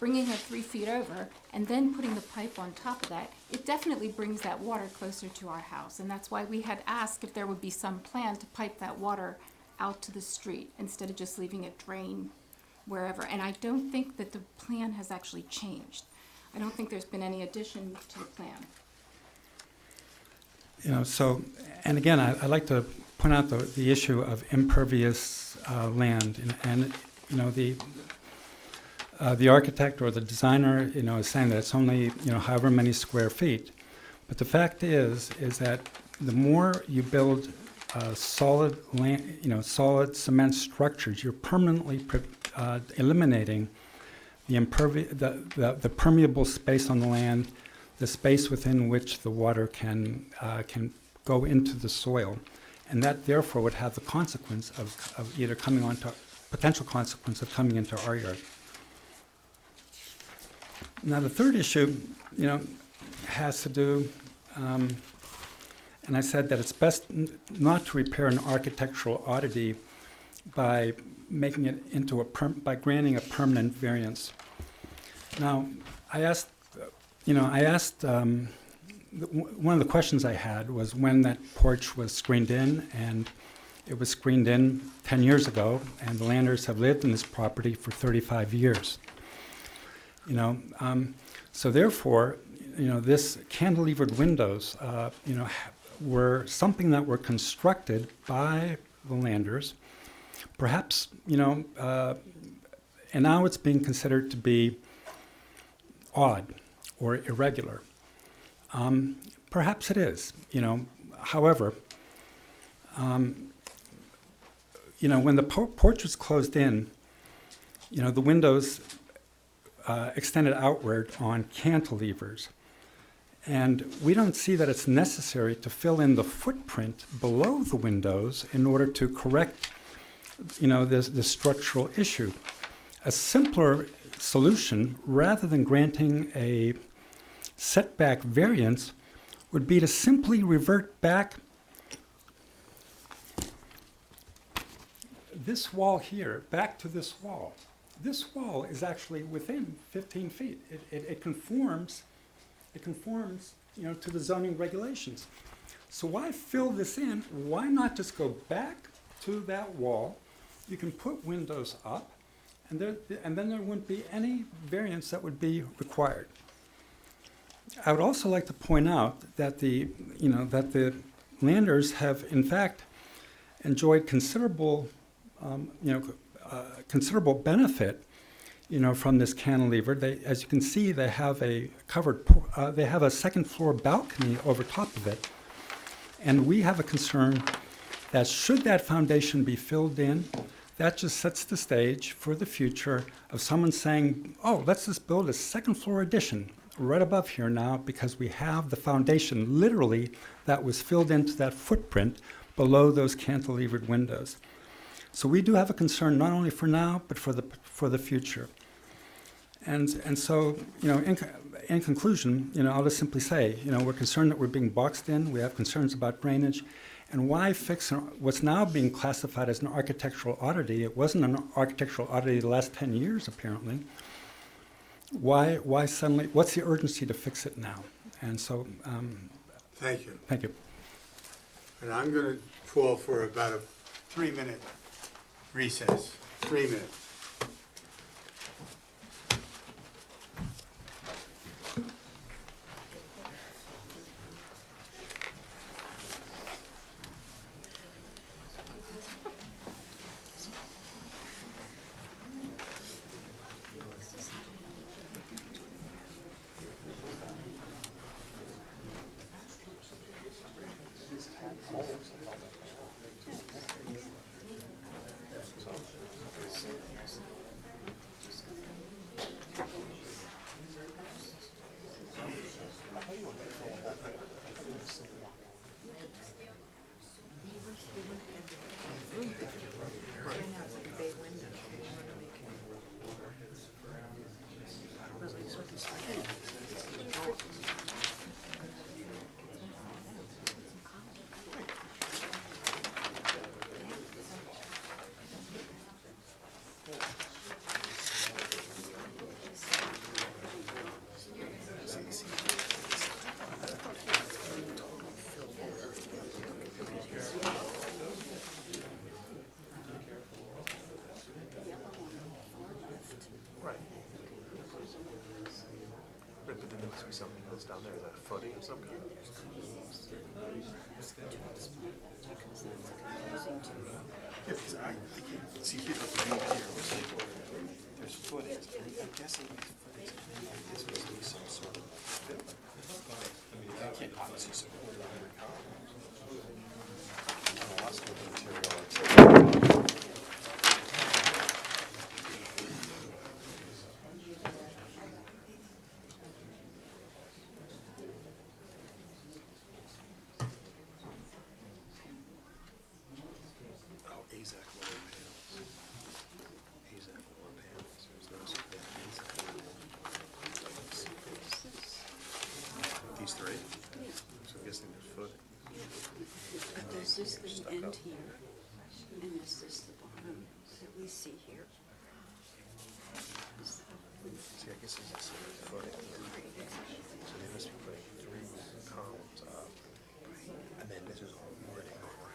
[SPEAKER 21] bringing it 3 feet over, and then putting the pipe on top of that, it definitely brings that water closer to our house. And that's why we had asked if there would be some plan to pipe that water out to the street instead of just leaving it drain wherever. And I don't think that the plan has actually changed. I don't think there's been any addition to the plan.
[SPEAKER 18] And again, I'd like to point out the issue of impervious land. And the architect or the designer, is saying that it's only, however many square feet. But the fact is that the more you build solid cement structures, you're permanently eliminating the permeable space on the land, the space within which the water can go into the soil, and that therefore would have the consequence of either potential consequence of coming into our yard. Now the third issue, has to do, and I said that it's best not to repair an architectural oddity by making it into by granting a permanent variance. Now, I asked, one of the questions I had was when that porch was screened in, and it was screened in 10 years ago, and the Landers have lived in this property for 35 years. So therefore, this cantilevered windows, were something that were constructed by the Landers, perhaps, and now it's being considered to be odd or irregular. Perhaps it is, however, when the porch was closed in, the windows extended outward on cantilevers. And we don't see that it's necessary to fill in the footprint below the windows in order to correct, the structural issue. A simpler solution, rather than granting a setback variance, would be to simply revert back this wall here, back to this wall. This wall is actually within 15 feet. It conforms, to the zoning regulations. So why fill this in? Why not just go back to that wall? You can put windows up, and then there wouldn't be any variance that would be required. I would also like to point out that the Landers have in fact enjoyed considerable benefit, from this cantilever. As you can see, they have a they have a second floor balcony over top of it. And we have a concern that should that foundation be filled in, that just sets the stage for the future of someone saying, oh, let's just build a second floor addition right above here now because we have the foundation literally that was filled into that footprint below those cantilevered windows. So we do have a concern not only for now, but for the future. And so, in conclusion, I'll just simply say, we're concerned that we're being boxed in. We have concerns about drainage. And why fix what's now being classified as an architectural oddity? It wasn't an architectural oddity the last 10 years, apparently. Why suddenly, what's the urgency to fix it now? And so,
[SPEAKER 1] Thank you.
[SPEAKER 18] thank you.
[SPEAKER 1] And I'm going to call for about a 3-minute recess. 3 minutes.
[SPEAKER 4] But then there must be something else down there, is that a footing or something? Yeah, because I can't see here, but the view here was like, there's footings, I'm guessing these footings, this must be some sort of fit. I mean, I can't obviously support it on every column. I'm lost with the material, it's AZAC lower panels. AZAC lower panels. There's no support. These three? So I'm guessing there's footing.
[SPEAKER 6] But there's this little end here, and there's this the bottom that we see here.
[SPEAKER 4] See, I guess it's a footing. So they must be putting 3 columns up. And then this is all wood.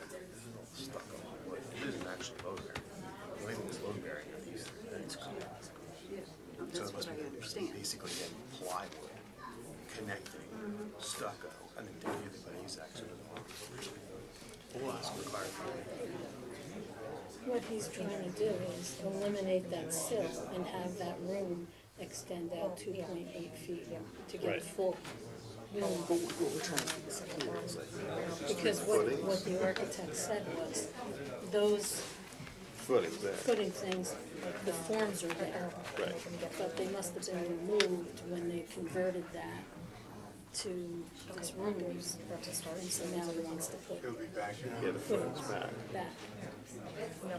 [SPEAKER 4] This is all stuck on wood. It isn't actually load bearing. The only thing that's load bearing are these things. So
[SPEAKER 6] That's
[SPEAKER 4] it must
[SPEAKER 6] what
[SPEAKER 4] be
[SPEAKER 6] I understand.
[SPEAKER 4] basically then plywood, connecting, stucco, and then down here they put AZAC sort of the bottom. All that's required for
[SPEAKER 2] What he's trying to do is eliminate that sill and have that room extend out 2.8 feet to get a full room. Because what the architect said was, those
[SPEAKER 4] footings there.
[SPEAKER 2] footing things, the forms are there.
[SPEAKER 4] Right.
[SPEAKER 2] But they must have been removed when they converted that to these rooms. And so now he wants to put
[SPEAKER 1] He'll be back.
[SPEAKER 4] Yeah, the footings back.
[SPEAKER 2] that.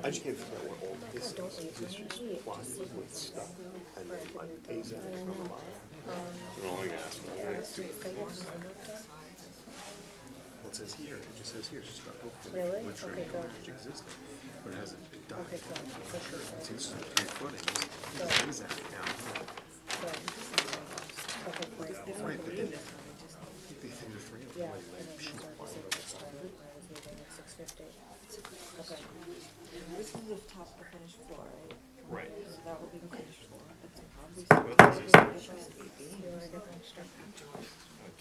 [SPEAKER 4] I just can't figure out what all this is. This is just plywood with stucco and then like AZAC from the bottom. Wrong ass. It says here, it just says here, stucco.
[SPEAKER 2] Really?
[SPEAKER 4] Which
[SPEAKER 2] Okay, good.
[SPEAKER 4] which existed, but it hasn't been done.
[SPEAKER 2] Okay, good, for sure.
[SPEAKER 4] See, this is 3 footings, this is AZAC down here. Right, but then they think the 3 of them like sheet plywood or something.
[SPEAKER 13] This is the top, the finished floor, right?
[SPEAKER 4] Right.
[SPEAKER 13] So that will be the finished floor, but then obviously.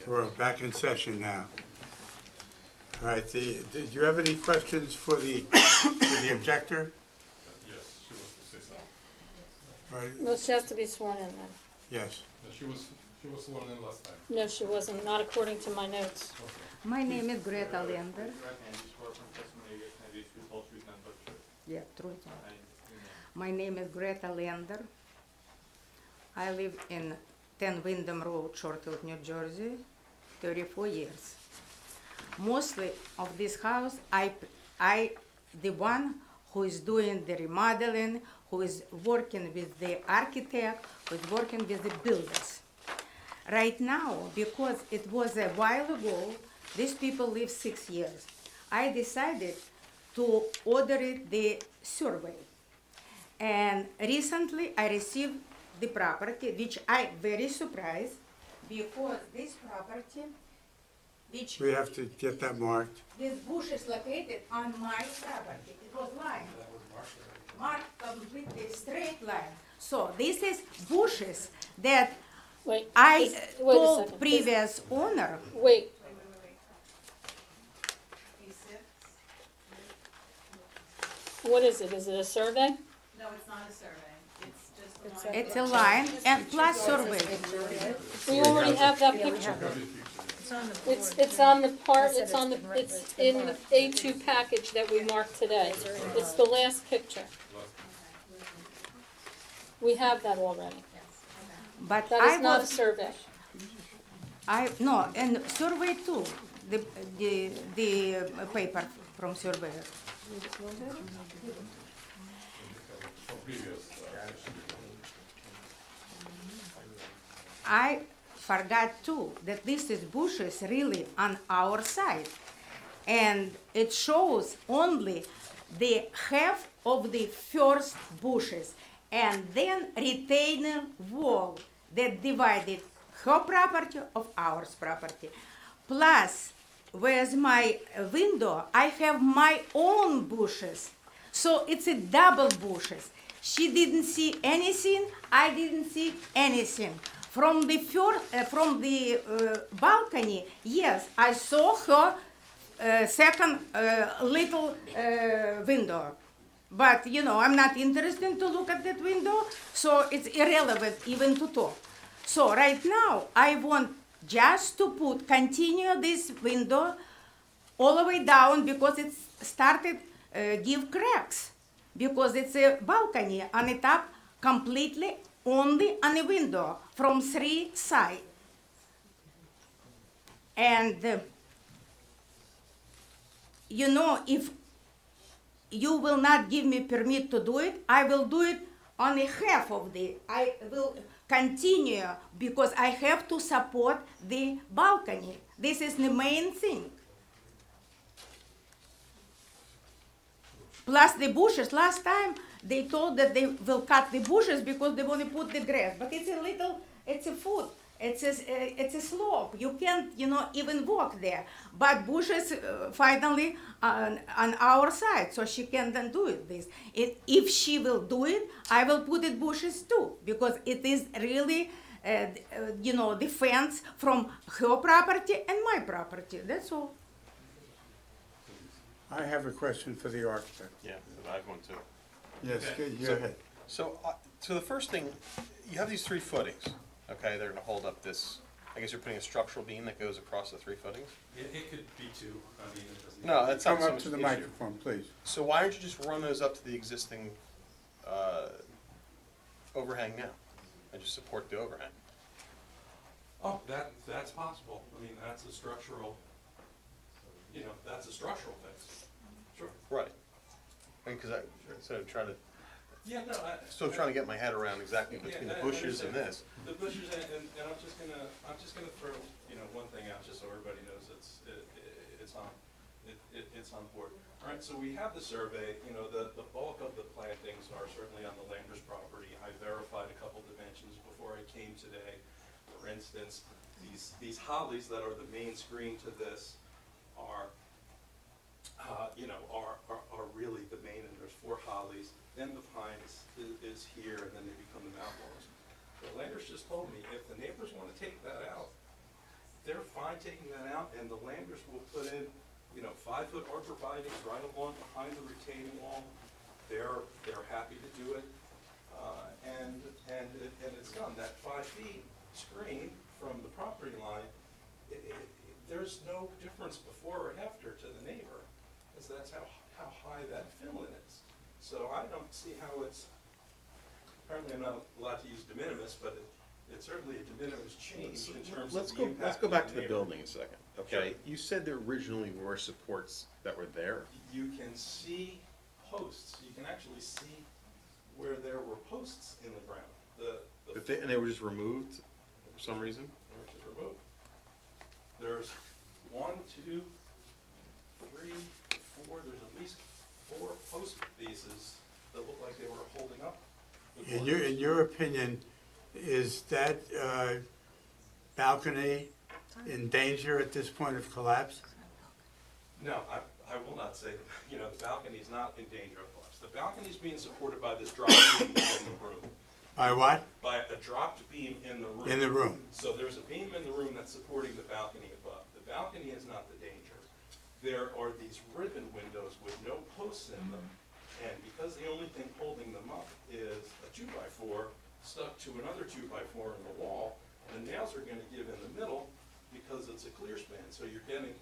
[SPEAKER 1] We're back in session now. All right, did you have any questions for the objector?
[SPEAKER 16] Yes, she wants to say something.
[SPEAKER 1] All right,
[SPEAKER 2] No, she has to be sworn in then.
[SPEAKER 1] yes.
[SPEAKER 16] She was sworn in last time.
[SPEAKER 2] No, she wasn't, not according to my notes.
[SPEAKER 19] My name is Greta Lender. Yeah, true. My name is Greta Lender. I live in 10 Wyndham Road, Shortfield, New Jersey, 34 years. Mostly of this house, I the one who is doing the remodeling, who is working with the architect, who is working with the builders. Right now, because it was a while ago, these people live 6 years. I decided to order it the survey. And recently I received the property, which I very surprised because this property, which
[SPEAKER 1] We have to get that marked.
[SPEAKER 19] this bush is located on my property. It was line. Marked completely straight line. So this is bushes that
[SPEAKER 2] Wait,
[SPEAKER 19] I
[SPEAKER 2] wait a
[SPEAKER 19] told
[SPEAKER 2] second.
[SPEAKER 19] previous owner.
[SPEAKER 2] Wait, what is it? Is it a survey?
[SPEAKER 3] No, it's not a survey, it's just a line.
[SPEAKER 19] It's a line and plus survey.
[SPEAKER 2] We already have that picture. It's on the part, it's in the A2 package that we marked today. It's the last picture. We have that already.
[SPEAKER 19] But
[SPEAKER 2] That
[SPEAKER 19] I
[SPEAKER 2] is not a
[SPEAKER 19] was,
[SPEAKER 2] survey.
[SPEAKER 19] no, and survey too, the paper from surveyor. I forgot too that this is bushes really on our side. And it shows only the half of the first bushes and then retaining wall that divided her property of ours property. Plus, where's my window, I have my own bushes. So it's a double bushes. She didn't see anything, I didn't see anything. From the balcony, yes, I saw her second little window. But, you know, I'm not interested to look at that window, so it's irrelevant even to talk. So right now, I want just to continue this window all the way down because it's started give cracks. Because it's a balcony on the top completely only on the window from 3 sides. And you know, if you will not give me permit to do it, I will do it on a half of I will continue because I have to support the balcony. This is the main thing. Plus the bushes, last time they told that they will cut the bushes because they want to put the grass, but it's a little, it's a foot. It's a slope. You can't, you know, even walk there. But bushes finally on our side, so she can then do it. If she will do it, I will put it bushes too, because it is really, you know, the fence from her property and my property. That's all.
[SPEAKER 1] I have a question for the architect.
[SPEAKER 4] Yeah, I have one too.
[SPEAKER 1] Yes, go ahead.
[SPEAKER 4] So the first thing, you have these 3 footings, okay? They're gonna hold up this, I guess you're putting a structural beam that goes across the 3 footings?
[SPEAKER 17] It could be 2, I mean, it doesn't.
[SPEAKER 4] No, that's not
[SPEAKER 1] Come
[SPEAKER 4] so
[SPEAKER 1] up
[SPEAKER 4] much
[SPEAKER 1] to the
[SPEAKER 4] the issue.
[SPEAKER 1] microphone, please.
[SPEAKER 4] So why don't you just run those up to the existing overhang now? And just support the overhang?
[SPEAKER 17] Oh, that's possible. I mean, that's a structural, you know, that's a structural fix. Sure.
[SPEAKER 4] Right. I mean, because instead of trying to,
[SPEAKER 17] Yeah, no,
[SPEAKER 4] still trying to get my head around exactly between the bushes and this.
[SPEAKER 17] The bushes, and I'm just gonna throw, you know, one thing out just so everybody knows it's on board. All right, so we have the survey, you know, the bulk of the plantings are certainly on the Landers property. I verified a couple dimensions before I came today. For instance, these hollies that are the main screen to this are, you know, are really the main, and there's 4 hollies. Then the pine is here, and then they become the mountmores. The Landers just told me if the neighbors want to take that out, they're fine taking that out, and the Landers will put in, you know, 5-foot arborvitaes right along behind the retaining wall. They're happy to do it, and it's done. That 5 feet screen from the property line, there's no difference before or after to the neighbor, because that's how high that fill-in is. So I don't see how it's, apparently I'm not allowed to use de minimis, but it's certainly a de minimis change in terms of the impact.
[SPEAKER 4] Let's go
[SPEAKER 17] on
[SPEAKER 4] back to the
[SPEAKER 17] neighbor.
[SPEAKER 4] building a second, okay? You said there originally were supports that were there.
[SPEAKER 17] You can see posts, you can actually see where there were posts in the ground.
[SPEAKER 4] And they were just removed for some reason?
[SPEAKER 17] They were just removed. There's 1, 2, 3, 4, there's at least 4 post pieces that look like they were holding up.
[SPEAKER 1] In your opinion, is that balcony in danger at this point of collapse?
[SPEAKER 17] No, I will not say, the balcony is not in danger of collapse. The balcony is being supported by this drop beam in the room.
[SPEAKER 1] By what?
[SPEAKER 17] By a dropped beam in the room.
[SPEAKER 1] In the room.
[SPEAKER 17] So there's a beam in the room that's supporting the balcony above. The balcony is not the danger. There are these ribbon windows with no posts in them, and because the only thing holding them up is a 2x4 stuck to another 2x4 in the wall, and the nails are gonna give in the middle because it's a clear span. So you're getting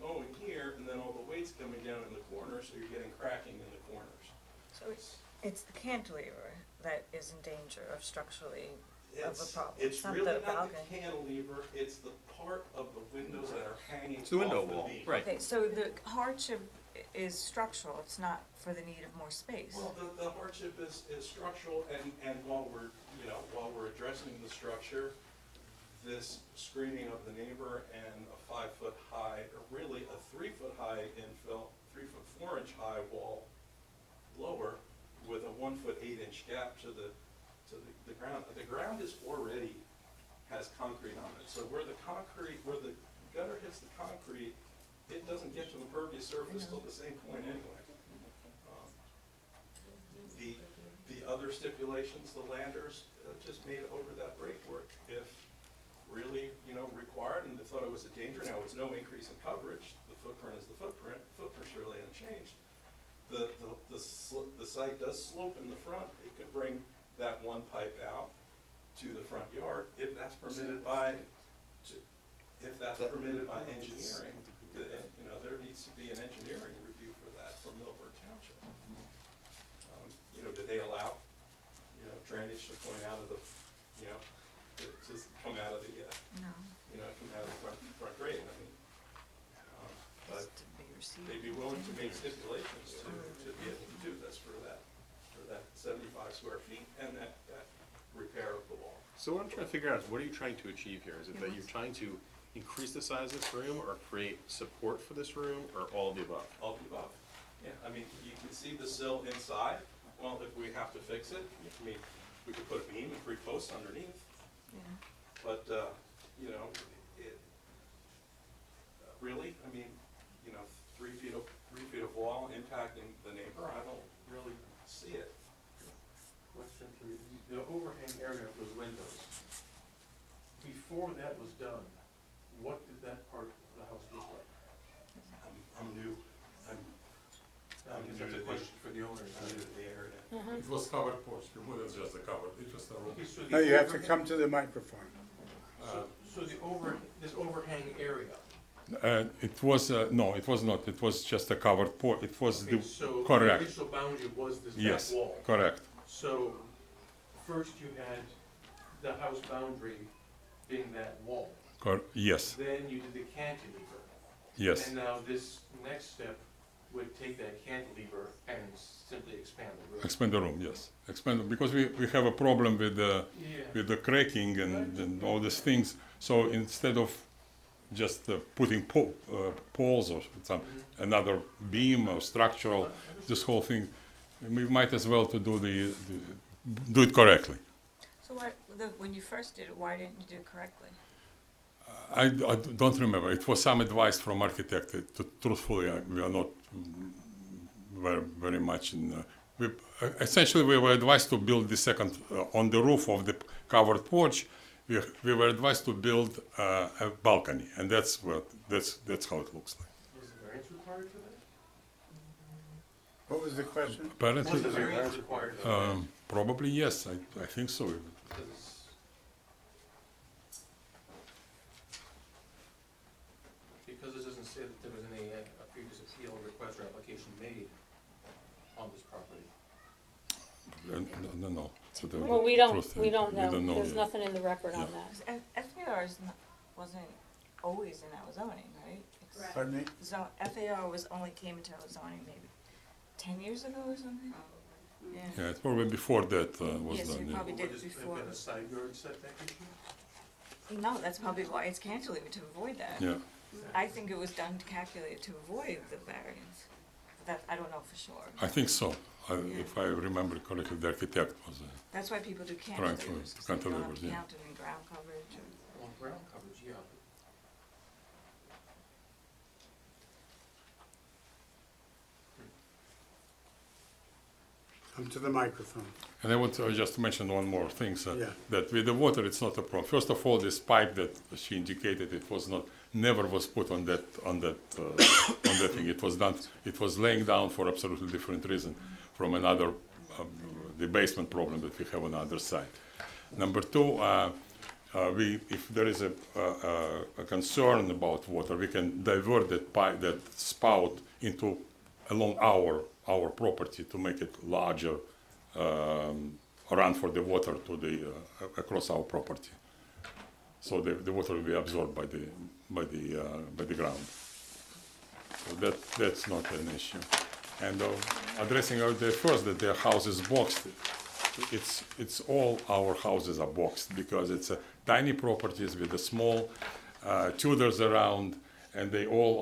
[SPEAKER 17] bowing here, and then all the weight's coming down in the corners, so you're getting cracking in the corners.
[SPEAKER 13] So it's the cantilever that is in danger of structurally of a problem.
[SPEAKER 17] It's
[SPEAKER 13] not
[SPEAKER 17] really
[SPEAKER 13] the
[SPEAKER 17] not the
[SPEAKER 13] balcony.
[SPEAKER 17] cantilever, it's the part of the windows that are hanging
[SPEAKER 4] It's the window
[SPEAKER 17] off the
[SPEAKER 4] wall,
[SPEAKER 17] beam.
[SPEAKER 4] right.
[SPEAKER 13] Okay, so the hardship is structural, it's not for the need of more space.
[SPEAKER 17] Well, the hardship is structural, and while we're addressing the structure, this screening of the neighbor and a 5-foot high, or really a 3-foot high infill, 3-foot 4-inch high wall lower with a 1-foot 8-inch gap to the ground. The ground is already has concrete on it, so where the gutter hits the concrete, it doesn't get to the impervious surface till the same point anyway. The other stipulations, the landers just made over that breakwork. If really, required, and they thought it was a danger, now it's no increase in coverage, the footprint is the footprint really unchanged. The site does slope in the front, it could bring that one pipe out to the front yard, if that's permitted by engineering. There needs to be an engineering review for that from Millburn Township. Did they allow, drainage to point out of the, to just come out of the,
[SPEAKER 13] No.
[SPEAKER 17] Come out of the front grade, but they'd be willing to make stipulations to be able to do this for that 75 square feet and that repair of the wall.
[SPEAKER 4] So what I'm trying to figure out is, what are you trying to achieve here? Is it that you're trying to increase the size of this room, or create support for this room, or all of the above?
[SPEAKER 17] All of the above. Yeah, you can see the sill inside. Well, if we have to fix it, we could put a beam and 3 posts underneath.
[SPEAKER 13] Yeah.
[SPEAKER 17] But, really, 3 feet of wall impacting the neighbor, I don't really see it.
[SPEAKER 8] Question for you, the overhang area of those windows, before that was done, what did that part of the house look like?
[SPEAKER 17] I'm new.
[SPEAKER 8] That's a question for the owners.
[SPEAKER 17] The area.
[SPEAKER 16] It was covered porch, it wasn't just a covered, it was a room.
[SPEAKER 8] Okay, so the
[SPEAKER 1] No, you have to
[SPEAKER 8] overhang-
[SPEAKER 1] come to the microphone.
[SPEAKER 8] So this overhang area,
[SPEAKER 16] It was, no, it was not, it was just a covered porch, it was
[SPEAKER 8] okay,
[SPEAKER 16] the,
[SPEAKER 8] so the
[SPEAKER 16] correct,
[SPEAKER 8] initial boundary was this back
[SPEAKER 16] yes,
[SPEAKER 8] wall.
[SPEAKER 16] correct.
[SPEAKER 8] So first you had the house boundary being that wall.
[SPEAKER 16] Yes,
[SPEAKER 8] Then you did the cantilever.
[SPEAKER 16] yes,
[SPEAKER 8] And now this next step would take that cantilever and simply expand the roof.
[SPEAKER 16] expand the room, yes, expand, because we have a problem with
[SPEAKER 8] Yeah.
[SPEAKER 16] the cracking and all these things, so instead of just putting poles or some another beam or structural, this whole thing, we might as well to do it correctly.
[SPEAKER 13] So when you first did it, why didn't you do it correctly?
[SPEAKER 16] I don't remember. It was some advice from architect. Truthfully, we are not very much in. Essentially, we were advised to build the second on the roof of the covered porch. We were advised to build a balcony, and that's how it looks like.
[SPEAKER 8] Was the variance required for that?
[SPEAKER 1] What was the question?
[SPEAKER 16] Apparently,
[SPEAKER 8] Was the variance required for that?
[SPEAKER 16] probably yes. I think so.
[SPEAKER 8] Because it doesn't say that there was any previous appeal request or application made on this property.
[SPEAKER 16] No. So the
[SPEAKER 2] Well, we
[SPEAKER 16] truth,
[SPEAKER 2] don't know. There's
[SPEAKER 16] yet.
[SPEAKER 2] nothing in the record on that.
[SPEAKER 13] FAR wasn't always in our zoning, right? It's-
[SPEAKER 1] Pardon me?
[SPEAKER 13] FAR only came into our zoning maybe 10 years ago or something? Yeah.
[SPEAKER 16] Yeah, it's probably before that was
[SPEAKER 13] Yes,
[SPEAKER 16] done.
[SPEAKER 13] you
[SPEAKER 16] Yeah.
[SPEAKER 13] probably did
[SPEAKER 8] Would this
[SPEAKER 13] before.
[SPEAKER 8] have been a side yard setback issue?
[SPEAKER 13] No, that's probably why it's cantilevered, to avoid that.
[SPEAKER 16] Yeah.
[SPEAKER 13] I think it was done to calculate to avoid the variance. That, I don't know for sure.
[SPEAKER 16] I think so. If I remember correctly, the architect was.
[SPEAKER 13] That's why people do
[SPEAKER 16] Right,
[SPEAKER 13] cantilevers, 'cause they don't have
[SPEAKER 16] cantilevers,
[SPEAKER 13] to
[SPEAKER 16] yeah.
[SPEAKER 13] count it in ground coverage or.
[SPEAKER 8] On ground coverage, yeah.
[SPEAKER 1] Come to the microphone.
[SPEAKER 16] And I want to just mention one more thing, sir,
[SPEAKER 1] Yeah.
[SPEAKER 16] that with the water, it's not a problem. First of all, this pipe that she indicated, it was not, never was put on that thing. It was done, it was laying down for absolutely different reason from another, the basement problem that we have on the other side. Number two, if there is a concern about water, we can divert that pipe, that spout into along our property to make it larger, run for the water to the across our property. So the water will be absorbed by the ground. So that's not an issue. And addressing the first that the house is boxed, it's all our houses are boxed because it's tiny properties with the small Tudors around, and they all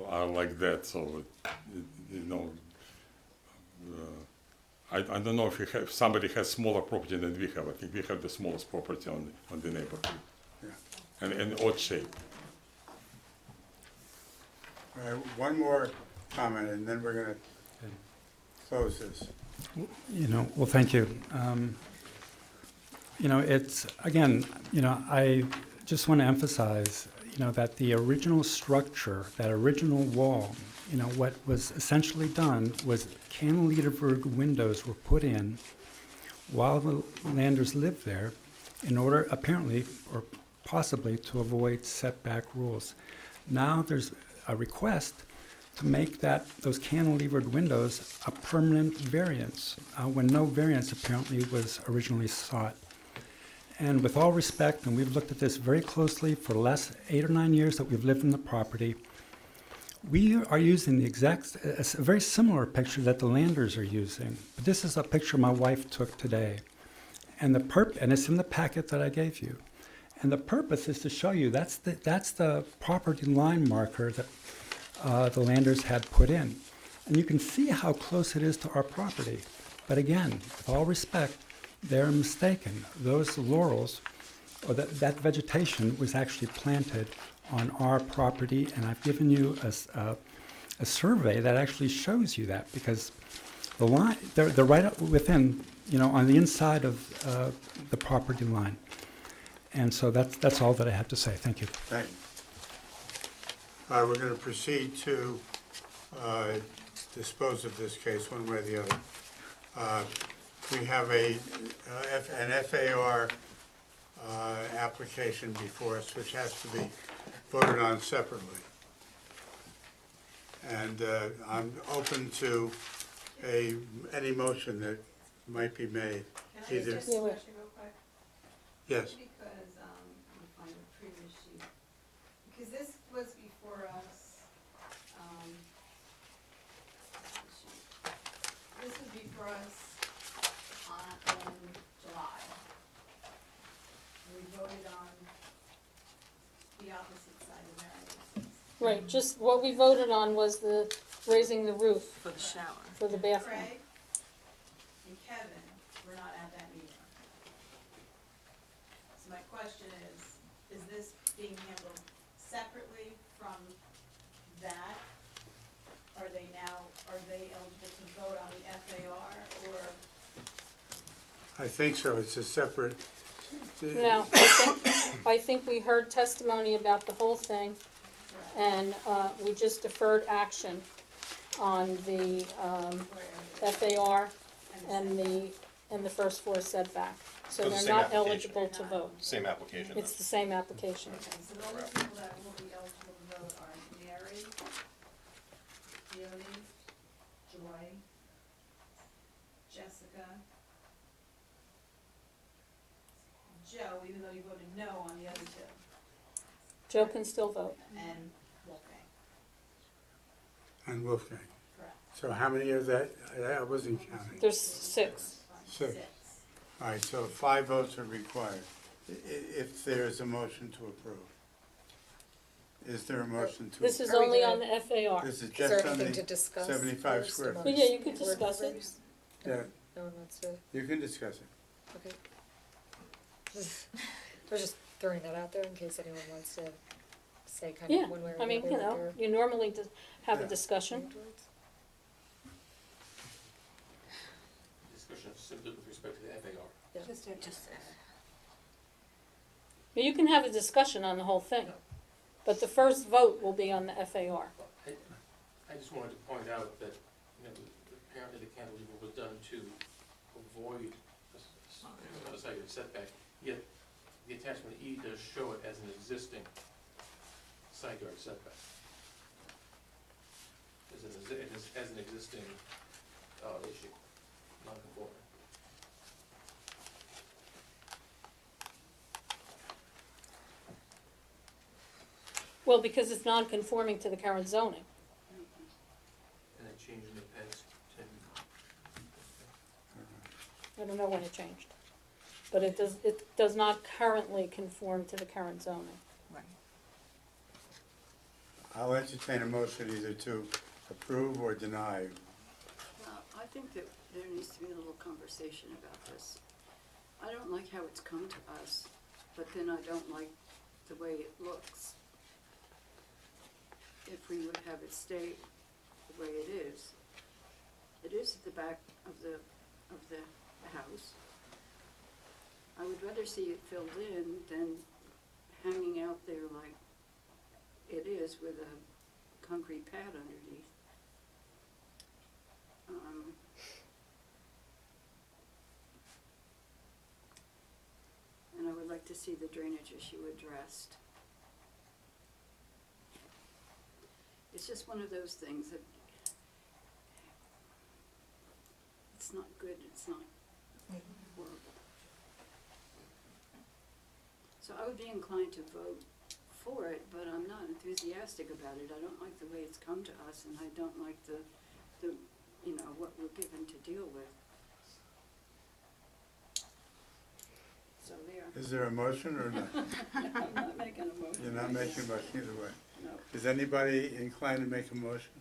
[SPEAKER 16] are like that. So you know, I don't know if somebody has smaller property than we have. I think we have the smallest property on the neighborhood,
[SPEAKER 1] Yeah.
[SPEAKER 16] and odd shape.
[SPEAKER 1] All right, one more comment, and then we're gonna close this.
[SPEAKER 18] Well, thank you. It's, again, I just want to emphasize, that the original structure, that original wall, what was essentially done was cantilevered windows were put in while the landers lived there in order, apparently, or possibly, to avoid setback rules. Now there's a request to make those cantilevered windows a permanent variance, when no variance apparently was originally sought. And with all respect, and we've looked at this very closely for the last 8 or 9 years that we've lived in the property, we are using a very similar picture that the landers are using. But this is a picture my wife took today. And it's in the packet that I gave you. And the purpose is to show you that's the property line marker that the landers had put in. And you can see how close it is to our property. But again, with all respect, they're mistaken. Those laurels, or that vegetation was actually planted on our property, and I've given you a survey that actually shows you that, because the line, they're right within, on the inside of the property line. And so that's all that I have to say. Thank you.
[SPEAKER 1] Thank you. We're going to proceed to dispose of this case one way or the other. We have an FAR application before us, which has to be voted on separately. And I'm open to any motion that might be made.
[SPEAKER 3] Can I
[SPEAKER 1] Either,
[SPEAKER 3] just question real quick?
[SPEAKER 1] yes.
[SPEAKER 3] Because, let me find the previous sheet. Because this was before us, this was before us in July. We voted on the opposite side of variances.
[SPEAKER 2] Right, just what we voted on was raising the roof
[SPEAKER 13] For the shower.
[SPEAKER 2] for the bathroom.
[SPEAKER 3] Craig and Kevin were not at that meeting. So my question is this being handled separately from that? Are they eligible to vote on the FAR, or?
[SPEAKER 1] I think so. It's a separate.
[SPEAKER 2] No, I think we heard testimony about the whole thing, and we just deferred action on the FAR and the first floor setback. So
[SPEAKER 4] So the
[SPEAKER 2] they're
[SPEAKER 4] same
[SPEAKER 2] not
[SPEAKER 4] application.
[SPEAKER 2] eligible to vote.
[SPEAKER 4] Same application.
[SPEAKER 2] It's the same application.
[SPEAKER 3] Okay, so the only people that will be eligible to vote are Mary, Leonie, Joy, Jessica, Joe, even though you voted no on the other two,
[SPEAKER 2] Joe can still vote.
[SPEAKER 3] and Wolfgang,
[SPEAKER 1] And Wolfgang.
[SPEAKER 3] correct?
[SPEAKER 1] So how many of that? I wasn't counting.
[SPEAKER 2] There's 6.
[SPEAKER 1] 6. All right, so 5 votes are required if there is a motion to approve. Is there a motion to?
[SPEAKER 2] This is
[SPEAKER 14] Are we
[SPEAKER 2] only
[SPEAKER 14] gonna-
[SPEAKER 2] on the FAR.
[SPEAKER 1] This is
[SPEAKER 14] Is there
[SPEAKER 1] just on
[SPEAKER 14] anything to
[SPEAKER 1] the
[SPEAKER 14] discuss?
[SPEAKER 1] 75
[SPEAKER 14] first
[SPEAKER 1] square
[SPEAKER 14] among
[SPEAKER 1] feet.
[SPEAKER 2] But yeah, you could
[SPEAKER 14] board
[SPEAKER 2] discuss it.
[SPEAKER 14] members?
[SPEAKER 1] Yeah,
[SPEAKER 14] No one wants to,
[SPEAKER 1] you can discuss it.
[SPEAKER 14] okay. There's just throwing that out there in case anyone wants to say kind
[SPEAKER 2] Yeah,
[SPEAKER 14] of one way or
[SPEAKER 2] I mean,
[SPEAKER 14] the
[SPEAKER 2] you
[SPEAKER 14] other
[SPEAKER 2] know,
[SPEAKER 14] what they're
[SPEAKER 2] you normally have a
[SPEAKER 1] Yeah.
[SPEAKER 2] discussion.
[SPEAKER 14] leaning towards.
[SPEAKER 8] Discussion simply with respect to the FAR.
[SPEAKER 14] Yeah.
[SPEAKER 6] Just
[SPEAKER 2] You can have a discussion on the whole thing, but the first vote will be on the FAR.
[SPEAKER 8] I just wanted to point out that, you know, apparently the cantilever was done to avoid a side yard setback, yet the attachment E does show it as an existing side yard setback. As an existing, issue, non-conforming.
[SPEAKER 2] Well, because it's non-conforming to the current zoning.
[SPEAKER 8] And it changed in the past 10
[SPEAKER 2] I don't know when it changed. But it does not currently conform to the current zoning.
[SPEAKER 13] Right.
[SPEAKER 1] I'll entertain a motion either to approve or deny.
[SPEAKER 6] I think that there needs to be a little conversation about this. I don't like how it's come to us, but then I don't like the way it looks. If we would have it stay the way it is at the back of the house. I would rather see it filled in than hanging out there like it is with a concrete pad underneath. And I would like to see the drainage issue addressed. It's just one of those things that it's not good, it's not horrible. So I would be inclined to vote for it, but I'm not enthusiastic about it. I don't like the way it's come to us, and I don't like the you know, what we're given to deal with. So there.
[SPEAKER 1] Is there a motion or not?
[SPEAKER 6] I'm not making a motion.
[SPEAKER 1] You're not making a motion either way.
[SPEAKER 6] No.
[SPEAKER 1] Is anybody inclined to make a motion?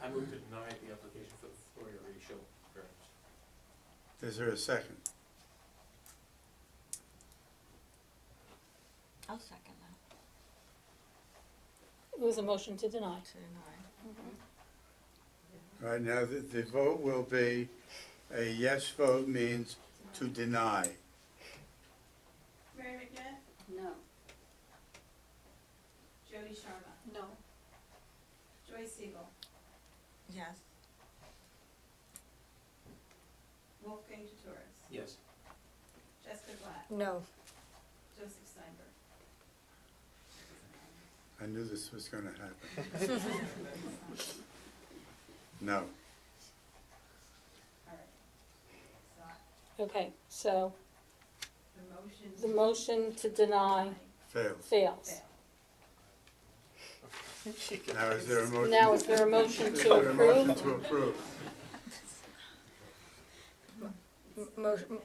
[SPEAKER 8] I move to deny the application for the floor area ratio variance.
[SPEAKER 1] Is there a second?
[SPEAKER 13] I'll second that.
[SPEAKER 2] It was a motion to deny.
[SPEAKER 13] To deny.
[SPEAKER 1] All right, now the vote will be, a yes vote means to deny.
[SPEAKER 3] Mary McNett,
[SPEAKER 6] No.
[SPEAKER 3] Jody Sharma,
[SPEAKER 6] No.
[SPEAKER 3] Joyce Siegel,
[SPEAKER 13] Yes.
[SPEAKER 3] Wolfgang Torres,
[SPEAKER 8] Yes.
[SPEAKER 3] Jessica Black,
[SPEAKER 14] No.
[SPEAKER 3] Joseph Steinberg.
[SPEAKER 1] I knew this was gonna happen. No.
[SPEAKER 3] All right. So
[SPEAKER 2] Okay, so
[SPEAKER 3] the
[SPEAKER 2] the motion to deny
[SPEAKER 1] Fails.
[SPEAKER 2] fails.
[SPEAKER 1] Now is there a motion?
[SPEAKER 2] Now, is there a motion
[SPEAKER 1] Is
[SPEAKER 2] to
[SPEAKER 1] there a motion
[SPEAKER 2] approve?
[SPEAKER 1] to approve?
[SPEAKER 14] Motion.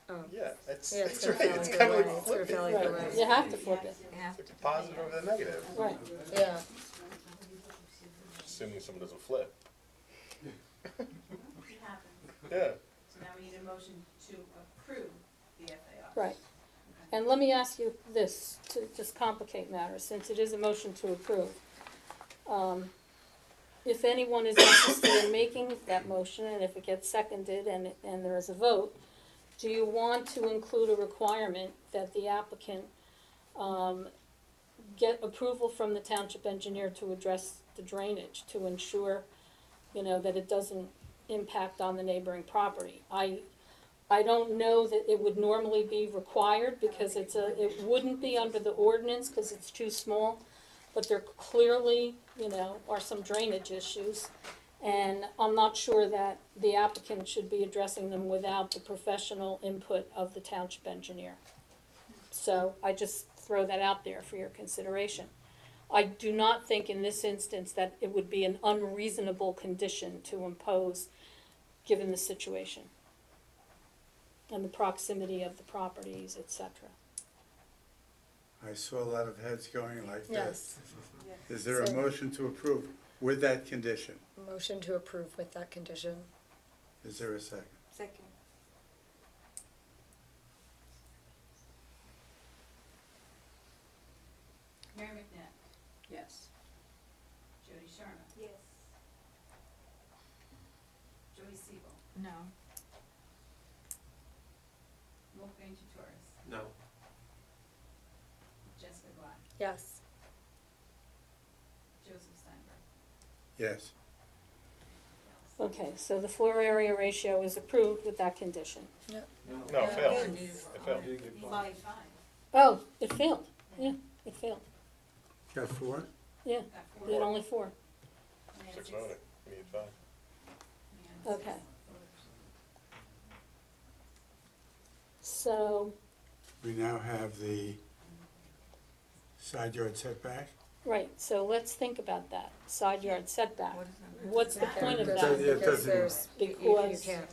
[SPEAKER 14] Oh.
[SPEAKER 4] Yeah, it's,
[SPEAKER 14] Yeah, it's
[SPEAKER 4] it's
[SPEAKER 14] gonna
[SPEAKER 4] right,
[SPEAKER 14] fail
[SPEAKER 4] it's
[SPEAKER 14] either
[SPEAKER 4] kind of
[SPEAKER 14] way.
[SPEAKER 4] like
[SPEAKER 14] It's gonna fail
[SPEAKER 4] flipping.
[SPEAKER 14] either
[SPEAKER 2] Right,
[SPEAKER 14] way.
[SPEAKER 2] you have to flip it.
[SPEAKER 13] Yeah.
[SPEAKER 4] It's a positive over the negative,
[SPEAKER 2] Right.
[SPEAKER 14] Yeah.
[SPEAKER 4] assuming someone doesn't flip.
[SPEAKER 3] it happens.
[SPEAKER 4] Yeah.
[SPEAKER 3] So now we need a motion to approve the FAR.
[SPEAKER 2] Right. And let me ask you this, to just complicate matters, since it is a motion to approve. If anyone is interested in making that motion, and if it gets seconded and there is a vote, do you want to include a requirement that the applicant get approval from the township engineer to address the drainage, to ensure, you know, that it doesn't impact on the neighboring property? I don't know that it would normally be required, because it wouldn't be under the ordinance, because it's too small, but there clearly, you know, are some drainage issues, and I'm not sure that the applicant should be addressing them without the professional input of the township engineer. So I just throw that out there for your consideration. I do not think in this instance that it would be an unreasonable condition to impose, given the situation and the proximity of the properties, et cetera.
[SPEAKER 1] I saw a lot of heads going like this.
[SPEAKER 14] Yes.
[SPEAKER 1] Is there a
[SPEAKER 14] So-
[SPEAKER 1] motion to approve with that condition.
[SPEAKER 14] Motion to approve with that condition.
[SPEAKER 1] Is there a second?
[SPEAKER 13] Second.
[SPEAKER 3] Mary McNabb,
[SPEAKER 6] Yes.
[SPEAKER 3] Jody Sharma,
[SPEAKER 13] Yes.
[SPEAKER 3] Joey Siegel,
[SPEAKER 13] No.
[SPEAKER 3] Wolfgang Torres,
[SPEAKER 8] No.
[SPEAKER 3] Jessica Glad,
[SPEAKER 14] Yes.
[SPEAKER 3] Joseph Steinberg.
[SPEAKER 1] Yes.
[SPEAKER 2] Okay, so the floor area ratio is approved with that condition.
[SPEAKER 4] No, it failed. It failed.
[SPEAKER 3] Five.
[SPEAKER 2] Oh, it failed, yeah, it failed,
[SPEAKER 1] Got 4?
[SPEAKER 2] yeah,
[SPEAKER 3] Got four.
[SPEAKER 2] we had only 4,
[SPEAKER 4] Six voting, we need 5.
[SPEAKER 2] okay. So,
[SPEAKER 1] We now have the side yard setback.
[SPEAKER 2] right, so let's think about that, side yard setback.
[SPEAKER 13] What is that?
[SPEAKER 2] What's the point of
[SPEAKER 1] Yeah,
[SPEAKER 2] that?
[SPEAKER 1] it
[SPEAKER 14] Because
[SPEAKER 1] doesn't-
[SPEAKER 14] there's, you
[SPEAKER 2] Because
[SPEAKER 14] can't.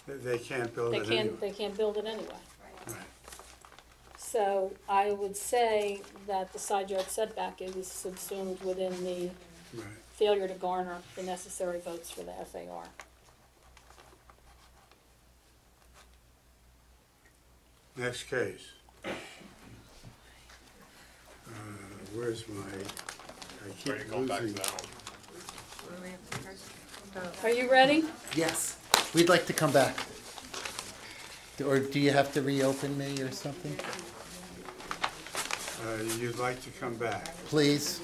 [SPEAKER 1] They can't build
[SPEAKER 2] they
[SPEAKER 1] it anyway.
[SPEAKER 2] can't, they can't build it anyway.
[SPEAKER 1] Right.
[SPEAKER 2] So I would say that the side yard setback is subsumed within the
[SPEAKER 1] Right.
[SPEAKER 2] failure to garner the necessary votes for the FAR.
[SPEAKER 1] Next case. Where's my, I keep losing.
[SPEAKER 2] Are you ready?
[SPEAKER 7] Yes, we'd like to come back. Or do you have to reopen me or something?
[SPEAKER 1] You'd like to come back.
[SPEAKER 7] Please?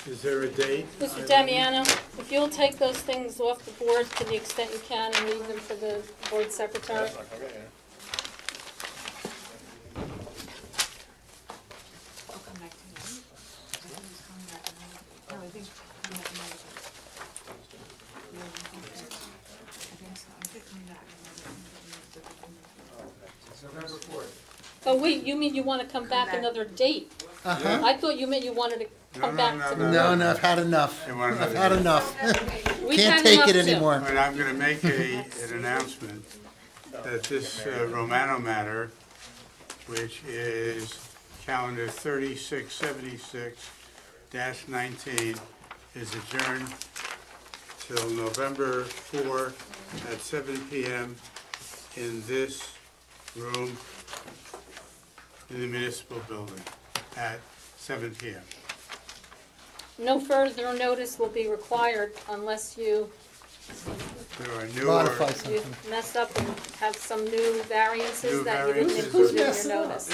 [SPEAKER 1] Is there a date?
[SPEAKER 2] Mr. Damiano, if you'll take those things off the board to the extent you can and leave them for the board secretary.
[SPEAKER 13] I'll come back to that. I think he's coming back another. No, I think coming back another. Yeah, I think so. I think coming back another.
[SPEAKER 7] November 4th.
[SPEAKER 2] Oh, wait, you mean you want to come back another date?
[SPEAKER 7] Uh-huh.
[SPEAKER 2] I thought you meant you wanted to come back to the.
[SPEAKER 7] No, I've had enough.
[SPEAKER 1] You want
[SPEAKER 7] I've
[SPEAKER 1] another
[SPEAKER 7] had
[SPEAKER 1] date?
[SPEAKER 7] enough.
[SPEAKER 2] We've
[SPEAKER 7] Can't
[SPEAKER 2] had
[SPEAKER 7] take
[SPEAKER 2] enough
[SPEAKER 7] it
[SPEAKER 2] too.
[SPEAKER 7] anymore.
[SPEAKER 1] But I'm gonna make an announcement that this Romano matter, which is calendar 3676-19, is adjourned till November 4 at 7 p.m. in this room in the municipal building at 7 p.m.
[SPEAKER 2] No further notice will be required unless you
[SPEAKER 1] There are new
[SPEAKER 7] Modify
[SPEAKER 2] you
[SPEAKER 7] something.
[SPEAKER 2] mess up and have some new variances
[SPEAKER 1] New
[SPEAKER 2] that you didn't
[SPEAKER 1] variances.
[SPEAKER 2] include in your
[SPEAKER 7] Who's
[SPEAKER 2] notice.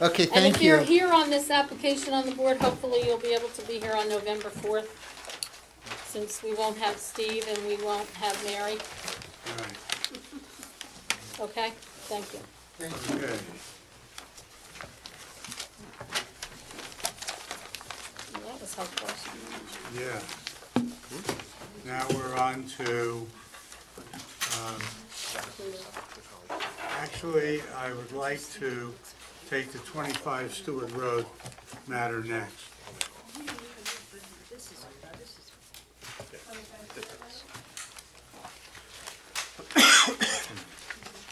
[SPEAKER 7] Okay,
[SPEAKER 2] And
[SPEAKER 7] thank
[SPEAKER 2] if you're
[SPEAKER 7] you.
[SPEAKER 2] here on this application on the board, hopefully you'll be able to be here on November 4th, since we won't have Steve and we won't have Mary.
[SPEAKER 1] Right.
[SPEAKER 2] Okay, thank you.
[SPEAKER 1] Okay.
[SPEAKER 2] That was helpful.
[SPEAKER 1] Yeah. Now we're on to, actually, I would like to take the 25 Stewart Road matter next.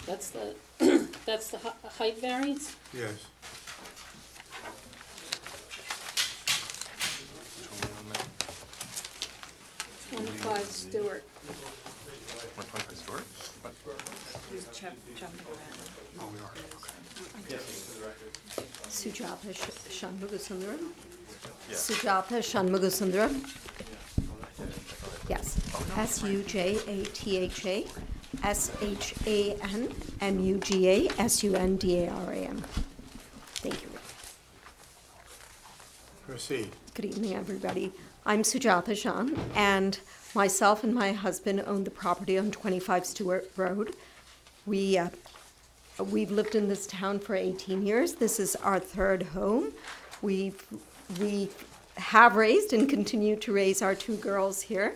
[SPEAKER 2] That's the, that's the height variance?
[SPEAKER 1] Yes.
[SPEAKER 2] Twenty-five Stewart.
[SPEAKER 13] He's jumping around.
[SPEAKER 4] Oh, we are, okay.
[SPEAKER 19] Sujata Shanmugasundaram?
[SPEAKER 4] Yes.
[SPEAKER 19] Sujata Shanmugasundaram? Yes. Sujatha Shanmugasundaram. Thank you.
[SPEAKER 1] Proceed.
[SPEAKER 19] Good evening, everybody. I'm Sujata Shan, and myself and my husband own the property on 25 Stewart Road. We've lived in this town for 18 years. This is our third home. We have raised and continue to raise our 2 girls here.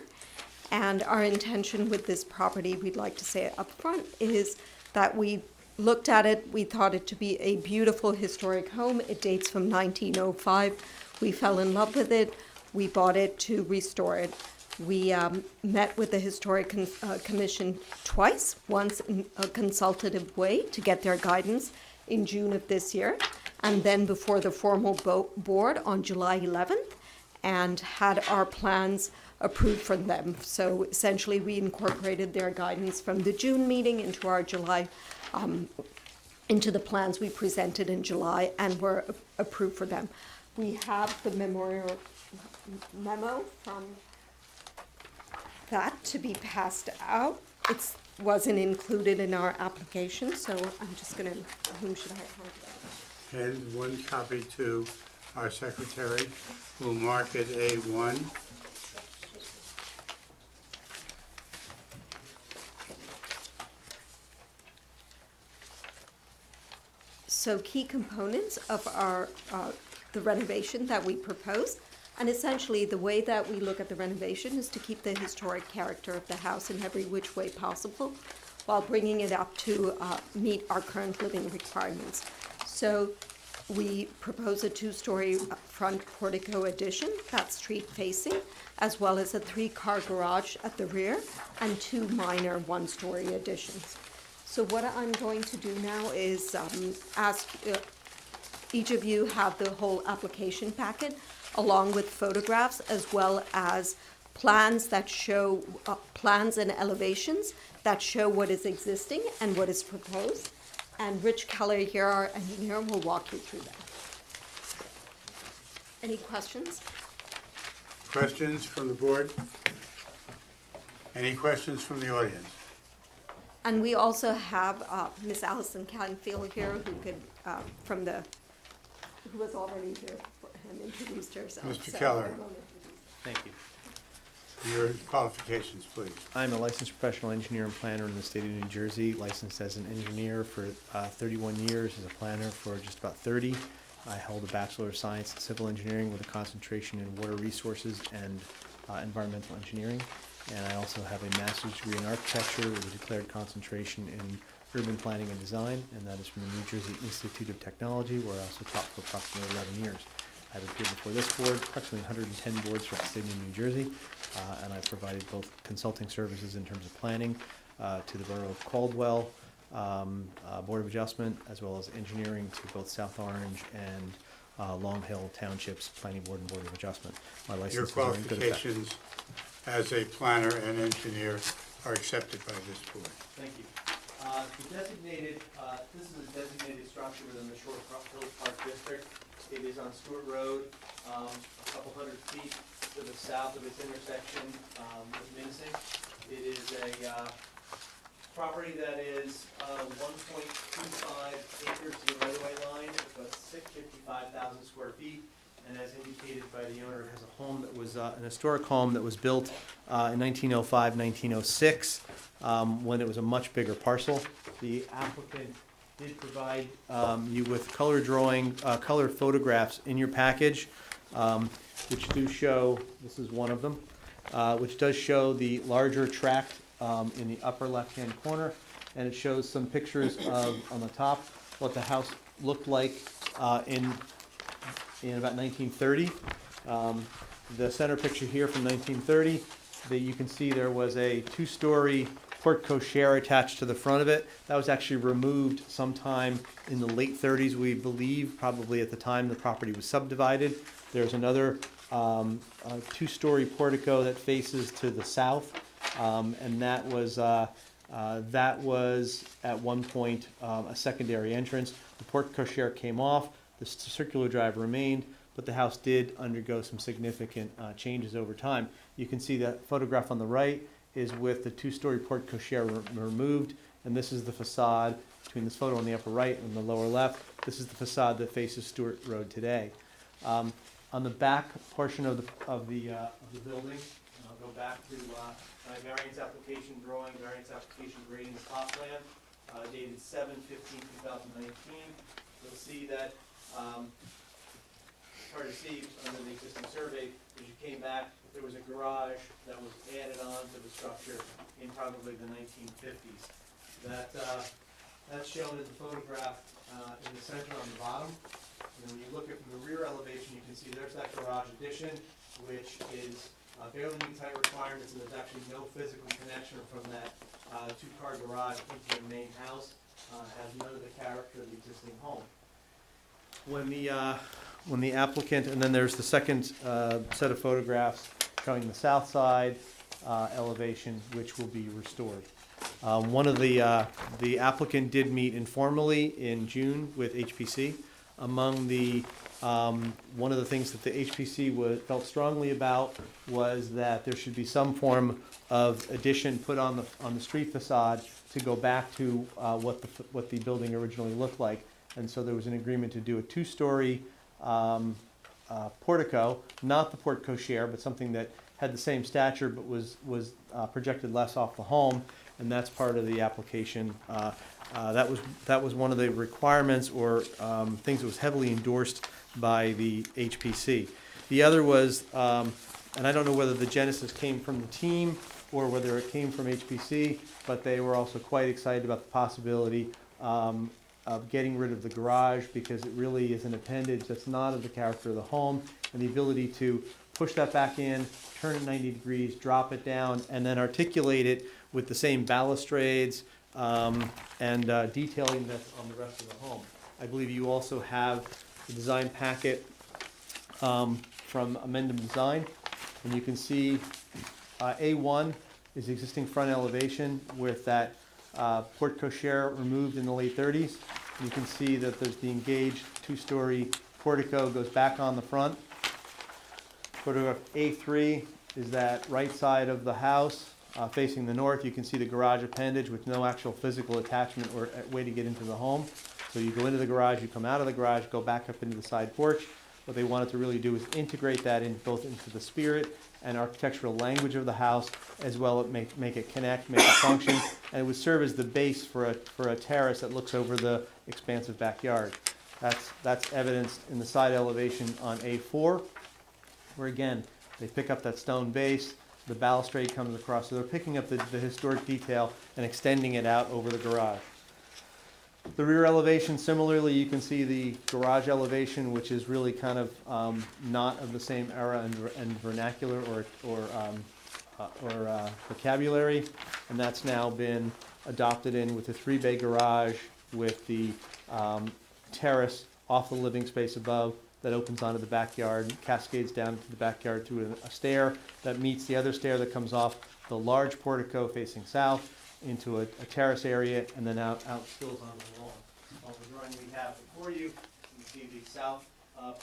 [SPEAKER 19] And our intention with this property, we'd like to say up front, is that we looked at it, we thought it to be a beautiful historic home. It dates from 1905. We fell in love with it. We bought it to restore it. We met with the Historic Commission twice, once in a consultative way to get their guidance in June of this year, and then before the formal board on July 11th.
[SPEAKER 11] and had our plans approved from them. So essentially, we incorporated their guidance from the June meeting into our July, into the plans we presented in July and were approved for them. We have the memo from that to be passed out. It wasn't included in our application, so I'm just gonna, whom should I contact?
[SPEAKER 1] And one copy to our secretary. We'll mark it A1.
[SPEAKER 11] So key components of our, the renovation that we propose, and essentially the way that we look at the renovation is to keep the historic character of the house in every which way possible, while bringing it up to meet our current living requirements. So we propose a 2-story front portico addition that's street facing, as well as a 3-car garage at the rear and 2 minor 1-story additions. So what I'm going to do now is ask each of you have the whole application packet along with photographs as well as plans that show, plans and elevations that show what is existing and what is proposed. And Rich Keller here, our engineer, will walk you through that. Any questions?
[SPEAKER 1] Questions from the board? Any questions from the audience?
[SPEAKER 11] And we also have Miss Allison Canfield here, who could, from the, who was already here and introduced herself.
[SPEAKER 1] Mr. Keller.
[SPEAKER 10] Thank you.
[SPEAKER 1] Your qualifications, please.
[SPEAKER 10] I'm a licensed professional engineer and planner in the state of New Jersey, licensed as an engineer for 31 years, as a planner for just about 30. I hold a Bachelor of Science in Civil Engineering with a concentration in water resources and environmental engineering. And I also have a master's degree in architecture with a declared concentration in urban planning and design, and that is from the New Jersey Institute of Technology, where I also taught for approximately 11 years. I've appeared before this board, approximately 110 boards throughout the state of New Jersey, and I've provided both consulting services in terms of planning to the Borough of Caldwell, Board of Adjustment, as well as engineering to both South Orange and Long Hill Townships Planning Board and Board of Adjustment. My
[SPEAKER 1] Your
[SPEAKER 10] licenses are in good effect.
[SPEAKER 1] qualifications as a planner and engineer are accepted by this board.
[SPEAKER 10] Thank you. The designated, this is a designated structure within the Shore Hills Park District. It is on Stewart Road, a couple hundred feet to the south of its intersection with Mincing. It is a property that is 1.25 acres to the right-of-way line, about 55,000 square feet. And as indicated by the owner, it has a home that was an historic home that was built in 1905, 1906, when it was a much bigger parcel. The applicant did provide you with color drawing, color photographs in your package, which do show, this is one of them, which does show the larger tract in the upper left-hand corner, and it shows some pictures of, on the top, what the house looked like in about 1930. The center picture here from 1930, that you can see there was a 2-story porte cochere attached to the front of it. That was actually removed sometime in the late 30s, we believe, probably at the time the property was subdivided. There's another 2-story portico that faces to the south, and that was at one point a secondary entrance. The porte cochere came off. The circular drive remained, but the house did undergo some significant changes over time. You can see that photograph on the right is with the 2-story porte cochere removed, and this is the facade between this photo on the upper right and the lower left. This is the facade that faces Stewart Road today. On the back portion of the building, and I'll go back to my variance application drawing, variance application grading the plot plan, dated 7/15/2019. You'll see that. It's hard to see under the existing survey, as you came back, there was a garage that was added on to the structure in probably the 1950s. That's shown in the photograph in the center on the bottom. And when you look at from the rear elevation, you can see there's that garage addition, which is barely meets height requirements, and there's actually no physical connection from that 2-car garage into the main house. Has none of the character of the existing home. When applicant, and then there's the second set of photographs showing the south side elevation, which will be restored. One of the applicant did meet informally in June with HPC. Among the one of the things that the HPC felt strongly about was that there should be some form of addition put on the street facade to go back to what the building originally looked like. And so there was an agreement to do a two-story portico, not the porte cochere, but something that had the same stature but was projected less off the home, and that's part of the application. That was one of the requirements or things that was heavily endorsed by the HPC. The other was, and I don't know whether the genesis came from the team or whether it came from HPC, but they were also quite excited about the possibility of getting rid of the garage, because it really is an appendage that's not of the character of the home, and the ability to push that back in, turn it 90 degrees, drop it down, and then articulate it with the same balustrades and detailing that's on the rest of the home. I believe you also have the design packet from Amendum Design, and you can see A1 is the existing front elevation with that porte cochere removed in the late 30s. You can see that there's the engaged two-story portico goes back on the front. Photograph A3 is that right side of the house facing the north. You can see the garage appendage with no actual physical attachment or way to get into the home. So you go into the garage, you come out of the garage, go back up into the side porch. What they wanted to really do is integrate that in both into the spirit and architectural language of the house, as well as make it connect, make it function, and it would serve as the base for a terrace that looks over the expansive backyard. That's evidenced in the side elevation on A4, where again, they pick up that stone base, the balustrade comes across, so they're picking up the historic detail and extending it out over the garage. The rear elevation, similarly, you can see the garage elevation, which is really kind of not of the same era and vernacular or vocabulary, and that's now been adopted in with the 3-bay garage with the terrace off the living space above that opens onto the backyard, cascades down to the backyard through a stair that meets the other stair that comes off the large portico facing south into a terrace area, and then out spills onto the lawn. On the drawing we have before you, you see the south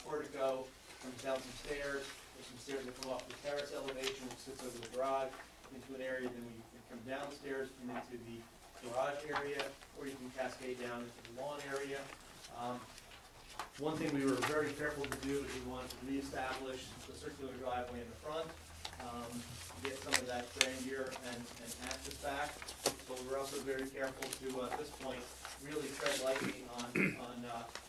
[SPEAKER 10] portico comes down some stairs. There's some stairs that come off the terrace elevation, which sits over the garage, into an area. Then we come downstairs and into the garage area, or you can cascade down into the lawn area. One thing we were very careful to do is we wanted to reestablish the circular driveway in the front, get some of that grandeur and access back. But we're also very careful to, at this point, really tread lightly on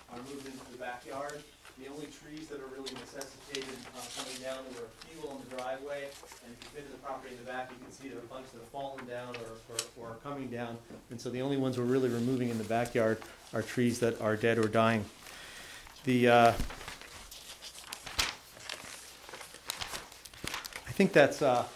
[SPEAKER 10] our movement into the backyard. The only trees that are really necessitated coming down, there were a few on the driveway, and if you've been to the property in the back, you can see there are a bunch that have fallen down or are coming down. And so the only ones we're really removing in the backyard are trees that are dead or dying. I think that's the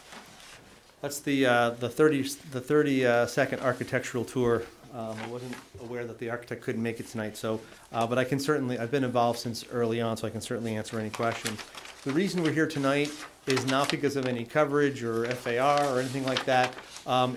[SPEAKER 10] 30-second architectural tour. I wasn't aware that the architect couldn't make it tonight, so but I can certainly, I've been involved since early on, so I can certainly answer any questions. The reason we're here tonight is not because of any coverage or FAR or anything like that.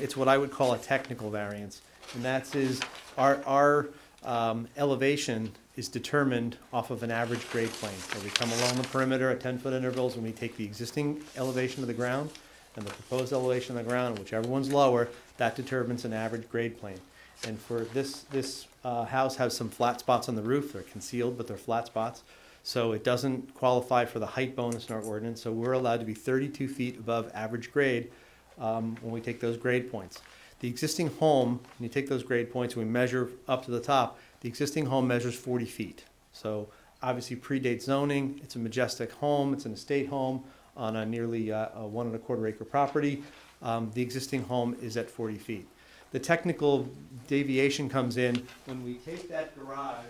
[SPEAKER 10] It's what I would call a technical variance, and that is our elevation is determined off of an average grade plane. So we come along the perimeter at 10-foot intervals, and we take the existing elevation of the ground and the proposed elevation of the ground, whichever one's lower, that determines an average grade plane. And for this house has some flat spots on the roof. They're concealed, but they're flat spots. So it doesn't qualify for the height bonus in our ordinance. So we're allowed to be 32 feet above average grade when we take those grade points. The existing home, when you take those grade points, we measure up to the top. The existing home measures 40 feet. So obviously predates zoning. It's a majestic home. It's an estate home on a nearly a 1 1/4 acre property. The existing home is at 40 feet. The technical deviation comes in when we take that garage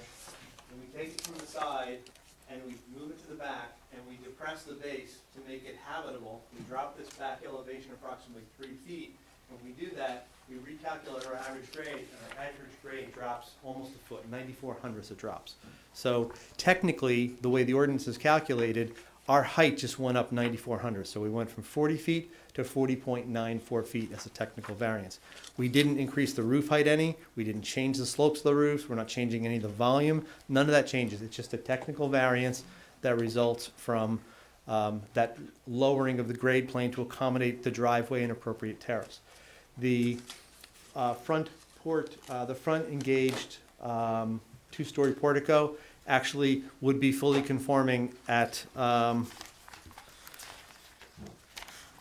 [SPEAKER 10] and we take it from the side and we move it to the back and we depress the base to make it habitable. We drop this back elevation approximately 3 feet, when we do that, we recalculate our average grade, and our average grade drops almost a foot, 94 hundredths it drops. So technically, the way the ordinance is calculated, our height just went up 94 hundredths. So we went from 40 feet to 40.94 feet as a technical variance. We didn't increase the roof height any, we didn't change the slopes of the roofs, we're not changing any of the volume, none of that changes. It's just a technical variance that results from that lowering of the grade plane to accommodate the driveway and appropriate terrace. The front engaged two-story portico actually would be fully conforming at,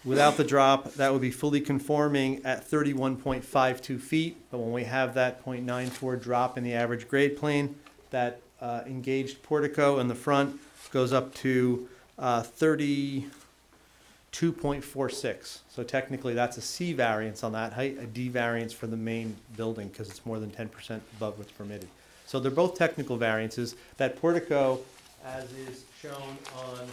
[SPEAKER 10] without the drop, that would be fully conforming at 31.52 feet. But when we have that 0.94 drop in the average grade plane, that engaged portico in the front goes up to 32.46. So technically that's a C variance on that height, a D variance for the main building because it's more than 10% above what's permitted. So they're both technical variances. That portico, as is shown on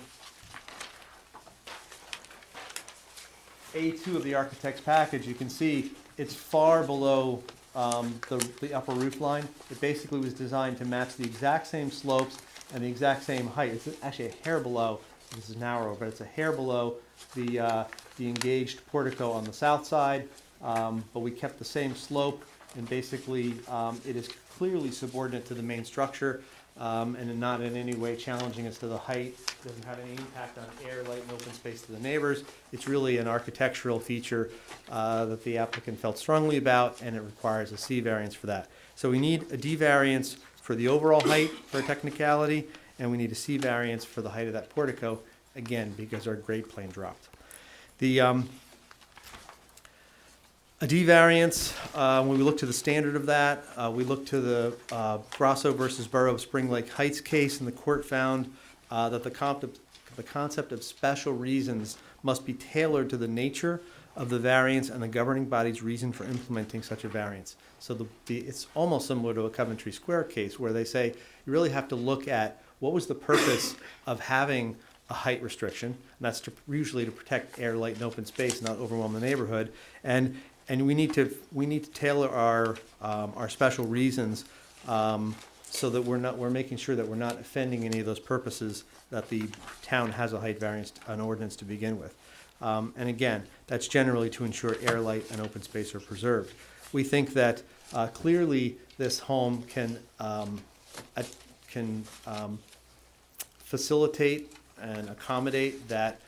[SPEAKER 10] A2 of the architect's package, you can see it's far below the upper roof line. It basically was designed to match the exact same slopes and the exact same height. It's actually a hair below, this is narrower, but it's a hair below the engaged portico on the south side, but we kept the same slope, and basically it is clearly subordinate to the main structure and not in any way challenging as to the height. It doesn't have any impact on air, light, and open space to the neighbors. It's really an architectural feature that the applicant felt strongly about, and it requires a C variance for that. So we need a D variance for the overall height for a technicality, and we need a C variance for the height of that portico, again, because our grade plane dropped. A D variance, when we look to the standard of that, we look to the Grasso versus Borough of Spring Lake Heights case, and the court found that the concept of special reasons must be tailored to the nature of the variance and the governing body's reason for implementing such a variance. So it's almost similar to a Coventry Square case where they say you really have to look at what was the purpose of having a height restriction, and that's usually to protect air, light, and open space, not overwhelm the neighborhood. And we need to tailor our special reasons so that we're making sure that we're not offending any of those purposes that the town has a height variance, an ordinance to begin with. And again, that's generally to ensure air, light, and open space are preserved. We think that clearly this home can facilitate and accommodate that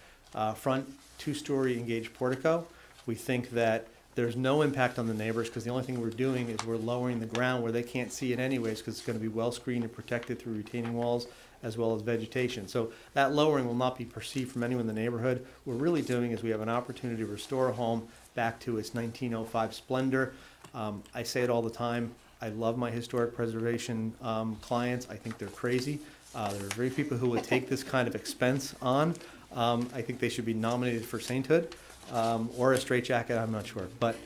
[SPEAKER 10] front two-story engaged portico. We think that there's no impact on the neighbors because the only thing we're doing is we're lowering the ground where they can't see it anyways because it's going to be well screened and protected through retaining walls as well as vegetation. So that lowering will not be perceived from anyone in the neighborhood. What we're really doing is we have an opportunity to restore a home back to its 1905 splendor. I say it all the time. I love my historic preservation clients. I think they're crazy. There are very few people who would take this kind of expense on. I think they should be nominated for sainthood. Or a straitjacket, I'm not sure. But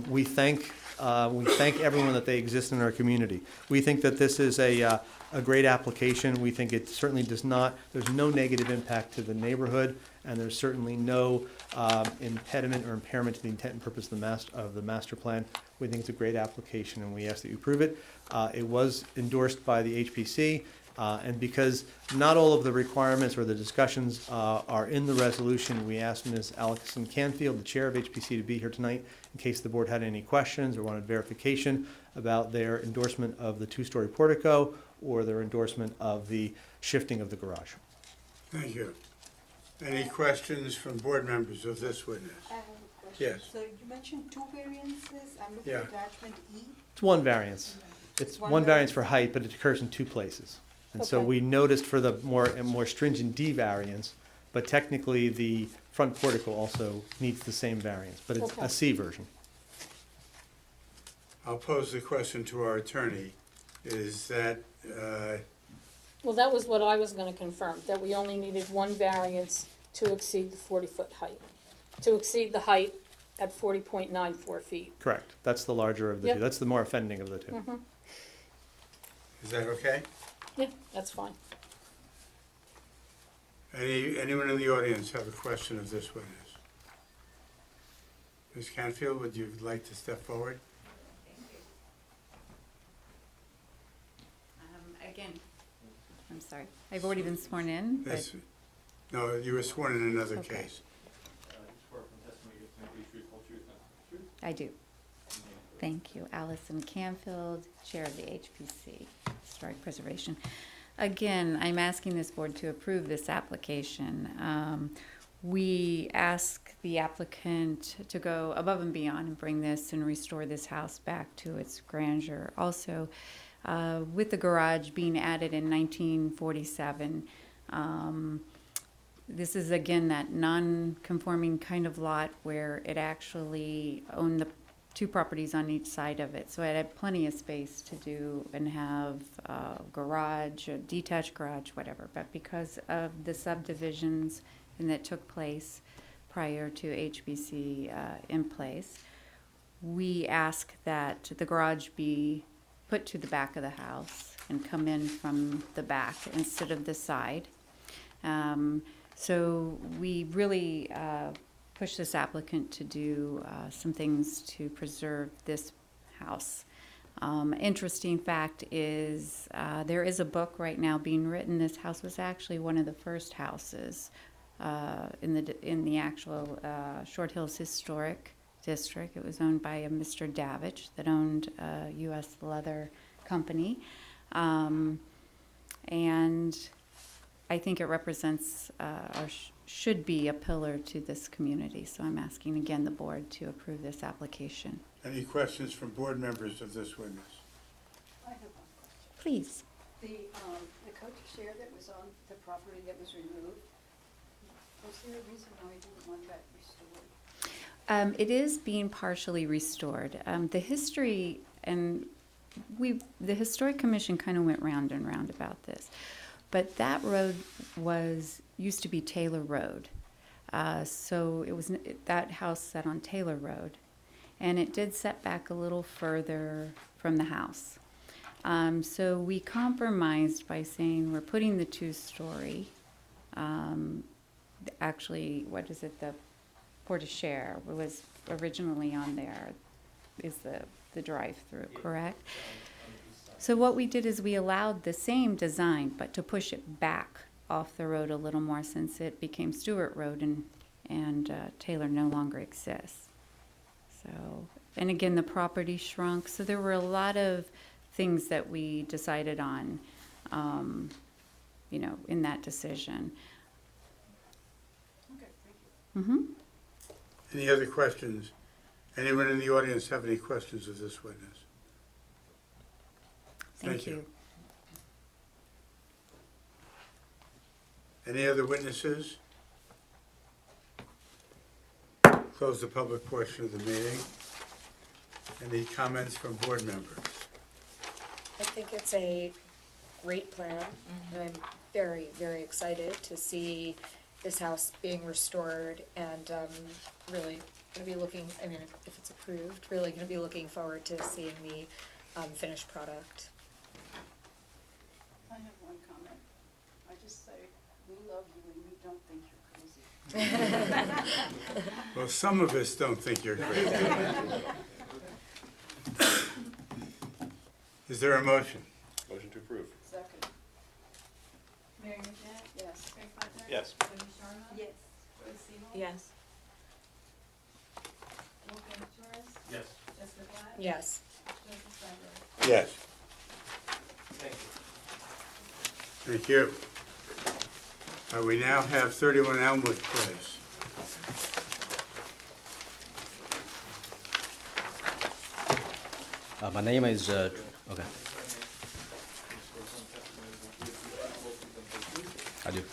[SPEAKER 10] we thank everyone that they exist in our community. We think that this is a great application. We think it certainly does not, there's no negative impact to the neighborhood, and there's certainly no impediment or impairment to the intent and purpose of the master plan. We think it's a great application, and we ask that you approve it. It was endorsed by the HPC. And because not all of the requirements or the discussions are in the resolution, we asked Ms. Allison Canfield, the chair of HPC, to be here tonight in case the board had any questions or wanted verification about their endorsement of the two-story portico or their endorsement of the shifting of the garage.
[SPEAKER 1] Thank you. Any questions from board members of this witness?
[SPEAKER 12] I have a question.
[SPEAKER 1] Yes.
[SPEAKER 12] So you mentioned two variances. I'm looking at attachment E.
[SPEAKER 10] It's one variance. It's one variance for height, but it occurs in two places. And so
[SPEAKER 12] Okay.
[SPEAKER 10] we noticed for the more stringent D variance, but technically the front portico also needs the same variance, but it's
[SPEAKER 2] Okay.
[SPEAKER 10] a C version.
[SPEAKER 1] I'll pose the question to our attorney. Is that,
[SPEAKER 2] Well, that was what I was gonna confirm, that we only needed one variance to exceed the 40-foot height, to exceed the height at 40.94 feet.
[SPEAKER 10] Correct. That's the larger of the
[SPEAKER 2] Yep.
[SPEAKER 10] two. That's the more offending of the two.
[SPEAKER 2] Mm-hmm.
[SPEAKER 1] is that okay?
[SPEAKER 2] Yeah, that's fine.
[SPEAKER 1] Anyone in the audience have a question of this witness? Ms. Canfield, would you like to step forward?
[SPEAKER 5] Again, I'm sorry, I've already been sworn in, but
[SPEAKER 1] Yes. No, you were sworn in another
[SPEAKER 5] Okay.
[SPEAKER 1] case.
[SPEAKER 5] I do. Thank you. Allison Canfield, Chair of the HPC, Historic Preservation. Again, I'm asking this board to approve this application. We ask the applicant to go above and beyond and bring this and restore this house back to its grandeur. Also, with the garage being added in 1947, this is again that non-conforming kind of lot where it actually owned the two properties on each side of it. So it had plenty of space to do and have a garage, a detached garage, whatever. But because of the subdivisions and that took place prior to HBC in place, we ask that the garage be put to the back of the house and come in from the back instead of the side. So we really push this applicant to do some things to preserve this house. Interesting fact is there is a book right now being written. This house was actually one of the first houses in the actual Short Hills Historic District. It was owned by a Mr. Davidge that owned a U.S. leather company. And I think it represents or should be a pillar to this community. So I'm asking again the board to approve this application.
[SPEAKER 1] Any questions from board members of this witness?
[SPEAKER 6] I have one question.
[SPEAKER 5] Please.
[SPEAKER 6] The coach share that was on the property that was removed, was there a reason why you didn't want that restored?
[SPEAKER 5] It is being partially restored. The history and the Historic Commission kind of went round and round about this. But that road used to be Taylor Road. So it was that house sat on Taylor Road. And it did set back a little further from the house. So we compromised by saying we're putting the two-story, actually, what is it, the porte-cochere was originally on there, is the drive-through, correct? So what we did is we allowed the same design, but to push it back off the road a little more since it became Stewart Road and Taylor no longer exists. So, and again, the property shrunk. So there were a lot of things that we decided on, in that decision.
[SPEAKER 6] Okay, thank you.
[SPEAKER 5] Mm-hmm.
[SPEAKER 1] Any other questions? Anyone in the audience have any questions of this witness?
[SPEAKER 5] Thank you.
[SPEAKER 1] Any other witnesses? Close the public portion of the meeting. Any comments from board members?
[SPEAKER 14] I think it's a great plan, and I'm very, very excited to see this house being restored, and really gonna be looking, if it's approved, really gonna be looking forward to seeing the finished product.
[SPEAKER 6] I have one comment. I just say, we love you and we don't think you're crazy.
[SPEAKER 1] Well, some of us don't think you're crazy. Is there a motion?
[SPEAKER 4] Motion to approve.
[SPEAKER 6] Second.
[SPEAKER 3] Mary McNabb?
[SPEAKER 6] Yes.
[SPEAKER 3] Craig Platter?
[SPEAKER 4] Yes.
[SPEAKER 3] Debbie Sharma?
[SPEAKER 6] Yes.
[SPEAKER 3] Joyce Seabold?
[SPEAKER 13] Yes.
[SPEAKER 3] Wolfgang Torres?
[SPEAKER 8] Yes.
[SPEAKER 3] Jessica Blatt?
[SPEAKER 14] Yes.
[SPEAKER 3] Joseph Steinberg?
[SPEAKER 1] Yes.
[SPEAKER 8] Thank you.
[SPEAKER 1] Thank you. We now have 31 Elmwood Place.
[SPEAKER 15] My name is, okay. I do.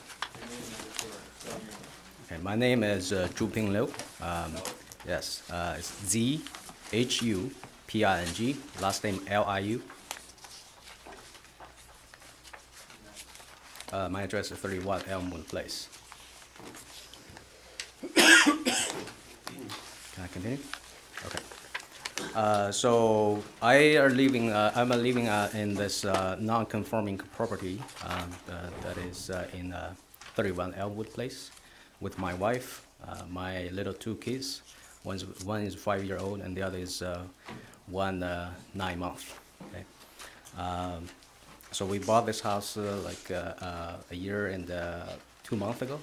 [SPEAKER 15] Okay, my name is Zhu Ping Liu. Yes, it's ZHUPING, last name LIU. My address is 31 Elmwood Place. Can I continue? Okay. So I'm living in this non-conforming property that is in 31 Elmwood Place with my wife, my little two kids. One is 5-year-old, and the other is 9 months. Okay. So we bought this house like a year and 2 months ago.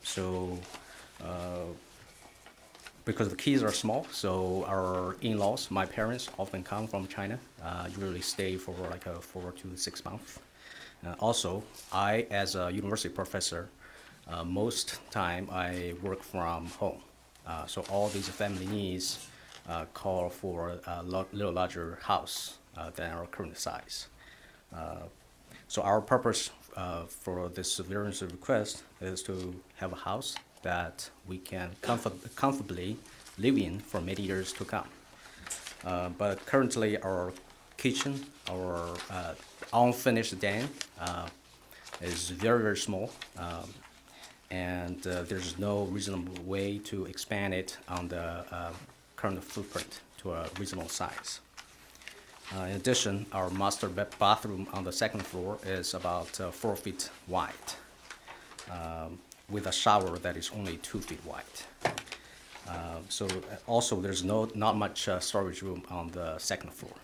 [SPEAKER 15] So because the kids are small, so our in-laws, my parents, often come from China. Usually stay for like 4 to 6 months. Also, I, as a university professor, most time I work from home. So all these family needs call for a little larger house than our current size. So our purpose for this variance request is to have a house that we can comfortably live in for many years to come. But currently our kitchen, our unfinished den is very, very small. And there's no reasonable way to expand it on the current footprint to a reasonable size. In addition, our master bathroom on the second floor is about 4 feet wide, with a shower that is only 2 feet wide. So also there's not much storage room on the second floor.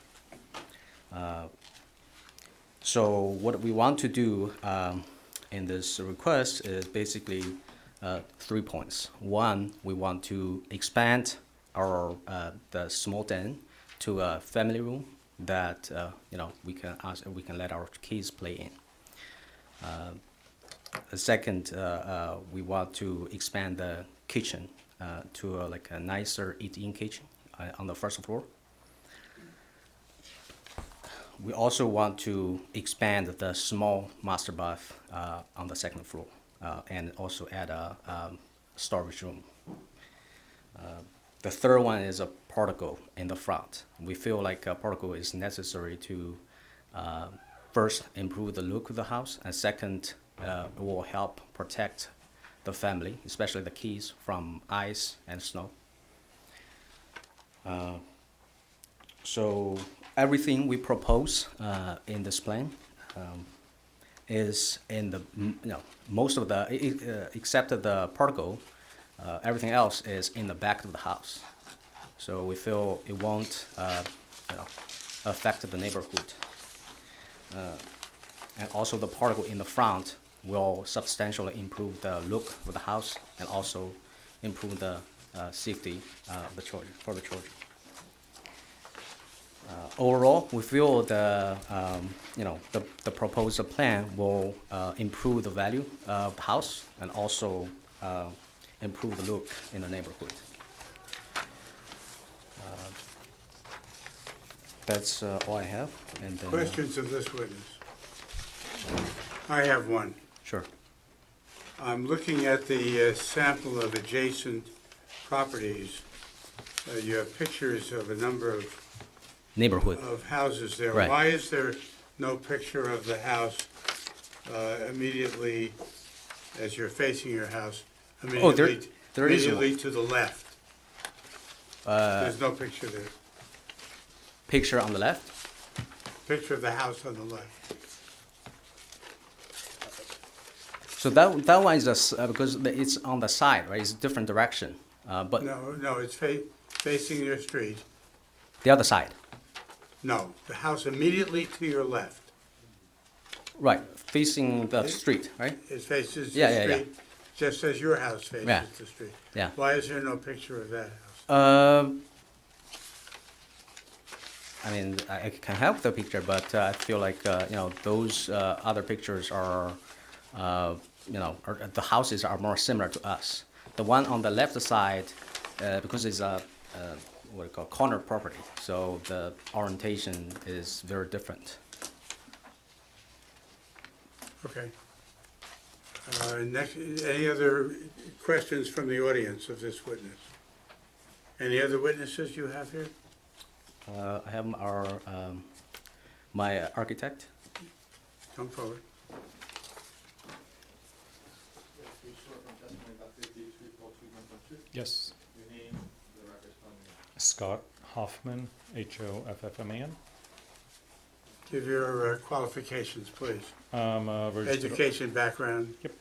[SPEAKER 15] So what we want to do in this request is basically 3 points. One, we want to expand our the small den to a family room that we can let our kids play in. The second, we want to expand the kitchen to like a nicer eat-in kitchen on the first floor. We also want to expand the small master bath on the second floor and also add a storage room. The third one is a portico in the front. We feel like a portico is necessary to first improve the look of the house, and second, it will help protect the family, especially the kids, from ice and snow. So everything we propose in this plan is in the, most of the, except the portico, everything else is in the back of the house. So we feel it won't affect the neighborhood. And also the portico in the front will substantially improve the look of the house and also improve the safety of the children, for the children. Overall, we feel the proposed plan will improve the value of the house and also improve the look in the neighborhood. That's all I have. And then,
[SPEAKER 1] Questions of this witness? I have one.
[SPEAKER 15] Sure.
[SPEAKER 1] I'm looking at the sample of adjacent properties. You have pictures of a number of
[SPEAKER 15] neighborhood
[SPEAKER 1] of houses there.
[SPEAKER 15] Right.
[SPEAKER 1] Why is there no picture of the house immediately as you're facing your house? Immediately,
[SPEAKER 15] there is one.
[SPEAKER 1] immediately to the left. There's no picture there.
[SPEAKER 15] Picture on the left?
[SPEAKER 1] Picture of the house on the left.
[SPEAKER 15] So that one is because it's on the side, right? It's a different direction. But
[SPEAKER 1] No, it's facing your street.
[SPEAKER 15] the other side.
[SPEAKER 1] No, the house immediately to your left.
[SPEAKER 15] Right, facing the street, right?
[SPEAKER 1] It faces the
[SPEAKER 15] Yeah, yeah, yeah.
[SPEAKER 1] street, just as your house faces
[SPEAKER 15] Yeah.
[SPEAKER 1] the street.
[SPEAKER 15] Yeah.
[SPEAKER 1] Why is there no picture of that house?
[SPEAKER 15] I mean, I can help the picture, but I feel like those other pictures are, the houses are more similar to us. The one on the left side, because it's a what we call corner property, so the orientation is very different.
[SPEAKER 1] Okay. Next, any other questions from the audience of this witness? Any other witnesses you have here?
[SPEAKER 15] I have my architect.
[SPEAKER 1] Come forward.
[SPEAKER 9] Yes. Scott Hoffman, Hoffman.
[SPEAKER 1] Give your qualifications, please.
[SPEAKER 9] Registered,
[SPEAKER 1] Education background.
[SPEAKER 9] Yep.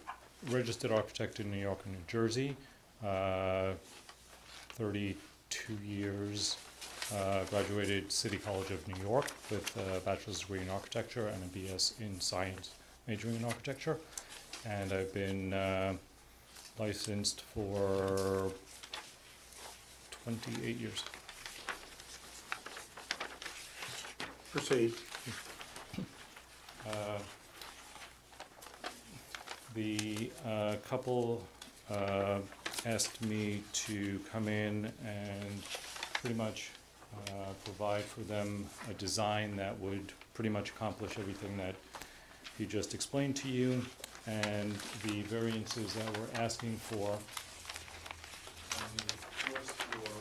[SPEAKER 9] Registered architect in New York and New Jersey. 32 years. Graduated City College of New York with a bachelor's degree in architecture and a BS in science, majoring in architecture. And I've been licensed for 28 years.
[SPEAKER 1] Proceed.
[SPEAKER 9] The couple asked me to come in and pretty much provide for them a design that would pretty much accomplish everything that he just explained to you. And the variances that we're asking for, on the first floor,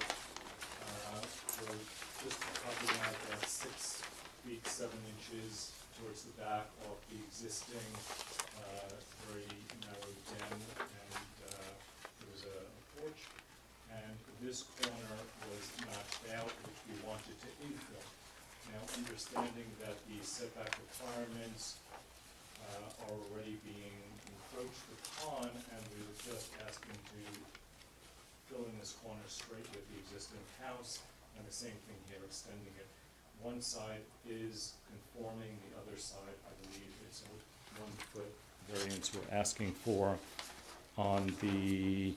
[SPEAKER 9] we're just talking about that 6 feet 7 inches towards the back of the existing very narrow den, and there was a porch, and this corner was knocked out, which we wanted to infill. Now, understanding that the setback requirements are already being encroached upon, and we were just asking to fill in this corner straight with the existing house, and the same thing here, extending it. One side is conforming, the other side, I believe, it's a 1 foot variance we're asking for on the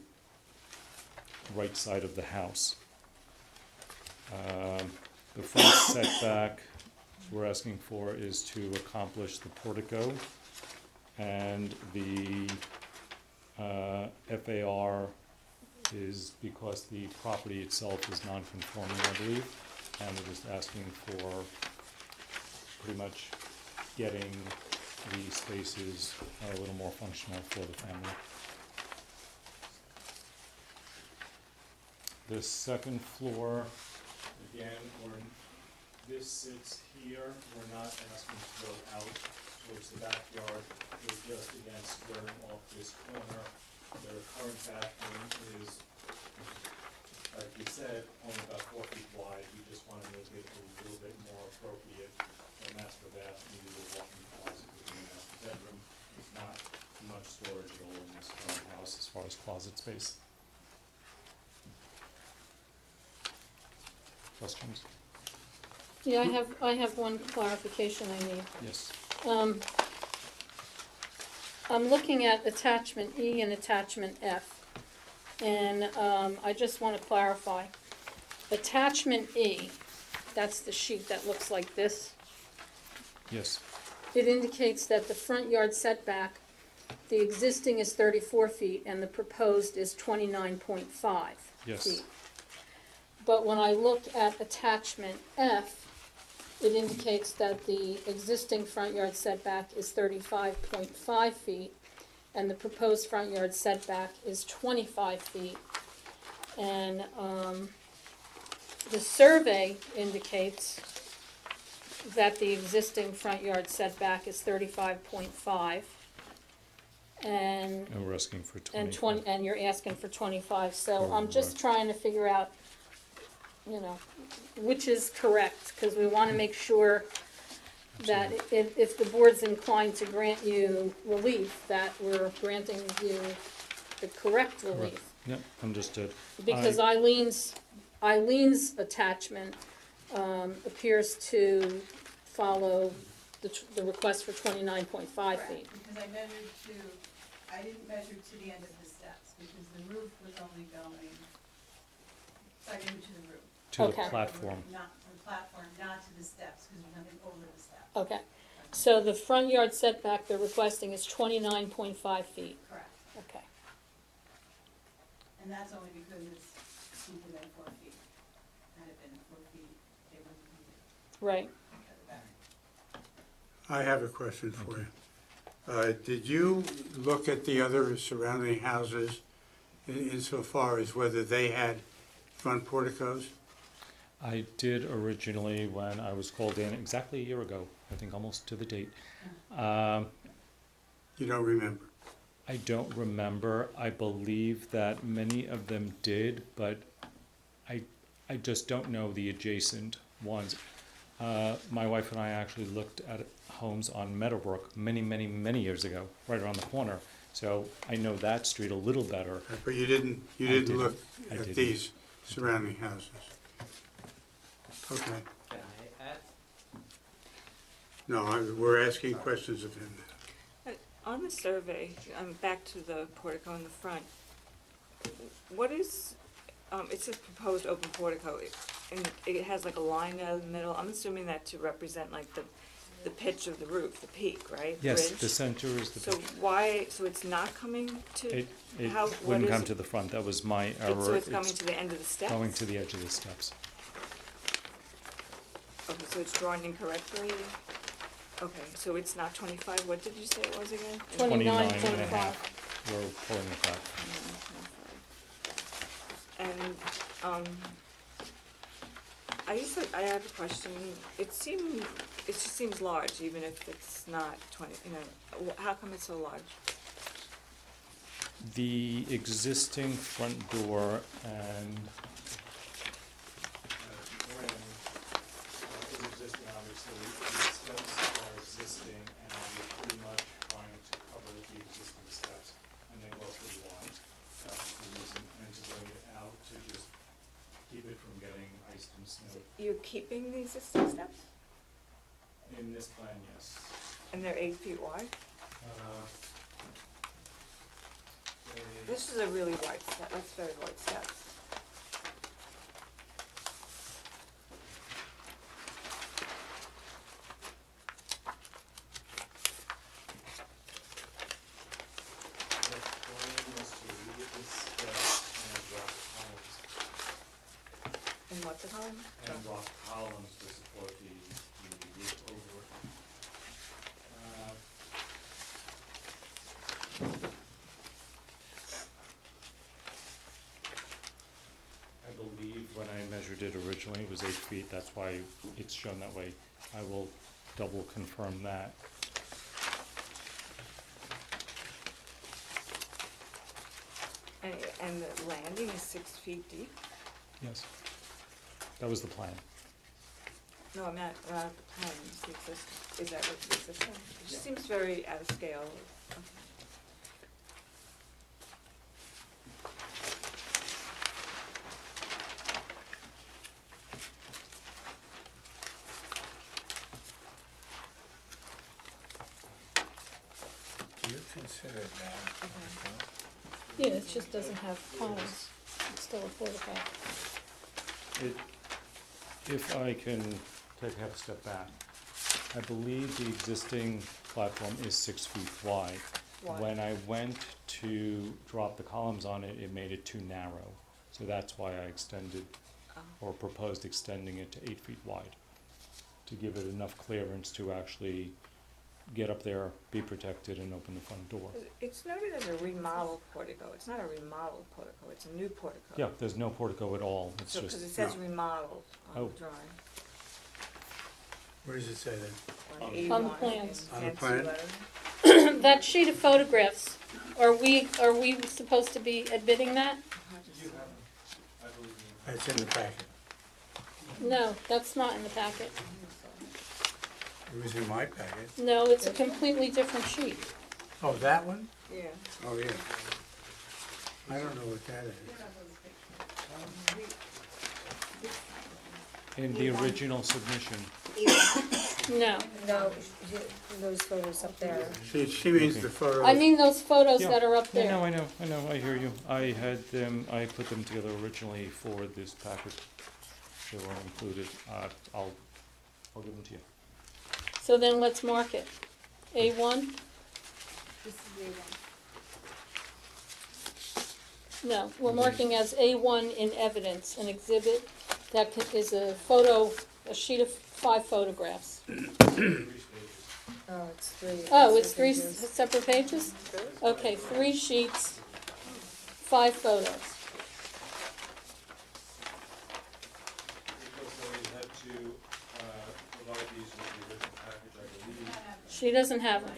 [SPEAKER 9] right side of the house. The front setback we're asking for is to accomplish the portico, and the FAR is because the property itself is non-conforming, I believe, and we're just asking for pretty much getting the spaces a little more functional for the family. The second floor, again, this sits here, we're not asking to go out towards the backyard, we're just again squaring off this corner. Their current bathroom is, like we said, only about 4 feet wide. We just want to make it a little bit more appropriate. The master bath needed a walk-in closet within the master bedroom. There's not much storage at all in this current house as far as closet space. Questions?
[SPEAKER 2] Yeah, I have one clarification I need.
[SPEAKER 9] Yes.
[SPEAKER 2] I'm looking at attachment E and attachment F, and I just want to clarify. Attachment E, that's the sheet that looks like this.
[SPEAKER 9] Yes.
[SPEAKER 2] It indicates that the front yard setback, the existing is 34 feet and the proposed is 29.5
[SPEAKER 9] Yes.
[SPEAKER 2] feet. But when I look at attachment F, it indicates that the existing front yard setback is 35.5 feet, and the proposed front yard setback is 25 feet. And the survey indicates that the existing front yard setback is 35.5, and
[SPEAKER 9] And we're asking for 20.
[SPEAKER 2] and you're asking for 25. So
[SPEAKER 9] Oh,
[SPEAKER 2] I'm just
[SPEAKER 9] right.
[SPEAKER 2] trying to figure out, you know, which is correct, because we want to make sure that if the board's inclined to grant you relief, that we're granting you the correct relief.
[SPEAKER 9] Yep, understood.
[SPEAKER 2] Because Eileen's attachment appears to follow the request for 29.5 feet.
[SPEAKER 3] Because I didn't measure to the end of the steps, because the roof was only going, sorry, into the roof.
[SPEAKER 9] To
[SPEAKER 2] Okay.
[SPEAKER 9] the platform.
[SPEAKER 3] Not the platform, not to the steps, because there's nothing over the steps.
[SPEAKER 2] Okay, so the front yard setback they're requesting is 29.5 feet.
[SPEAKER 3] Correct.
[SPEAKER 2] Okay.
[SPEAKER 3] And that's only because it's steeper than 4 feet. Had it been 4 feet, they wouldn't need it.
[SPEAKER 2] Right.
[SPEAKER 1] I have a question for you. Did you look at the other surrounding houses insofar as whether they had front porticos?
[SPEAKER 9] I did originally when I was called in exactly a year ago, I think almost to the date.
[SPEAKER 1] You don't remember?
[SPEAKER 9] I don't remember. I believe that many of them did, but I just don't know the adjacent ones. My wife and I actually looked at homes on Meadowbrook many years ago, right around the corner, So I know that street a little better.
[SPEAKER 1] But you didn't
[SPEAKER 9] didn't.
[SPEAKER 1] look
[SPEAKER 9] I
[SPEAKER 1] at
[SPEAKER 9] didn't.
[SPEAKER 1] these surrounding houses? Okay.
[SPEAKER 15] Can I add?
[SPEAKER 1] No, we're asking questions of him now.
[SPEAKER 13] On the survey, back to the portico in the front, what is, it says proposed open portico, and it has like a line down the middle, I'm assuming that to represent like the pitch of the roof, the peak, right?
[SPEAKER 9] Yes,
[SPEAKER 13] Bridge?
[SPEAKER 9] the center is the.
[SPEAKER 13] So why, so it's not coming to,
[SPEAKER 9] It
[SPEAKER 13] how, what
[SPEAKER 9] wouldn't
[SPEAKER 13] is
[SPEAKER 9] come
[SPEAKER 13] it?
[SPEAKER 9] to the front, that was my error.
[SPEAKER 13] So it's coming to the end of the steps?
[SPEAKER 9] Going to the edge of the steps.
[SPEAKER 13] Okay, so it's drawn incorrectly? Okay, so it's not 25, what did you say it was again?
[SPEAKER 2] 29,
[SPEAKER 9] 29 and a half. We're pulling it back.
[SPEAKER 13] And, I have a question, it just seems large, even if it's not 20, how come it's so large?
[SPEAKER 9] The existing front door and is existing, obviously, the steps are existing, and we're pretty much trying to cover the existing steps, and they go pretty wide. That's the reason, and to bring it out to just keep it from getting iced and snowed.
[SPEAKER 13] You're keeping the existing steps?
[SPEAKER 9] In this plan, yes.
[SPEAKER 13] And they're 8 feet wide?
[SPEAKER 9] They-
[SPEAKER 13] This is a really wide step, that's very wide steps.
[SPEAKER 9] The plan was to leave this step and drop columns,
[SPEAKER 13] And what's the column?
[SPEAKER 9] and drop columns to support the roof over it. I believe when I measured it originally, it was 8 feet, that's why it's shown that way. I will double confirm that.
[SPEAKER 13] And the landing is 6 feet deep?
[SPEAKER 9] Yes. That was the plan.
[SPEAKER 13] No, I'm not the plan, it's the existing, is that what's existing? It just seems very out of scale. Okay.
[SPEAKER 1] You consider that.
[SPEAKER 2] Yeah, it just doesn't have columns. It's still a portico.
[SPEAKER 9] If I can take half a step back, I believe the existing platform is 6 feet wide.
[SPEAKER 13] Why?
[SPEAKER 9] When I went to drop the columns on it, it made it too narrow. So that's why I extended, or proposed extending it to 8 feet wide, to give it enough clearance to actually get up there, be protected, and open the front door.
[SPEAKER 13] It's noted as a remodeled portico, it's not a remodeled portico, it's a new portico.
[SPEAKER 9] Yeah, there's no portico at all, it's
[SPEAKER 13] So,
[SPEAKER 9] just.
[SPEAKER 13] because it says remodeled on
[SPEAKER 9] Oh.
[SPEAKER 13] the drawing.
[SPEAKER 1] Where does it say that?
[SPEAKER 2] On the
[SPEAKER 13] A1
[SPEAKER 2] plans.
[SPEAKER 1] On the
[SPEAKER 13] fancy
[SPEAKER 1] plan?
[SPEAKER 13] lettering.
[SPEAKER 2] That sheet of photographs, are we supposed to be admitting that?
[SPEAKER 1] That's in the packet.
[SPEAKER 2] No, that's not in the packet.
[SPEAKER 1] It was in my packet.
[SPEAKER 2] No, it's a completely different sheet.
[SPEAKER 1] Oh, that one?
[SPEAKER 13] Yeah.
[SPEAKER 1] Oh, yeah. I don't know what that is.
[SPEAKER 9] In the original submission,
[SPEAKER 2] No.
[SPEAKER 14] No, those photos up there.
[SPEAKER 1] She means the photo.
[SPEAKER 2] I mean those photos
[SPEAKER 9] Yeah.
[SPEAKER 2] that are up there.
[SPEAKER 9] I know, I hear you. I had them, I put them together originally for this package. They weren't included. I'll give them to you.
[SPEAKER 2] So then let's mark it. A1?
[SPEAKER 3] This is the one.
[SPEAKER 2] No, we're marking as A1 in evidence, an exhibit that is a sheet of 5 photographs.
[SPEAKER 14] Oh, it's three.
[SPEAKER 2] Oh, it's 3
[SPEAKER 14] pages.
[SPEAKER 2] separate pages? Okay, 3 sheets, 5 photos. She doesn't have them.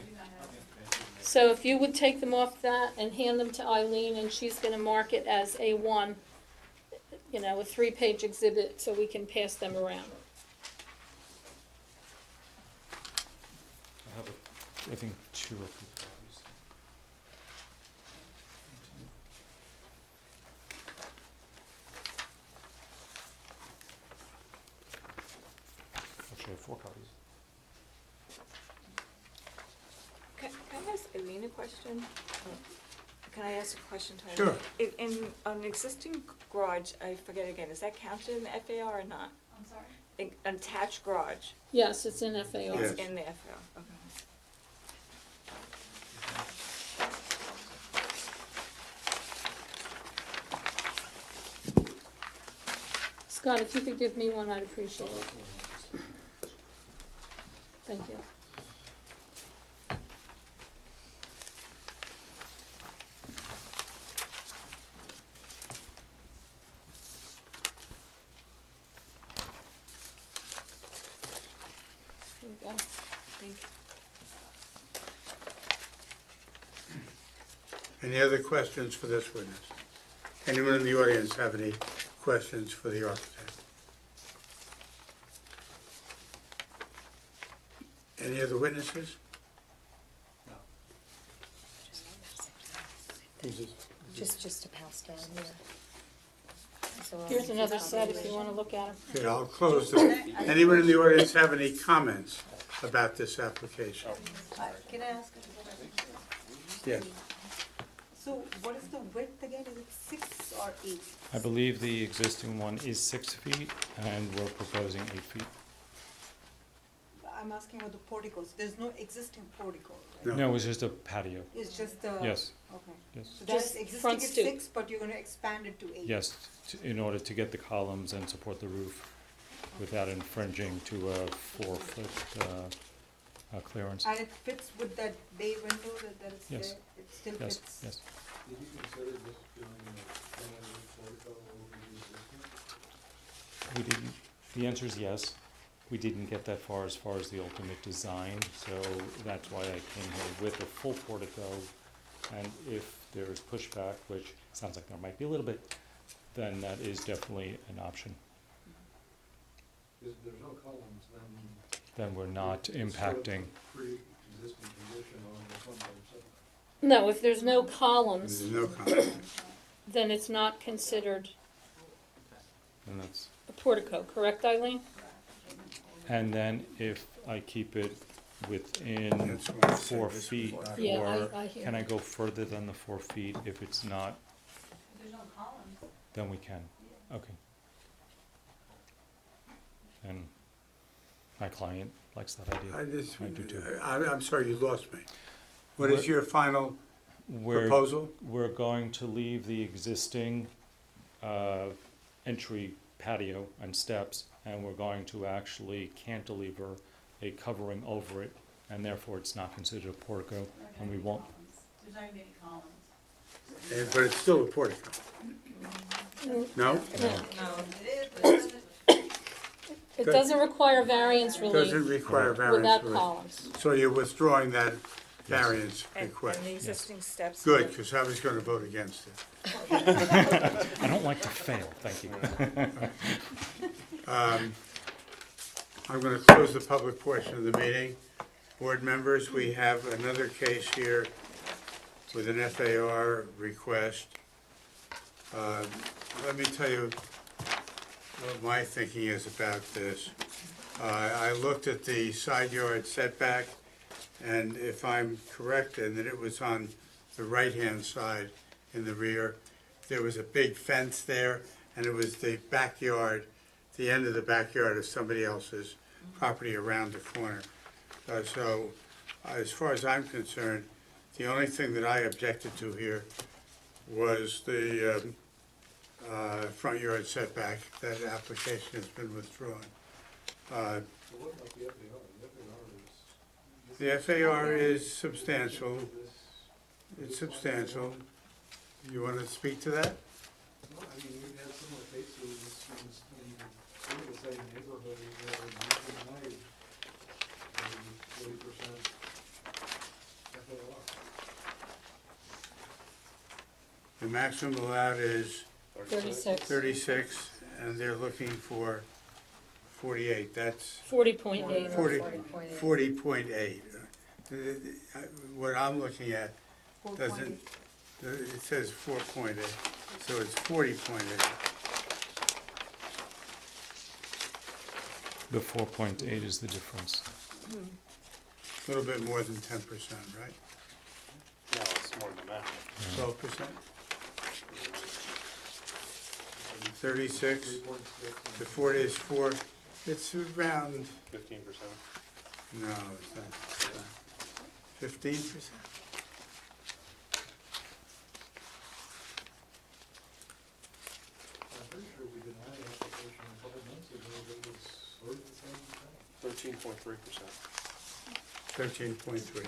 [SPEAKER 2] So if you would take them off that and hand them to Eileen, and she's gonna mark it as A1, a 3-page exhibit, so we can pass them around.
[SPEAKER 9] I have, I think, 2 of these copies. actually have 4 copies.
[SPEAKER 13] Can I ask Eileen a question? Can I ask a question to
[SPEAKER 1] Sure.
[SPEAKER 13] Eileen? In an existing garage, I forget again, is that counted in the FAR or not?
[SPEAKER 3] I'm sorry?
[SPEAKER 13] An attached garage,
[SPEAKER 2] Yes, it's in FAR.
[SPEAKER 1] Yes.
[SPEAKER 13] in the FAR, okay.
[SPEAKER 2] Scott, if you could give me one, I'd appreciate it. Thank you. There we go.
[SPEAKER 13] Thank you.
[SPEAKER 1] Any other questions for this witness? Anyone in the audience have any questions for the architect? Any other witnesses?
[SPEAKER 14] Just to pass down, yeah. So,
[SPEAKER 2] Here's another set if you want to look at them.
[SPEAKER 1] Okay, I'll close the, anyone in the audience have any comments about this application?
[SPEAKER 12] Can I ask a question?
[SPEAKER 1] Yes.
[SPEAKER 12] So what is the width again? Is it 6 or 8?
[SPEAKER 9] I believe the existing one is 6 feet, and we're proposing 8 feet.
[SPEAKER 12] I'm asking about the porticos. There's no existing portico, right?
[SPEAKER 9] No, it was just a patio.
[SPEAKER 12] It's just the...
[SPEAKER 9] Yes.
[SPEAKER 12] Okay.
[SPEAKER 9] Yes.
[SPEAKER 12] So that's
[SPEAKER 2] Just
[SPEAKER 12] existing
[SPEAKER 2] front
[SPEAKER 12] at
[SPEAKER 2] stoop.
[SPEAKER 12] 6, but you're going to expand it to 8?
[SPEAKER 9] Yes, in order to get the columns and support the roof without infringing to a 4-foot clearance.
[SPEAKER 12] And it fits with that bay window that is
[SPEAKER 9] Yes.
[SPEAKER 12] there? It still
[SPEAKER 9] Yes,
[SPEAKER 12] fits?
[SPEAKER 9] yes.
[SPEAKER 8] Did you consider just doing a portico over the existing?
[SPEAKER 9] We didn't, the answer is yes. We didn't get that far as the ultimate design, so that's why I came here with a full portico. And if there's pushback, which sounds like there might be a little bit, then that is definitely an option.
[SPEAKER 8] If there's no columns,
[SPEAKER 9] Then we're not
[SPEAKER 8] it's sort of a
[SPEAKER 9] impacting.
[SPEAKER 8] pre-existing condition on the front yard setback.
[SPEAKER 2] No, if there's no columns,
[SPEAKER 1] There's no comment.
[SPEAKER 2] then it's not considered
[SPEAKER 9] And that's,
[SPEAKER 2] a portico, correct, Eileen?
[SPEAKER 9] and then if I keep it within
[SPEAKER 1] That's what I said,
[SPEAKER 9] 4
[SPEAKER 1] this was
[SPEAKER 9] feet,
[SPEAKER 1] not-
[SPEAKER 2] Yeah,
[SPEAKER 9] or
[SPEAKER 2] I hear
[SPEAKER 9] can I
[SPEAKER 2] you.
[SPEAKER 9] go further than the 4 feet? If it's not,
[SPEAKER 3] If there's no columns,
[SPEAKER 9] then we can. Okay. And my client likes that idea. I do too.
[SPEAKER 1] I'm sorry, you lost me. What is
[SPEAKER 9] We're-
[SPEAKER 1] your final
[SPEAKER 9] We're,
[SPEAKER 1] proposal?
[SPEAKER 9] we're going to leave the existing entry patio and steps, and we're going to actually cantilever a covering over it, and therefore it's not considered a portico, and we won't.
[SPEAKER 3] there's not even any columns.
[SPEAKER 1] But it's still a portico. No?
[SPEAKER 2] No.
[SPEAKER 3] It is, but it doesn't,
[SPEAKER 2] It doesn't require variance relief
[SPEAKER 1] Doesn't require variance
[SPEAKER 2] without
[SPEAKER 1] relief.
[SPEAKER 2] columns.
[SPEAKER 1] So you're withdrawing that variance
[SPEAKER 13] And
[SPEAKER 1] request?
[SPEAKER 13] the existing steps.
[SPEAKER 1] Good, because I was going to vote against it.
[SPEAKER 9] I don't like to fail, thank you.
[SPEAKER 1] I'm going to close the public portion of the meeting. Board members, we have another case here with an FAR request. Let me tell you what my thinking is about this. I looked at the side yard setback, and if I'm correct, and that it was on the right-hand side in the rear, there was a big fence there, and it was the backyard, the end of the backyard of somebody else's property around the corner. So, as far as I'm concerned, the only thing that I objected to here was the front yard setback. That application has been withdrawn.
[SPEAKER 8] So what about the FAR?
[SPEAKER 1] The FAR is substantial. It's substantial. You want to speak to that?
[SPEAKER 8] No, I mean, we've had similar cases in some of the same neighborhood where we've denied 40% FAR.
[SPEAKER 1] The maximum allowed is
[SPEAKER 2] 36.
[SPEAKER 1] 36, and they're looking for 48. That's
[SPEAKER 2] 40.8.
[SPEAKER 1] 40.8. What I'm looking at doesn't, it says 4.8, so it's 40.8.
[SPEAKER 9] The 4.8 is the difference.
[SPEAKER 1] A little bit more than 10%, right?
[SPEAKER 4] No, it's more than that.
[SPEAKER 1] 12%? 36 to 40 is 4, it's around,
[SPEAKER 4] 15%.
[SPEAKER 1] no, it's not, 15%?
[SPEAKER 8] I'm pretty sure we denied the application a couple months ago that was worth the same thing.
[SPEAKER 4] 13.3%.
[SPEAKER 1] 13.3.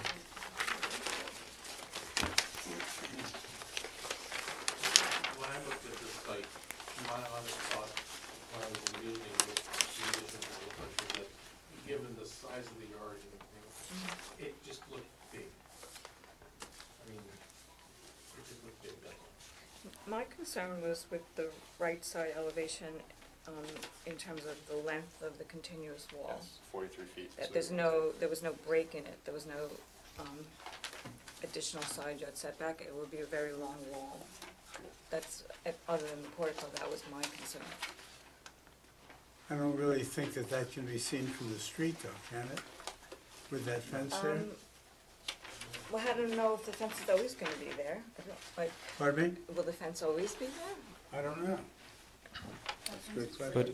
[SPEAKER 8] When I looked at this site, my honest thought, when I was envisioning this condition for the country, that given the size of the yard and everything, it just looked big. I mean, it just looked big, that's all.
[SPEAKER 13] My concern was with the right side elevation, in terms of the length of the continuous wall.
[SPEAKER 4] Yes, 43 feet.
[SPEAKER 13] That
[SPEAKER 4] So
[SPEAKER 13] there was no break in it, there was no, additional side yard setback, it would be a very long wall. That's, other than the portico, that was my concern.
[SPEAKER 1] I don't really think that that can be seen from the street though, can it? With that fence there?
[SPEAKER 13] Well, I don't know if the fence is always gonna be there, like,
[SPEAKER 1] Pardon me?
[SPEAKER 13] will the fence always be there?
[SPEAKER 1] I don't know. That's a good question.
[SPEAKER 9] But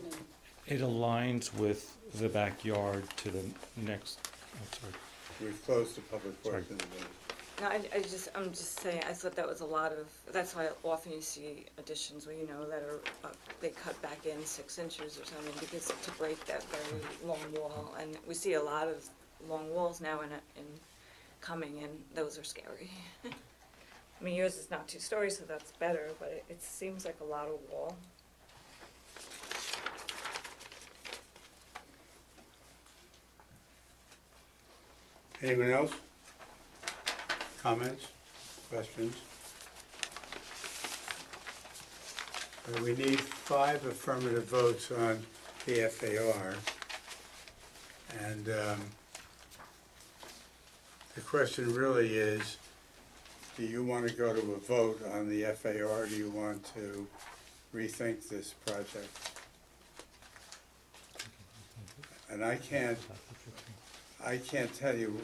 [SPEAKER 9] it aligns with the backyard to the next, oh, sorry.
[SPEAKER 1] We've closed the public
[SPEAKER 9] Sorry.
[SPEAKER 1] works in the village.
[SPEAKER 13] No, I'm just saying, I thought that was a lot of, that's why often you see additions where, you know, that are, they cut back in 6 inches or something, because to break that very long wall, and we see a lot of long walls now in coming, and those are scary. I mean, yours is not 2 stories, so that's better, but it seems like a lot of wall.
[SPEAKER 1] Anyone else? Comments, questions? We need 5 affirmative votes on the FAR. And the question really is, do you want to go to a vote on the FAR, or do you want to rethink this project? And I can't tell you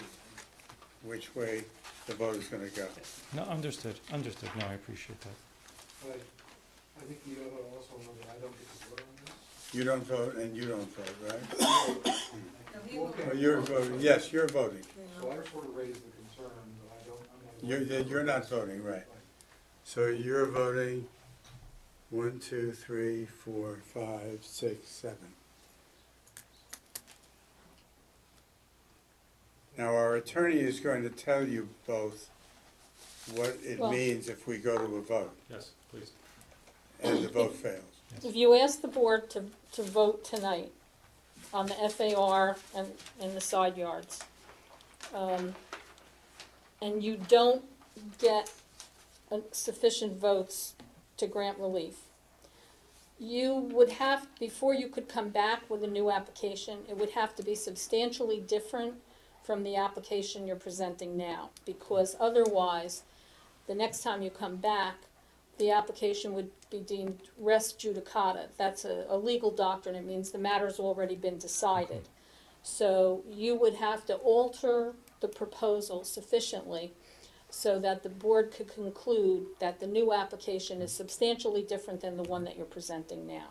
[SPEAKER 1] which way the vote is going to go.
[SPEAKER 9] No, understood, understood, no, I appreciate that.
[SPEAKER 8] But I think you also know that I don't get to vote on this.
[SPEAKER 1] You don't vote and you don't vote, right?
[SPEAKER 8] Okay.
[SPEAKER 1] Oh, you're voting, yes, you're voting.
[SPEAKER 8] So I sort of raised the concern, but I don't, I'm not.
[SPEAKER 1] You're not voting, right. So you're voting 1, 2, 3, 4, 5, 6, 7. Now, our attorney is going to tell you both what it
[SPEAKER 2] Well-
[SPEAKER 1] means if we go to a vote
[SPEAKER 9] Yes, please.
[SPEAKER 1] and the vote fails.
[SPEAKER 2] If you ask the board to vote tonight on the FAR and the side yards, and you don't get sufficient votes to grant relief, you would have, before you could come back with a new application, it would have to be substantially different from the application you're presenting now, because otherwise, the next time you come back, the application would be deemed res judicata. That's a legal doctrine. It means the matter's already been decided. So you would have to alter the proposal sufficiently so that the board could conclude that the new application is substantially different than the one that you're presenting now.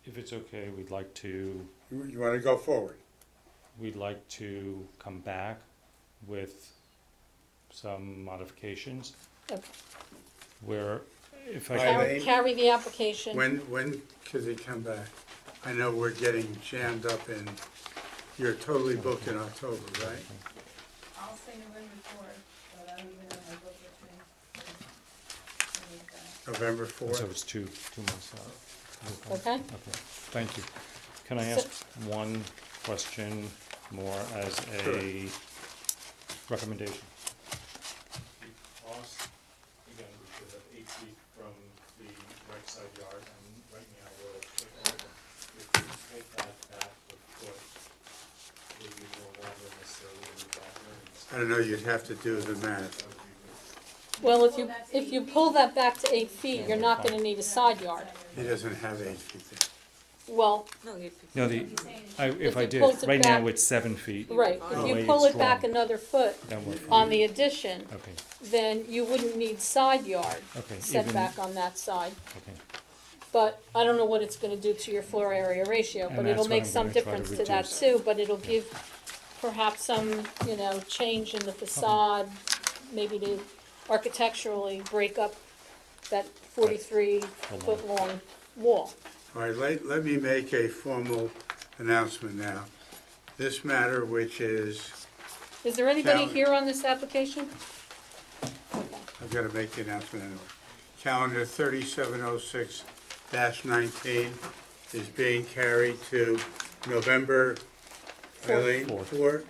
[SPEAKER 9] If it's okay, we'd like to,
[SPEAKER 1] You want to go forward?
[SPEAKER 9] we'd like to come back with some modifications
[SPEAKER 2] Okay.
[SPEAKER 9] where, if I
[SPEAKER 1] By
[SPEAKER 9] can,
[SPEAKER 1] name?
[SPEAKER 2] Carry the application.
[SPEAKER 1] When could they come back? I know we're getting jammed up in, you're totally booked in October, right?
[SPEAKER 3] I'll say November 4th, but I don't even have my book with me.
[SPEAKER 1] November 4th?
[SPEAKER 9] so it's two months out.
[SPEAKER 2] Okay.
[SPEAKER 9] Okay, thank you. Can I ask one question more as a recommendation? Because, again, we should have 8 feet from the right side yard, and right now we're at 4. If we take that back a foot, it would be no longer necessarily in the back variance.
[SPEAKER 1] I don't know, you'd have to do the math.
[SPEAKER 9] That would be good.
[SPEAKER 2] Well, if you pull that back to 8 feet, you're not gonna need a side yard.
[SPEAKER 1] He doesn't have 8 feet there.
[SPEAKER 2] Well,
[SPEAKER 13] No,
[SPEAKER 9] No, if I
[SPEAKER 2] he
[SPEAKER 9] did,
[SPEAKER 2] pulls it
[SPEAKER 9] right now
[SPEAKER 2] back-
[SPEAKER 9] it's 7 feet.
[SPEAKER 2] right,
[SPEAKER 9] The
[SPEAKER 2] if
[SPEAKER 9] way
[SPEAKER 2] you
[SPEAKER 9] it's
[SPEAKER 2] pull it back
[SPEAKER 9] drawn.
[SPEAKER 2] another foot
[SPEAKER 9] Then we're fine.
[SPEAKER 2] on the addition,
[SPEAKER 9] Okay,
[SPEAKER 2] then you wouldn't need side yard
[SPEAKER 9] okay. even-
[SPEAKER 2] setback on that side.
[SPEAKER 9] Okay.
[SPEAKER 2] But I don't know what it's gonna do to your floor area ratio,
[SPEAKER 9] And
[SPEAKER 2] but
[SPEAKER 9] that's
[SPEAKER 2] it'll
[SPEAKER 9] what
[SPEAKER 2] make
[SPEAKER 9] I'm
[SPEAKER 2] some
[SPEAKER 9] gonna try to
[SPEAKER 2] difference to that
[SPEAKER 9] reduce.
[SPEAKER 2] too, but it'll give perhaps some, change in the facade, maybe to architecturally break up that 43-foot long wall.
[SPEAKER 1] All right, let me make a formal announcement now. This matter, which is,
[SPEAKER 2] Is there anybody
[SPEAKER 1] Cal-
[SPEAKER 2] here on this application? Okay.
[SPEAKER 1] I've got to make the announcement anyway. Calendar 3706-19 is being carried to November, Eileen, 4?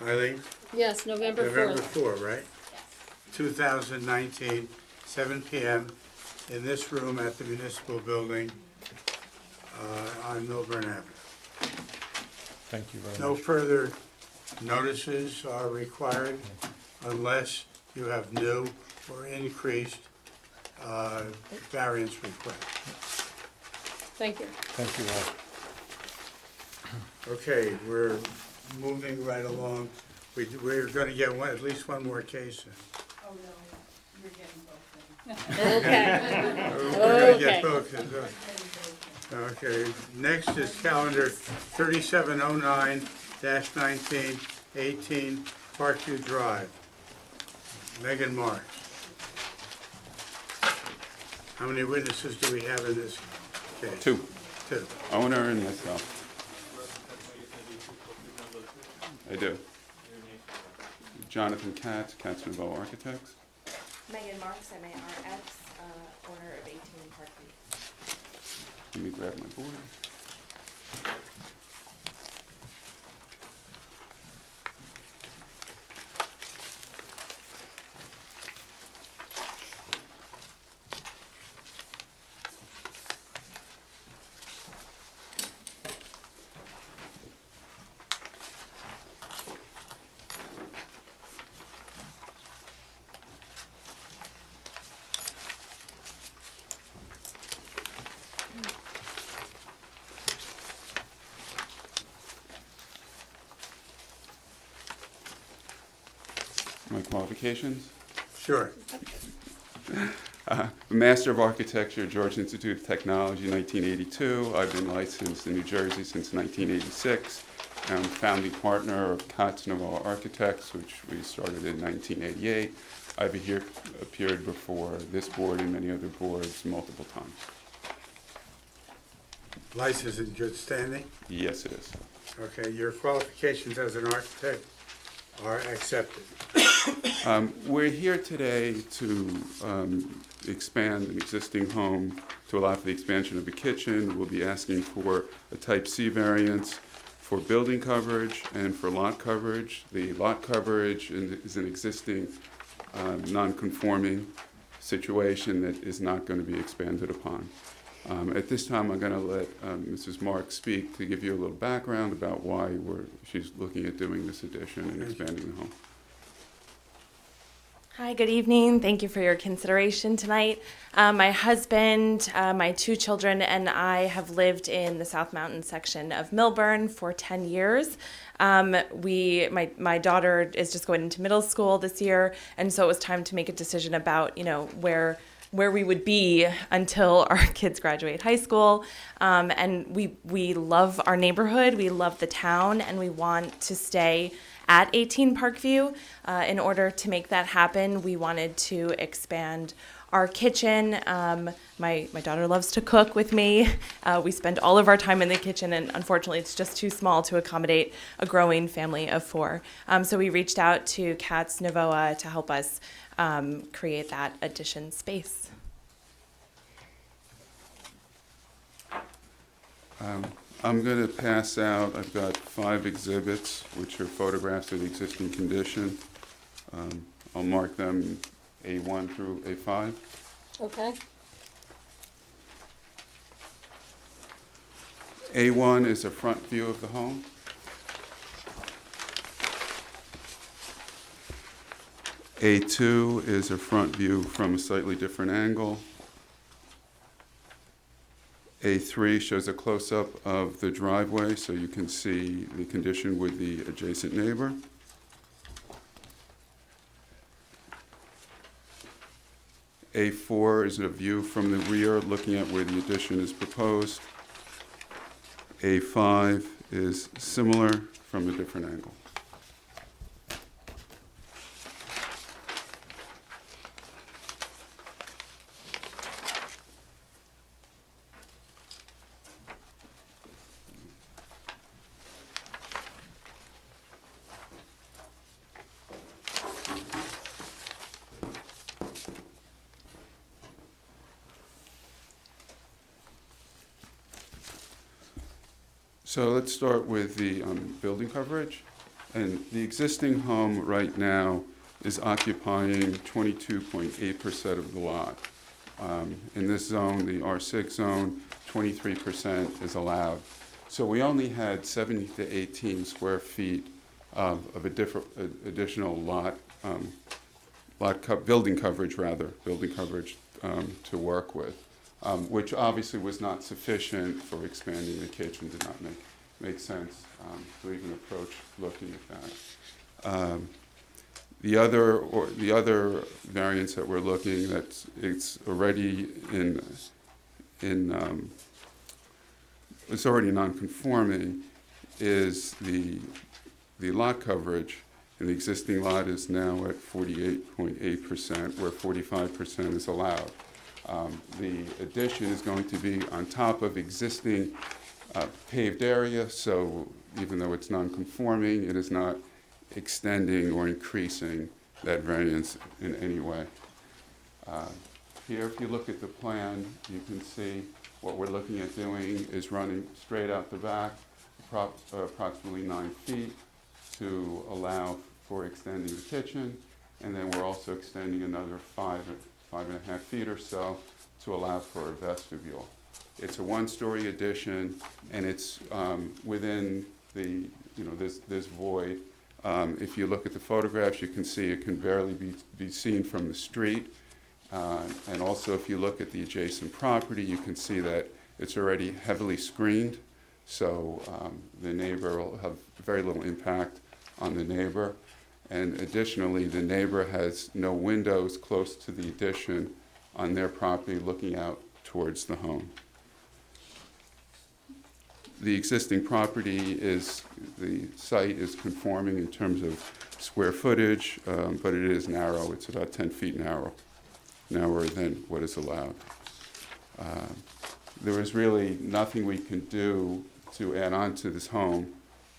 [SPEAKER 1] Eileen?
[SPEAKER 2] Yes, November
[SPEAKER 1] November
[SPEAKER 2] 4th.
[SPEAKER 1] 4, right? 2019, 7 PM in this room at the municipal building on Millburn Avenue.
[SPEAKER 9] Thank you very
[SPEAKER 1] No
[SPEAKER 9] much.
[SPEAKER 1] further notices are required unless you have new or increased variance requests.
[SPEAKER 2] Thank you.
[SPEAKER 9] Thank you all.
[SPEAKER 1] Okay, we're moving right along. We're gonna get at least one more case in.
[SPEAKER 3] Oh, no, you're getting both of them.
[SPEAKER 2] Okay.
[SPEAKER 1] We're gonna get
[SPEAKER 2] Okay.
[SPEAKER 1] both in. Okay, next is calendar 3709-19, 18 Parkview Drive. Megan Marks. How many witnesses do we have in this case?
[SPEAKER 20] Two.
[SPEAKER 1] Two.
[SPEAKER 20] Owner and myself. I do. Jonathan Katz, Katz Nouveau Architects.
[SPEAKER 22] Megan Marks, MARX, owner of 18 Parkview.
[SPEAKER 20] Let me grab my board. My qualifications?
[SPEAKER 1] Sure.
[SPEAKER 20] Master of Architecture, George Institute of Technology, 1982. I've been licensed in New Jersey since 1986. I'm founding partner of Katz Nouveau Architects, which we started in 1988. I've appeared before this board and many other boards multiple times.
[SPEAKER 1] License in good standing?
[SPEAKER 20] Yes, it is.
[SPEAKER 1] Okay, your qualifications as an architect are accepted.
[SPEAKER 20] We're here today to expand an existing home to allow for the expansion of a kitchen. We'll be asking for a type C variance for building coverage and for lot coverage. The lot coverage is an existing non-conforming situation that is not going to be expanded upon. At this time, I'm going to let Mrs. Marks speak to give you a little background about why she's looking at doing this addition and expanding the home.
[SPEAKER 22] Hi, good evening. Thank you for your consideration tonight. My husband, my two children, and I have lived in the South Mountain section of Millburn for 10 years. My daughter is just going into middle school this year, and so it was time to make a decision about, where we would be until our kids graduate high school. And we love our neighborhood, we love the town, and we want to stay at 18 Parkview. In order to make that happen, we wanted to expand our kitchen. My daughter loves to cook with me. We spend all of our time in the kitchen, and unfortunately it's just too small to accommodate a growing family of 4. So we reached out to Katz Nouveau to help us create that addition space.
[SPEAKER 20] I'm going to pass out, I've got 5 exhibits, which are photographs of the existing condition. I'll mark them A1 through A5.
[SPEAKER 2] Okay.
[SPEAKER 20] A1 is a front view of the home. A2 is a front view from a slightly different angle. A3 shows a close-up of the driveway so you can see the condition with the adjacent neighbor. A4 is a view from the rear looking at where the addition is proposed. A5 is similar from a different angle. So let's start with the building coverage. And the existing home right now is occupying 22.8% of the lot. In this zone, the R6 zone, 23% is allowed. So we only had 70 to 18 square feet of additional building coverage to work with. Which obviously was not sufficient for expanding the kitchen, did not make sense to even approach looking at that. The other variance that we're looking at, it's already it's already non-conforming, is the lot coverage, and the existing lot is now at 48.8%, where 45% is allowed. The addition is going to be on top of existing paved area, so even though it's non-conforming, it is not extending or increasing that variance in any way. Here, if you look at the plan, you can see what we're looking at doing is running straight out the back, approximately 9 feet, to allow for extending the kitchen, and then we're also extending another 5.5 feet or so to allow for a vestibule. It's a one-story addition, and it's within the, this void. If you look at the photographs, you can see it can barely be seen from the street. And also, if you look at the adjacent property, you can see that it's already heavily screened, so the neighbor will have very little impact on the neighbor. And additionally, the neighbor has no windows close to the addition on their property looking out towards the home. The existing property the site is conforming in terms of square footage, but it is narrow. It's about 10 feet narrower than what is allowed. There is really nothing we can do to add on to this home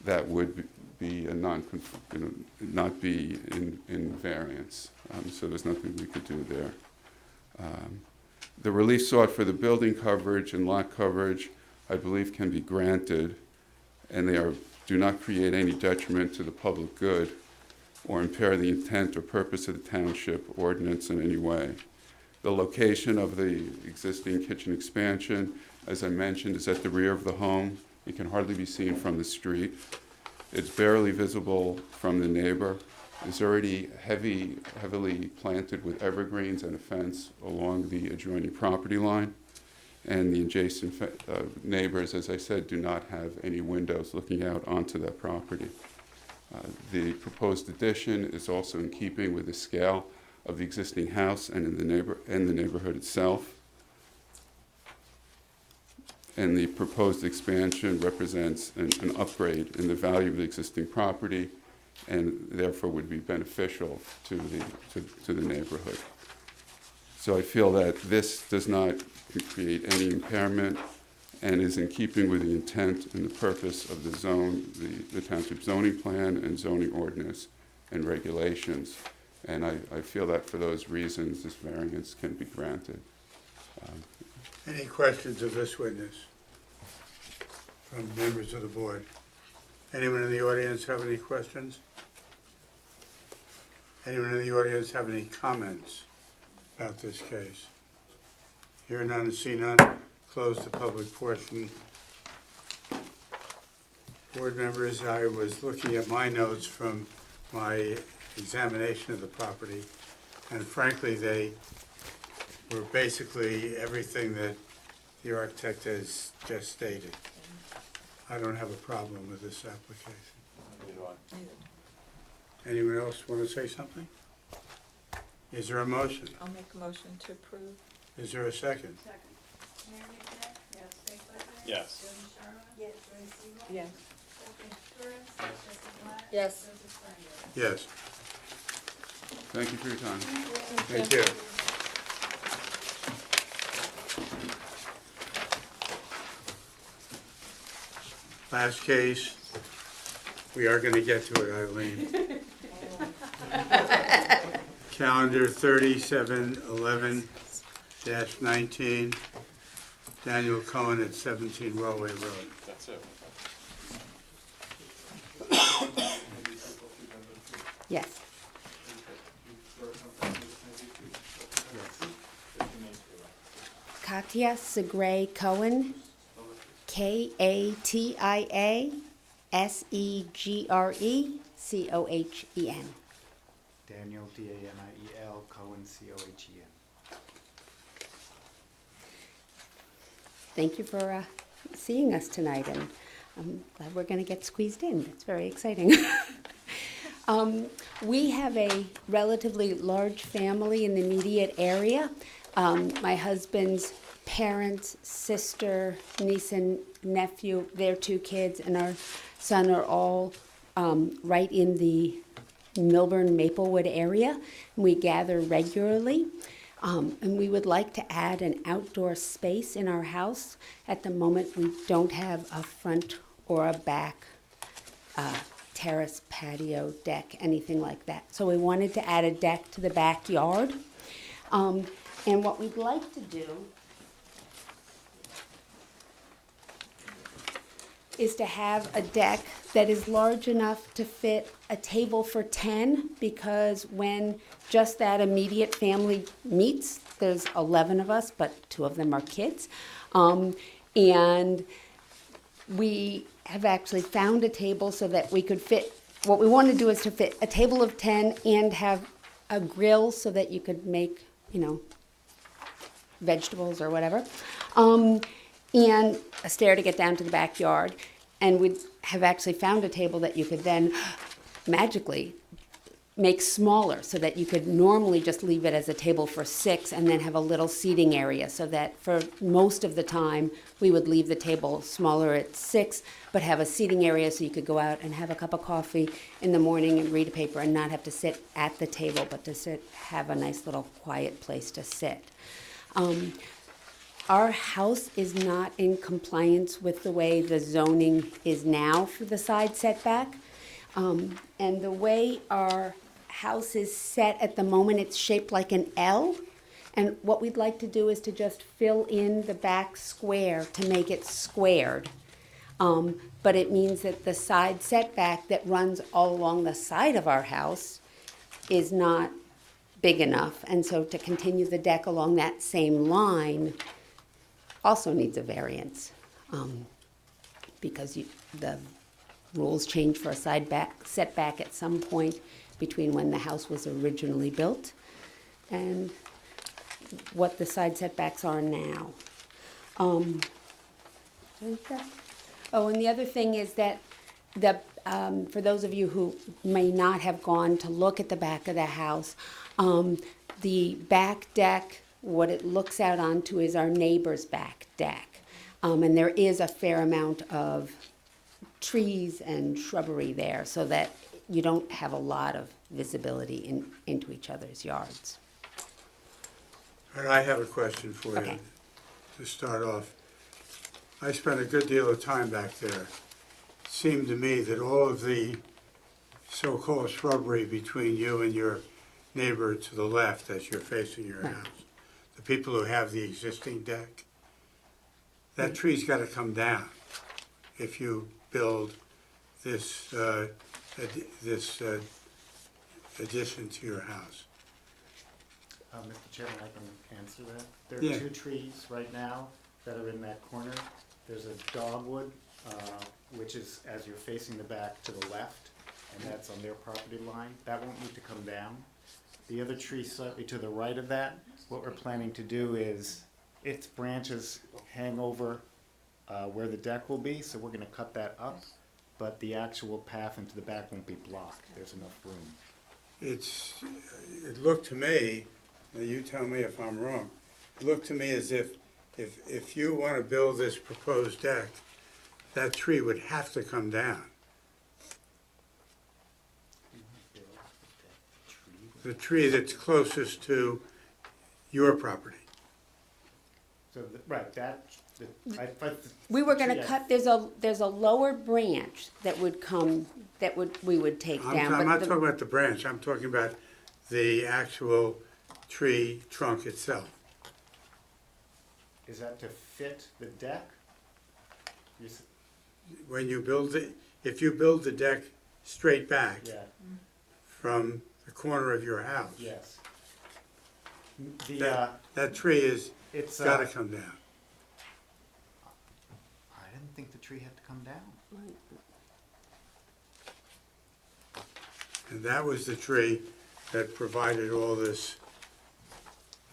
[SPEAKER 20] that would be a not be in variance. So there's nothing we could do there. The relief sought for the building coverage and lot coverage, I believe, can be granted, and they do not create any detriment to the public good or impair the intent or purpose of the township ordinance in any way. The location of the existing kitchen expansion, as I mentioned, is at the rear of the home. It can hardly be seen from the street. It's barely visible from the neighbor. It's already heavily planted with evergreens and a fence along the adjoining property line. And the adjacent neighbors, as I said, do not have any windows looking out onto that property. The proposed addition is also in keeping with the scale of the existing house and in the neighborhood itself. And the proposed expansion represents an upgrade in the value of the existing property, and therefore would be beneficial to the neighborhood. So I feel that this does not create any impairment and is in keeping with the intent and the purpose of the zone, the township zoning plan and zoning ordinance and regulations. And I feel that for those reasons, this variance can be granted.
[SPEAKER 1] Any questions of this witness from members of the board? Anyone in the audience have any questions? Anyone in the audience have any comments about this case? Hear none and see none, close the public portion. Board members, I was looking at my notes from my examination of the property, and frankly, they were basically everything that the architect has just stated. I don't have a problem with this application. Anyone else want to say something? Is there a motion?
[SPEAKER 13] I'll make a motion to approve.
[SPEAKER 1] Is there a second?
[SPEAKER 3] Second. Mayor Nicolak? Yes. Frank Blake?
[SPEAKER 4] Yes.
[SPEAKER 3] Jody Sharma? Yes. Joyce Segal?
[SPEAKER 13] Yes.
[SPEAKER 3] Stephanie Torres? Jessica Black?
[SPEAKER 14] Yes.
[SPEAKER 3] Joseph Steinberg?
[SPEAKER 1] Yes.
[SPEAKER 20] Thank you for your time.
[SPEAKER 1] Thank you. Last case, we are going to get to it, Eileen. Calendar 3711-19, Daniel Cohen at 17 Railway Road.
[SPEAKER 4] That's it.
[SPEAKER 5] Yes. Katia Segre Cohen, Katia Segre Cohen.
[SPEAKER 18] Daniel, Daniel, Cohen, Cohen.
[SPEAKER 5] Thank you for seeing us tonight, and I'm glad we're going to get squeezed in. It's very exciting. We have a relatively large family in the immediate area. My husband's parents, sister, niece, and nephew, their 2 kids, and our son are all right in the Millburn Maplewood area. We gather regularly. And we would like to add an outdoor space in our house. At the moment, we don't have a front or a back terrace, patio, deck, anything like that. So we wanted to add a deck to the backyard. And what we'd like to do is to have a deck that is large enough to fit a table for 10, because when just that immediate family meets, there's 11 of us, but 2 of them are kids. And we have actually found a table so that we could fit, what we want to do is to fit a table of 10 and have a grill so that you could make, vegetables or whatever. And a stair to get down to the backyard. And we have actually found a table that you could then magically make smaller, so that you could normally just leave it as a table for 6 and then have a little seating area, so that for most of the time we would leave the table smaller at 6 but have a seating area so you could go out and have a cup of coffee in the morning and read a paper and not have to sit at the table, but to have a nice little quiet place to sit. Our house is not in compliance with the way the zoning is now for the side setback. And the way our house is set at the moment, it's shaped like an L. And what we'd like to do is to just fill in the back square to make it squared. But it means that the side setback that runs all along the side of our house is not big enough. And so to continue the deck along that same line also needs a variance, because the rules change for a setback at some point between when the house was originally built and what the side setbacks are now. And the other thing is that for those of you who may not have gone to look at the back of the house, the back deck, what it looks out onto is our neighbor's back deck. And there is a fair amount of trees and shrubbery there, so that you don't have a lot of visibility into each other's yards.
[SPEAKER 1] All right, I have a question for you to start off. I spent a good deal of time back there. It seemed to me that all of the so-called shrubbery between you and your neighbor to the left as you're facing your house, the people who have the existing deck, that tree's got to come down if you build this addition to your house.
[SPEAKER 18] Mr. Chairman, I can answer that. There are
[SPEAKER 1] Yeah.
[SPEAKER 18] 2 trees right now that are in that corner. There's a dogwood, which is as you're facing the back to the left,
[SPEAKER 17] and that's on their property line. That won't need to come down. The other tree slightly to the right of that, what we're planning to do is, its branches hang over where the deck will be, so we're gonna cut that up, but the actual path into the back won't be blocked. There's enough room.
[SPEAKER 1] It looked to me, now you tell me if I'm wrong, it looked to me as if you want to build this proposed deck, that tree would have to come down. The tree that's closest to your property.
[SPEAKER 17] So, right, that,
[SPEAKER 21] We were gonna
[SPEAKER 17] tree I-
[SPEAKER 21] cut, there's a lower branch that would come, we would take down.
[SPEAKER 1] I'm
[SPEAKER 21] but
[SPEAKER 1] not
[SPEAKER 21] the-
[SPEAKER 1] talking about the branch, I'm talking about the actual tree trunk itself.
[SPEAKER 17] Is that to fit the deck? You s-
[SPEAKER 1] When you build it, if you build the deck straight back
[SPEAKER 17] Yeah,
[SPEAKER 1] from the corner of your house,
[SPEAKER 17] yes. The,
[SPEAKER 1] that tree is,
[SPEAKER 17] it's,
[SPEAKER 1] gotta come down.
[SPEAKER 17] I didn't think the tree had to come down.
[SPEAKER 1] And that was the tree that provided all this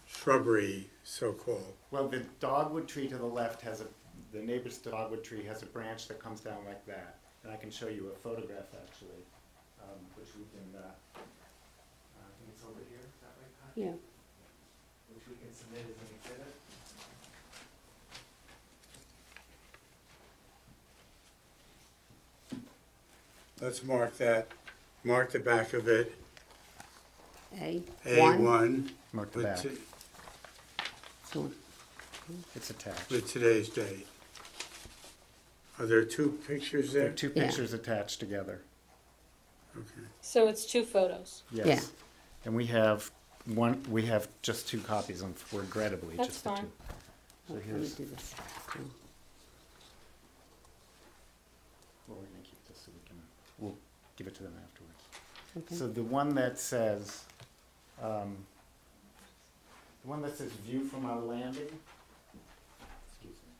[SPEAKER 1] shrubbery, so-called.
[SPEAKER 17] Well, the dogwood tree to the left has the neighbor's dogwood tree has a branch that comes down like that. And I can show you a photograph actually, which we can, I think it's over here, is that right, Pat?
[SPEAKER 21] Yeah.
[SPEAKER 17] Which we can submit as an exhibit.
[SPEAKER 1] Let's mark that, mark the back of it,
[SPEAKER 21] A1.
[SPEAKER 1] A1.
[SPEAKER 17] Mark the
[SPEAKER 1] with
[SPEAKER 17] back.
[SPEAKER 1] t-
[SPEAKER 21] So,
[SPEAKER 17] It's attached.
[SPEAKER 1] With today's date. Are there two pictures
[SPEAKER 17] There
[SPEAKER 1] there?
[SPEAKER 17] are two
[SPEAKER 21] Yeah.
[SPEAKER 17] pictures attached together.
[SPEAKER 1] Okay.
[SPEAKER 2] So it's 2 photos.
[SPEAKER 17] Yes.
[SPEAKER 21] Yeah.
[SPEAKER 17] And we have just 2 copies, regrettably,
[SPEAKER 2] That's
[SPEAKER 17] just the
[SPEAKER 2] fine.
[SPEAKER 17] 2. So
[SPEAKER 21] let me
[SPEAKER 17] here's,
[SPEAKER 21] do this.
[SPEAKER 17] well, we're gonna keep this so we'll give it to them afterwards.
[SPEAKER 21] Okay.
[SPEAKER 17] So the one that says, view from our landing, excuse me.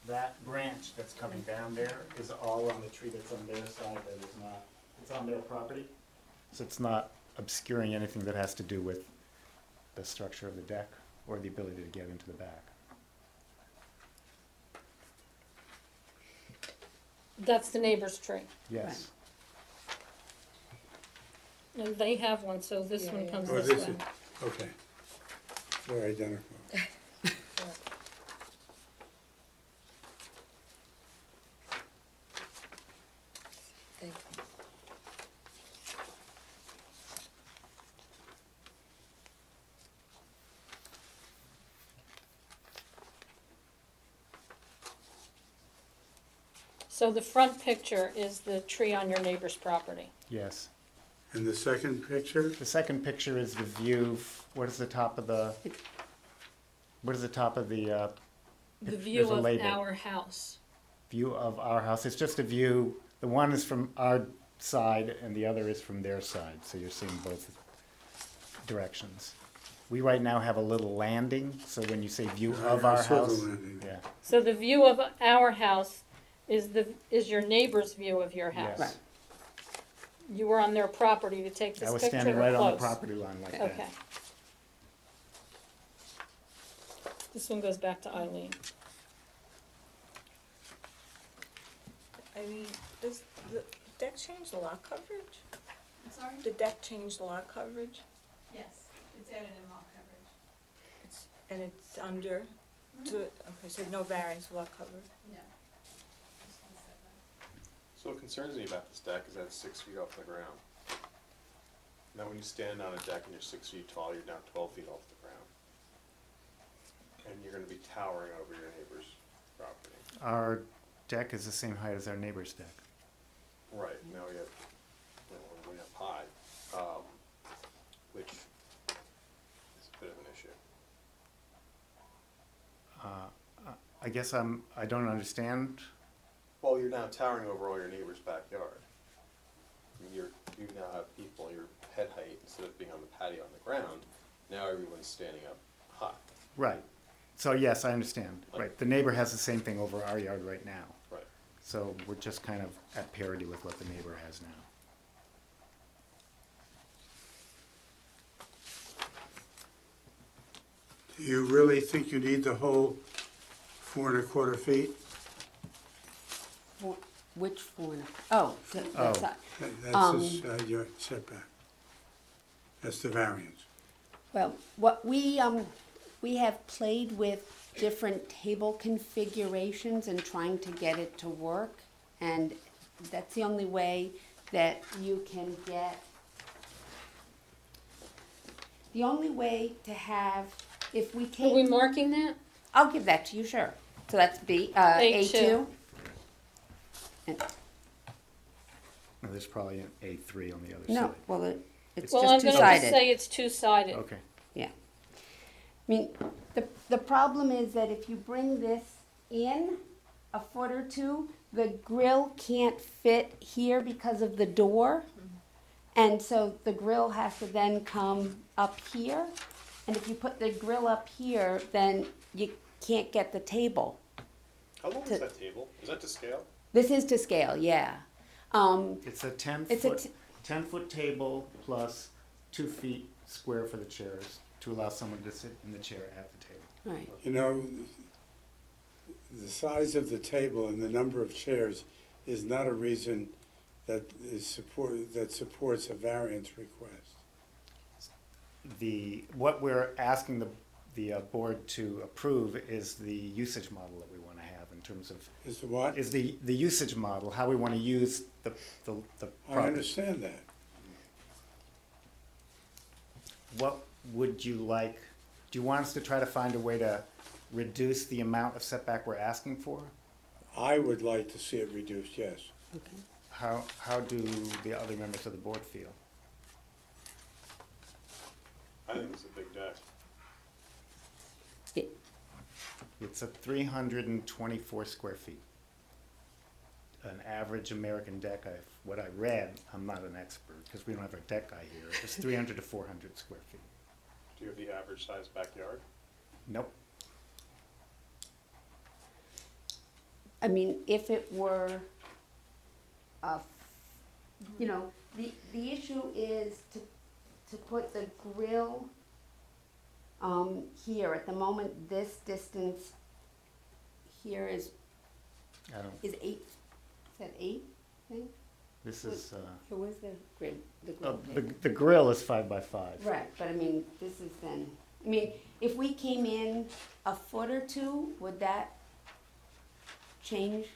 [SPEAKER 17] That branch that's coming down there is all on the tree that's on their side, that is not, it's on their property. So it's not obscuring anything that has to do with the structure of the deck or the ability to get into the back.
[SPEAKER 2] That's the neighbor's tree.
[SPEAKER 17] Yes.
[SPEAKER 2] And they have one, so this one comes
[SPEAKER 1] Oh,
[SPEAKER 2] this
[SPEAKER 1] this
[SPEAKER 2] way.
[SPEAKER 1] is, okay. They're identical.
[SPEAKER 2] So the front picture is the tree on your neighbor's property.
[SPEAKER 17] Yes.
[SPEAKER 1] And the second picture?
[SPEAKER 17] The second picture is the view, what is the top of the,
[SPEAKER 2] The
[SPEAKER 17] There's
[SPEAKER 2] view
[SPEAKER 17] a
[SPEAKER 2] of
[SPEAKER 17] label.
[SPEAKER 2] our house.
[SPEAKER 17] view of our house? It's just a view, the one is from our side and the other is from their side, so you're seeing both directions. We right now have a little landing, so when you say view of
[SPEAKER 1] I
[SPEAKER 17] our
[SPEAKER 1] saw the
[SPEAKER 17] house,
[SPEAKER 1] landing.
[SPEAKER 17] yeah,
[SPEAKER 2] So the view of our house is your neighbor's view of your house.
[SPEAKER 17] yes.
[SPEAKER 21] Right.
[SPEAKER 2] You were on their property to take this
[SPEAKER 17] I was
[SPEAKER 2] picture
[SPEAKER 17] standing
[SPEAKER 2] or
[SPEAKER 17] right on the
[SPEAKER 2] close?
[SPEAKER 17] property line like that.
[SPEAKER 2] Okay. This one goes back to Eileen.
[SPEAKER 13] I mean, does the deck change the lot coverage?
[SPEAKER 3] I'm sorry?
[SPEAKER 13] The deck change the lot coverage?
[SPEAKER 3] Yes, it's added in lot coverage.
[SPEAKER 13] It's, and it's under, okay, so no variance for lot coverage?
[SPEAKER 3] No. Just one second.
[SPEAKER 4] So what concerns me about this deck is that it's 6 feet off the ground. Now, when you stand on a deck and you're 6 feet tall, you're now 12 feet off the ground. And you're gonna be towering over your neighbor's property.
[SPEAKER 17] Our deck is the same height as our neighbor's deck.
[SPEAKER 4] Right, now we have, we have high, which is a bit of an issue.
[SPEAKER 17] I guess I don't understand.
[SPEAKER 4] Well, you're now towering over all your neighbor's backyard. I mean, you now have people, your head height, instead of being on the patio on the ground, now everyone's standing up high.
[SPEAKER 17] Right. So yes, I understand. Right. The neighbor has the same thing over our yard right now.
[SPEAKER 4] Right.
[SPEAKER 17] So we're just kind of at parity with what the neighbor has now.
[SPEAKER 1] Do you really think you need the whole 4¼ feet?
[SPEAKER 21] Which 4 oh,
[SPEAKER 17] Oh.
[SPEAKER 1] That's your setback. That's the variance.
[SPEAKER 21] Well, what we have played with different table configurations and trying to get it to work, and that's the only way that you can get, the only way to have, if we take.
[SPEAKER 2] Are we marking that?
[SPEAKER 21] I'll give that to you, sure. So that's B,
[SPEAKER 2] A2.
[SPEAKER 21] A2. And-
[SPEAKER 17] Well, there's probably an A3 on the other
[SPEAKER 21] No,
[SPEAKER 17] side.
[SPEAKER 21] well, it's
[SPEAKER 2] Well,
[SPEAKER 21] just
[SPEAKER 2] I'm gonna
[SPEAKER 21] two-sided.
[SPEAKER 2] just say it's two-sided.
[SPEAKER 17] Okay.
[SPEAKER 21] Yeah. I mean, the problem is that if you bring this in a foot or two, the grill can't fit here because of the door. And so the grill has to then come up here. And if you put the grill up here, then you can't get the table.
[SPEAKER 4] How long is that table? Is that to scale?
[SPEAKER 21] This is to scale, yeah.
[SPEAKER 17] It's a 10
[SPEAKER 21] It's a
[SPEAKER 17] foot, 10-foot table plus 2 feet square for the chairs to allow someone to sit in the chair at the table.
[SPEAKER 21] Right.
[SPEAKER 1] You know, the size of the table and the number of chairs is not a reason that supports a variance request.
[SPEAKER 17] What we're asking the board to approve is the usage model that we want to have in terms of.
[SPEAKER 1] Is the what?
[SPEAKER 17] Is the usage model, how we want to use the
[SPEAKER 1] I
[SPEAKER 17] property.
[SPEAKER 1] understand that.
[SPEAKER 17] What would you like, do you want us to try to find a way to reduce the amount of setback we're asking for?
[SPEAKER 1] I would like to see it reduced, yes.
[SPEAKER 21] Okay.
[SPEAKER 17] How do the other members of the board feel?
[SPEAKER 4] I think it's a big deck.
[SPEAKER 17] It's a 324 square feet. An average American deck, what I read, I'm not an expert, because we don't have a deck guy here, it's 300 to 400 square feet.
[SPEAKER 4] Do you have the average size backyard?
[SPEAKER 17] Nope.
[SPEAKER 21] I mean, if it were, you know, the issue is to put the grill here. At the moment, this distance here is 8. Is that 8? I think?
[SPEAKER 17] This is,
[SPEAKER 21] So where's the grill? The grill
[SPEAKER 17] the grill is 5 by 5.
[SPEAKER 21] Right, but I mean, this is then, I mean, if we came in a foot or two, would that change?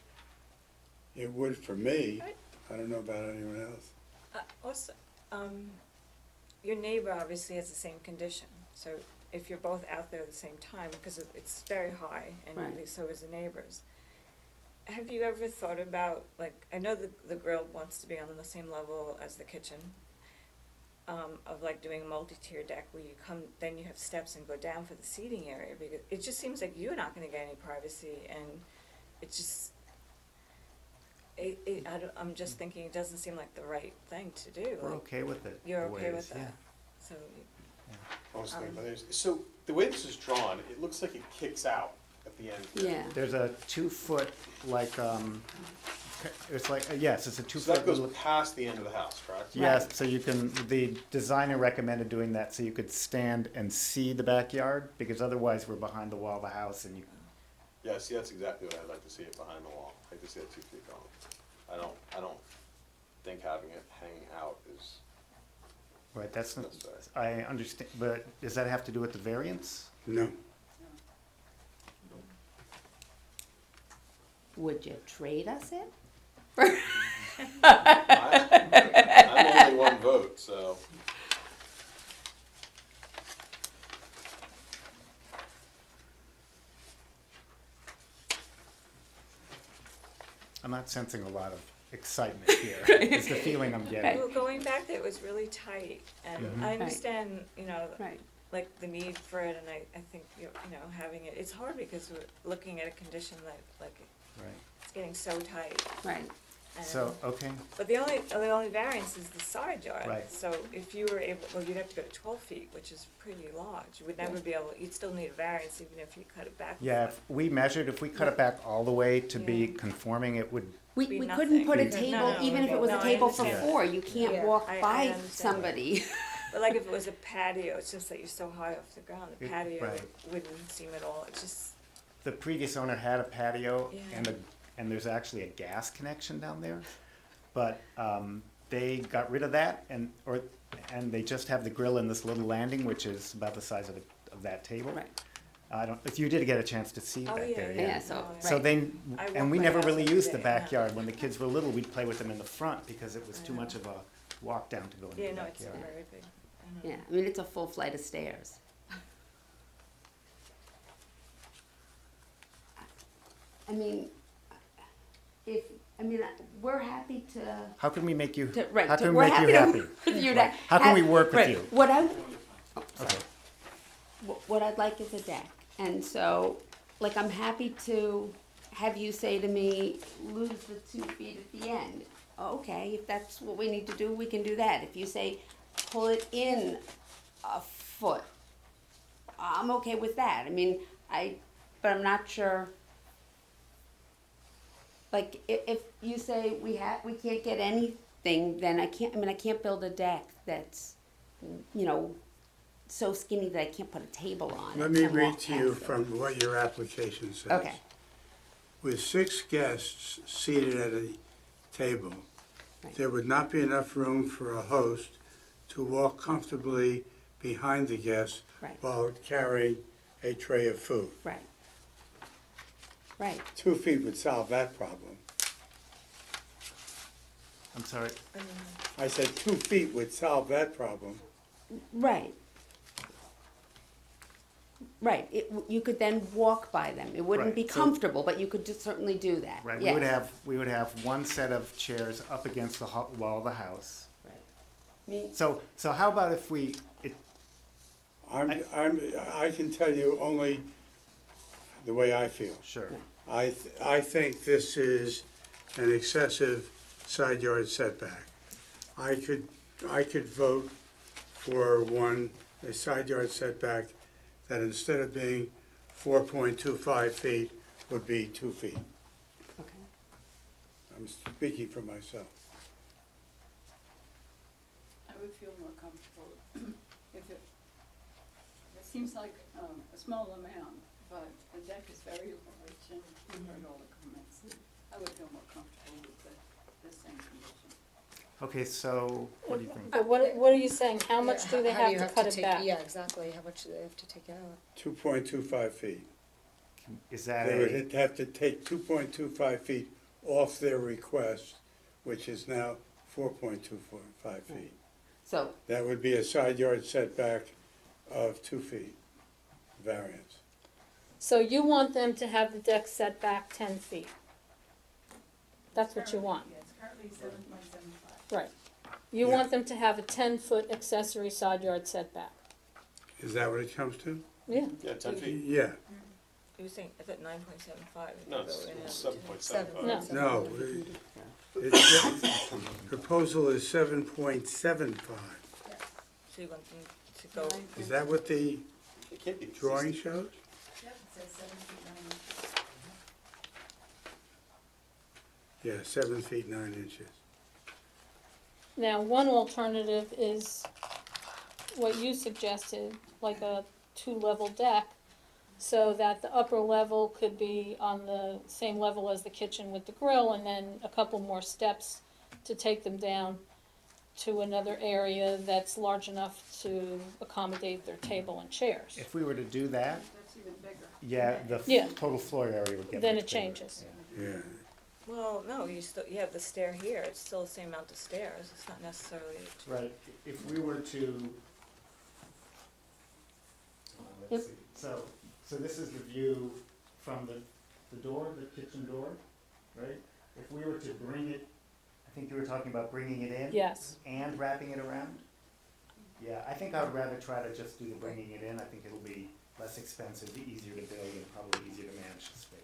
[SPEAKER 1] It would for me. I don't know about anyone else.
[SPEAKER 13] Also, your neighbor obviously has the same condition, so if you're both out there at the same time, because it's very high, and
[SPEAKER 21] Right.
[SPEAKER 13] so is the neighbors. Have you ever thought about, like, I know the grill wants to be on the same level as the kitchen, of like doing a multi-tier deck where you come, then you have steps and go down for the seating area, because it just seems like you're not gonna get any privacy, and it just, I'm just thinking, it doesn't seem like the right thing to do.
[SPEAKER 17] We're
[SPEAKER 13] like,
[SPEAKER 17] okay with it.
[SPEAKER 13] You're
[SPEAKER 17] the way
[SPEAKER 13] okay
[SPEAKER 17] it
[SPEAKER 13] with
[SPEAKER 17] is,
[SPEAKER 13] that?
[SPEAKER 17] yeah.
[SPEAKER 13] So,
[SPEAKER 4] I was thinking about this. So the way this is drawn, it looks like it kicks out at the end.
[SPEAKER 21] Yeah.
[SPEAKER 17] There's a 2 foot, like, it's like, yes, it's a 2
[SPEAKER 4] So
[SPEAKER 17] foot.
[SPEAKER 4] that goes
[SPEAKER 17] little-
[SPEAKER 4] past the end of the house, correct?
[SPEAKER 17] Yes, so you can, the designer recommended doing that so you could stand and see the backyard, because otherwise we're behind the wall of the house and you.
[SPEAKER 4] Yeah, see, that's exactly what I'd like to see it behind the wall. I'd like to see it 2 feet going. I don't think having it hanging out is
[SPEAKER 17] Right, that's not,
[SPEAKER 4] necessary.
[SPEAKER 17] I understand, but does that have to do with the variance?
[SPEAKER 1] No.
[SPEAKER 21] Would you trade us it?
[SPEAKER 4] I'm only one vote, so.
[SPEAKER 17] I'm not sensing a lot of excitement here, is the feeling I'm getting.
[SPEAKER 13] well, going back there, it was really tight, and
[SPEAKER 17] Mhm.
[SPEAKER 13] I understand, you know,
[SPEAKER 21] Right.
[SPEAKER 13] like the need for it, and I think, you know, having it, it's hard because we're looking at a condition that, like,
[SPEAKER 17] Right.
[SPEAKER 13] it's getting so tight.
[SPEAKER 21] Right.
[SPEAKER 17] So, okay,
[SPEAKER 13] But the only variance is the side yard.
[SPEAKER 17] Right.
[SPEAKER 13] So if you were able, well, you'd have to go to 12 feet, which is pretty large. You would never be able, you'd still need a variance even if you cut it back.
[SPEAKER 17] yeah, if we measured, if we cut it back all the way to be
[SPEAKER 13] Yeah.
[SPEAKER 17] conforming, it would,
[SPEAKER 21] We
[SPEAKER 13] Be
[SPEAKER 21] couldn't put a
[SPEAKER 13] nothing.
[SPEAKER 21] table,
[SPEAKER 13] No,
[SPEAKER 21] even if it was
[SPEAKER 13] no,
[SPEAKER 21] a
[SPEAKER 13] I
[SPEAKER 21] table for
[SPEAKER 13] understand.
[SPEAKER 21] four, you can't
[SPEAKER 13] Yeah,
[SPEAKER 21] walk
[SPEAKER 13] I
[SPEAKER 21] by
[SPEAKER 13] understand.
[SPEAKER 21] somebody.
[SPEAKER 13] But like if it was a patio, it's just that you're so high off the ground, the
[SPEAKER 17] It-
[SPEAKER 13] patio
[SPEAKER 17] right.
[SPEAKER 13] wouldn't seem at all, it's just,
[SPEAKER 17] the previous owner had a patio
[SPEAKER 13] Yeah.
[SPEAKER 17] and there's actually a gas connection down there. But, they got rid of that and they just have the grill in this little landing, which is about the size of that table.
[SPEAKER 21] Right.
[SPEAKER 17] I don't, if you did get a chance to see
[SPEAKER 13] Oh,
[SPEAKER 17] back
[SPEAKER 13] yeah,
[SPEAKER 17] there,
[SPEAKER 13] yeah.
[SPEAKER 17] yeah.
[SPEAKER 21] Yeah, so,
[SPEAKER 13] Oh,
[SPEAKER 17] So
[SPEAKER 21] right.
[SPEAKER 17] they,
[SPEAKER 13] I
[SPEAKER 17] and
[SPEAKER 13] walk
[SPEAKER 17] we
[SPEAKER 13] my
[SPEAKER 17] never
[SPEAKER 13] house
[SPEAKER 17] really
[SPEAKER 13] every
[SPEAKER 17] used the
[SPEAKER 13] day, yeah.
[SPEAKER 17] backyard. When the kids were little, we'd play with them in the front because it was too much of a walk down to go into
[SPEAKER 13] yeah,
[SPEAKER 17] the
[SPEAKER 13] no, it's
[SPEAKER 17] backyard.
[SPEAKER 13] very big. I know.
[SPEAKER 21] Yeah, I mean, it's a full flight of stairs. I mean, we're happy to,
[SPEAKER 17] How can we make you,
[SPEAKER 21] right,
[SPEAKER 17] how
[SPEAKER 21] to-
[SPEAKER 17] can we
[SPEAKER 21] we're
[SPEAKER 17] make
[SPEAKER 21] happy
[SPEAKER 17] you
[SPEAKER 21] to
[SPEAKER 17] happy?
[SPEAKER 21] work with you to
[SPEAKER 17] Right. How can we
[SPEAKER 21] have-
[SPEAKER 17] work with
[SPEAKER 21] right,
[SPEAKER 17] you?
[SPEAKER 21] What
[SPEAKER 17] Okay.
[SPEAKER 21] what I'd like is a deck, and so, like, I'm happy to have you say to me, lose the 2 feet at the end. Okay, if that's what we need to do, we can do that. If you say, pull it in a foot, I'm okay with that. I mean, but I'm not sure. Like, if you say we can't get anything, then I can't build a deck that's, so skinny that I can't put a table on it
[SPEAKER 1] Let me
[SPEAKER 21] and
[SPEAKER 1] read
[SPEAKER 21] walk
[SPEAKER 1] to you
[SPEAKER 21] past it.
[SPEAKER 1] from what your application says.
[SPEAKER 21] Okay.
[SPEAKER 1] With 6 guests seated at a table,
[SPEAKER 21] Right.
[SPEAKER 1] there would not be enough room for a host to walk comfortably behind the guests
[SPEAKER 21] Right.
[SPEAKER 1] while carrying a tray of food.
[SPEAKER 21] Right. Right.
[SPEAKER 1] 2 feet would solve that problem.
[SPEAKER 17] I'm sorry.
[SPEAKER 1] I said 2 feet would solve that problem.
[SPEAKER 21] Right. Right. You could then walk by them. It wouldn't
[SPEAKER 17] Right,
[SPEAKER 21] be
[SPEAKER 17] so-
[SPEAKER 21] comfortable, but you could just certainly do that.
[SPEAKER 17] Right,
[SPEAKER 21] Yes.
[SPEAKER 17] we would have one set of chairs up against the wall of the house.
[SPEAKER 21] Me-
[SPEAKER 17] So how about if
[SPEAKER 1] I can tell you only the way I feel.
[SPEAKER 17] Sure.
[SPEAKER 1] I think this is an excessive side yard setback. I could vote for a side yard setback that instead of being 4.25 feet would be 2 feet.
[SPEAKER 21] Okay.
[SPEAKER 1] I'm speaking for myself.
[SPEAKER 6] I would feel more comfortable if it seems like a small amount, but the deck is very large and you heard all the comments. I would feel more comfortable with the same condition.
[SPEAKER 17] Okay, so what do you think?
[SPEAKER 2] But what are you saying? How much do they
[SPEAKER 14] How
[SPEAKER 2] have to cut it
[SPEAKER 14] take-
[SPEAKER 2] back?
[SPEAKER 14] Yeah, exactly, how much do they have to take out?
[SPEAKER 1] 2.25 feet.
[SPEAKER 17] Is that
[SPEAKER 1] They would have to take 2.25 feet off their request, which is now 4.25 feet.
[SPEAKER 21] So,
[SPEAKER 1] That would be a side yard setback of 2 feet variance.
[SPEAKER 2] So you want them to have the deck set back 10 feet? That's what you want?
[SPEAKER 3] Yeah, it's currently 7.75.
[SPEAKER 2] Right. You
[SPEAKER 1] Yeah.
[SPEAKER 2] want them to have a 10-foot accessory side yard setback?
[SPEAKER 1] Is that what it comes to?
[SPEAKER 2] Yeah.
[SPEAKER 4] Yeah, 10 feet.
[SPEAKER 1] Yeah.
[SPEAKER 13] You were saying, I thought 9.75.
[SPEAKER 4] No, it's 7.75.
[SPEAKER 2] No.
[SPEAKER 1] No, it's, proposal is 7.75.
[SPEAKER 13] So you want them to go,
[SPEAKER 1] Is that what the
[SPEAKER 4] It can't be
[SPEAKER 1] drawing shows?
[SPEAKER 3] Yep, it says 7 feet 9 inches.
[SPEAKER 1] Yeah, 7 feet 9 inches.
[SPEAKER 2] Now, one alternative is what you suggested, like a 2-level deck, so that the upper level could be on the same level as the kitchen with the grill, and then a couple more steps to take them down to another area that's large enough to accommodate their table and chairs.
[SPEAKER 17] If we were to do that,
[SPEAKER 6] That's even bigger.
[SPEAKER 17] yeah, the
[SPEAKER 2] Yeah.
[SPEAKER 17] total floor area would get
[SPEAKER 2] Then
[SPEAKER 17] much
[SPEAKER 2] it
[SPEAKER 17] bigger.
[SPEAKER 2] changes.
[SPEAKER 1] Yeah.
[SPEAKER 13] well, no, you have the stair here, it's still the same amount of stairs, it's not necessarily.
[SPEAKER 17] Right, if we were to, let's see, so this is the view from the door, the kitchen door, right? If we were to bring it, I think you were talking about bringing it in?
[SPEAKER 2] Yes.
[SPEAKER 17] And wrapping it around? Yeah, I think I would rather try to just do the bringing it in, I think it'll be less expensive, easier to build, and probably easier to manage the space.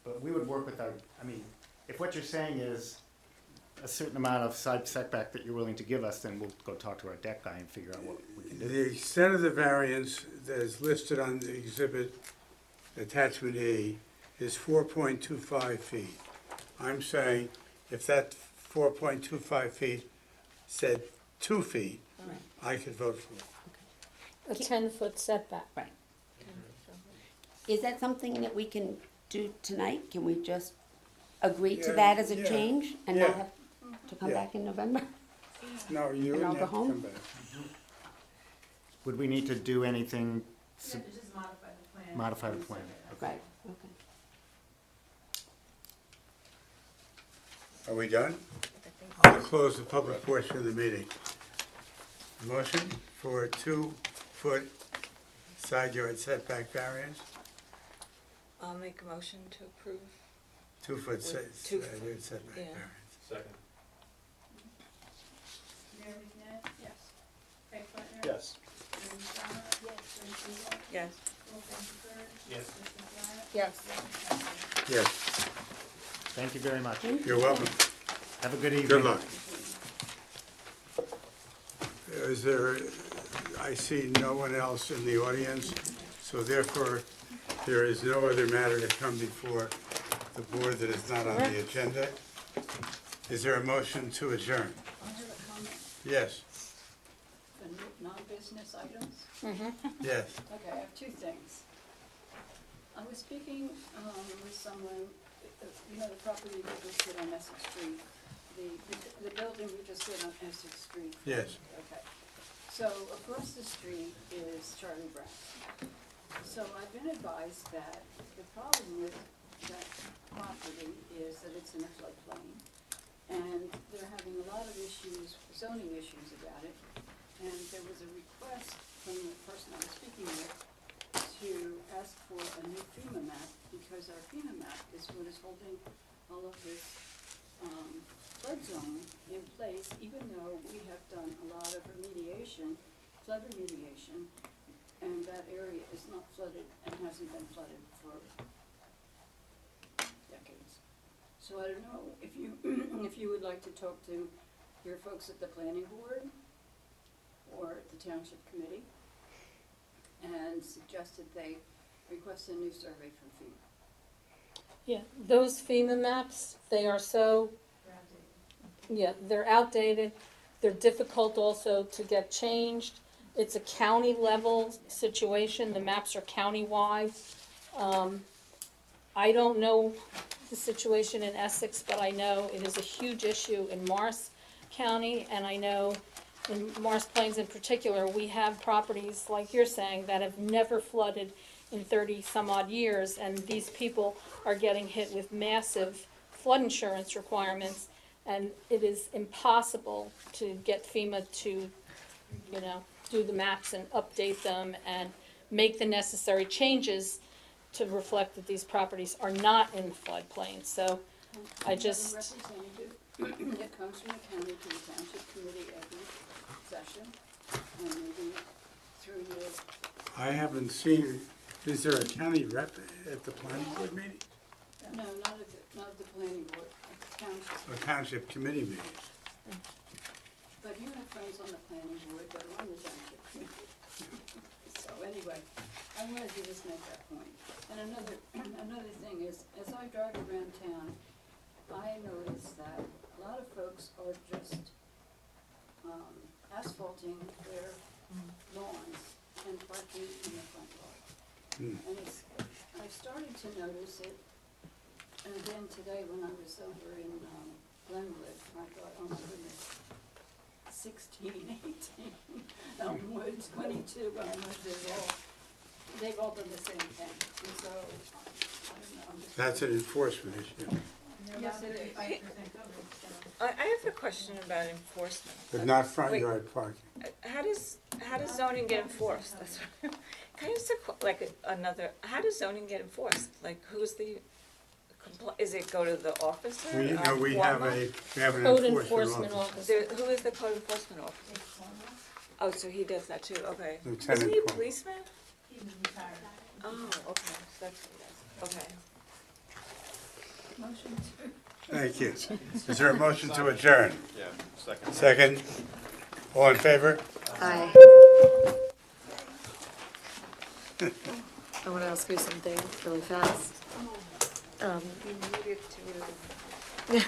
[SPEAKER 17] But we would work with our, I mean, if what you're saying is a certain amount of side setback that you're willing to give us, then we'll go talk to our deck guy and figure out what we can do.
[SPEAKER 1] The extent of the variance that is listed on the exhibit attachment E is 4.25 feet. I'm saying if that 4.25 feet said 2 feet, I could vote for it.
[SPEAKER 2] A 10-foot setback.
[SPEAKER 21] Right. Is that something that we can do tonight? Can we just agree to
[SPEAKER 1] Yeah,
[SPEAKER 21] that as a
[SPEAKER 1] yeah,
[SPEAKER 21] change and not
[SPEAKER 1] yeah.
[SPEAKER 21] have to come
[SPEAKER 1] Yeah.
[SPEAKER 21] back in November?
[SPEAKER 1] No, you
[SPEAKER 21] And I'll
[SPEAKER 1] wouldn't
[SPEAKER 21] go
[SPEAKER 1] have to
[SPEAKER 21] home?
[SPEAKER 1] come back.
[SPEAKER 17] Would we need to do anything,
[SPEAKER 3] You have to just modify the plan.
[SPEAKER 17] modify the plan?
[SPEAKER 21] Right, okay.
[SPEAKER 1] Are we done? I'll close the public portion of the meeting. Motion for a 2-foot side yard setback variance,
[SPEAKER 13] I'll make a motion to approve.
[SPEAKER 1] 2-foot side
[SPEAKER 13] With 2 foot,
[SPEAKER 1] yard setback
[SPEAKER 13] yeah.
[SPEAKER 1] variance.
[SPEAKER 8] Second.
[SPEAKER 3] Mayor McNabb? Yes. Craig Plattner?
[SPEAKER 8] Yes.
[SPEAKER 3] Mary McDonald? Yes. Ray Seagal?
[SPEAKER 13] Yes.
[SPEAKER 3] Wolfgang Profer?
[SPEAKER 8] Yes.
[SPEAKER 3] Kristen Bryant?
[SPEAKER 14] Yes.
[SPEAKER 1] Yes,
[SPEAKER 17] Thank you very much.
[SPEAKER 1] you're welcome.
[SPEAKER 17] Have a good evening.
[SPEAKER 1] Good luck. Is there, I see no one else in the audience, so therefore, there is no other matter to come before the board that is not on the agenda. Is there a motion to adjourn?
[SPEAKER 6] I have a comment
[SPEAKER 1] Yes,
[SPEAKER 6] for non-business items.
[SPEAKER 1] yes.
[SPEAKER 6] Okay, I have two things. I was speaking with someone, you know, the property we just did on Essex Street, the building we just did on Essex Street.
[SPEAKER 1] Yes.
[SPEAKER 6] Okay. So across the street is Charlie Brown. So I've been advised that the problem with that property is that it's in a floodplain. And they're having a lot of issues, zoning issues about it. And there was a request from the person I was speaking with to ask for a new FEMA map, because our FEMA map is what is holding all of this flood zone in place, even though we have done a lot of remediation, flood remediation, and that area is not flooded and hasn't been flooded for decades. So I don't know if you, if you would like to talk to your folks at the planning board or the township committee and suggest that they request a new survey from FEMA.
[SPEAKER 2] Yeah, those FEMA maps, they are so, yeah, they're outdated. They're difficult also to get changed. It's a county level situation. The maps are county-wide. I don't know the situation in Essex, but I know it is a huge issue in Morris County, and I know in Morris Plains in particular, we have properties, like you're saying, that have never flooded in 30-some-odd years, and these people are getting hit with massive flood insurance requirements, and it is impossible to get FEMA to, you know, do the maps and update them and make the necessary changes to reflect that these properties are not in floodplain. So I just,
[SPEAKER 6] We have a representative that comes from the county to the township committee every session, and maybe through your,
[SPEAKER 1] I haven't seen, is there a county rep at the planning board meeting?
[SPEAKER 6] no, not the planning board, the township.
[SPEAKER 1] Or township committee meetings?
[SPEAKER 6] But you have friends on the planning board that are on the township committee. So anyway, I wanted to just make that point. And another thing is, as I drive around town, I notice that a lot of folks are just asphalting their lawns and parking in the front yard. And it's, I started to notice it, and again today when I was over in Glenwood, I thought, oh my goodness, 16, 18, Elmwood, 22, Elmwood, they've all done the same thing. And so, I don't know, I'm just.
[SPEAKER 1] That's an enforcement issue,
[SPEAKER 6] Yes, it is.
[SPEAKER 13] I have a question about enforcement.
[SPEAKER 1] but not front
[SPEAKER 13] Wait,
[SPEAKER 1] yard parking.
[SPEAKER 13] How does zoning get enforced? That's what, can I just another, how does zoning get enforced? Like, who's the, is it go to the officer?
[SPEAKER 1] We, no, we have an
[SPEAKER 2] code
[SPEAKER 1] enforcement
[SPEAKER 2] enforcement
[SPEAKER 1] officer.
[SPEAKER 2] officer.
[SPEAKER 13] Who is the code enforcement officer? Oh, so he does that too, okay.
[SPEAKER 1] Lieutenant
[SPEAKER 13] Isn't he a
[SPEAKER 1] Cole.
[SPEAKER 13] policeman?
[SPEAKER 3] He was retired.
[SPEAKER 13] Oh, okay, so that's what he does, okay.
[SPEAKER 1] Thank you. Is there a motion to adjourn?
[SPEAKER 4] Yeah, second.
[SPEAKER 1] Second? All in favor?
[SPEAKER 7] Hi. I want to ask you something really fast.
[SPEAKER 6] You needed to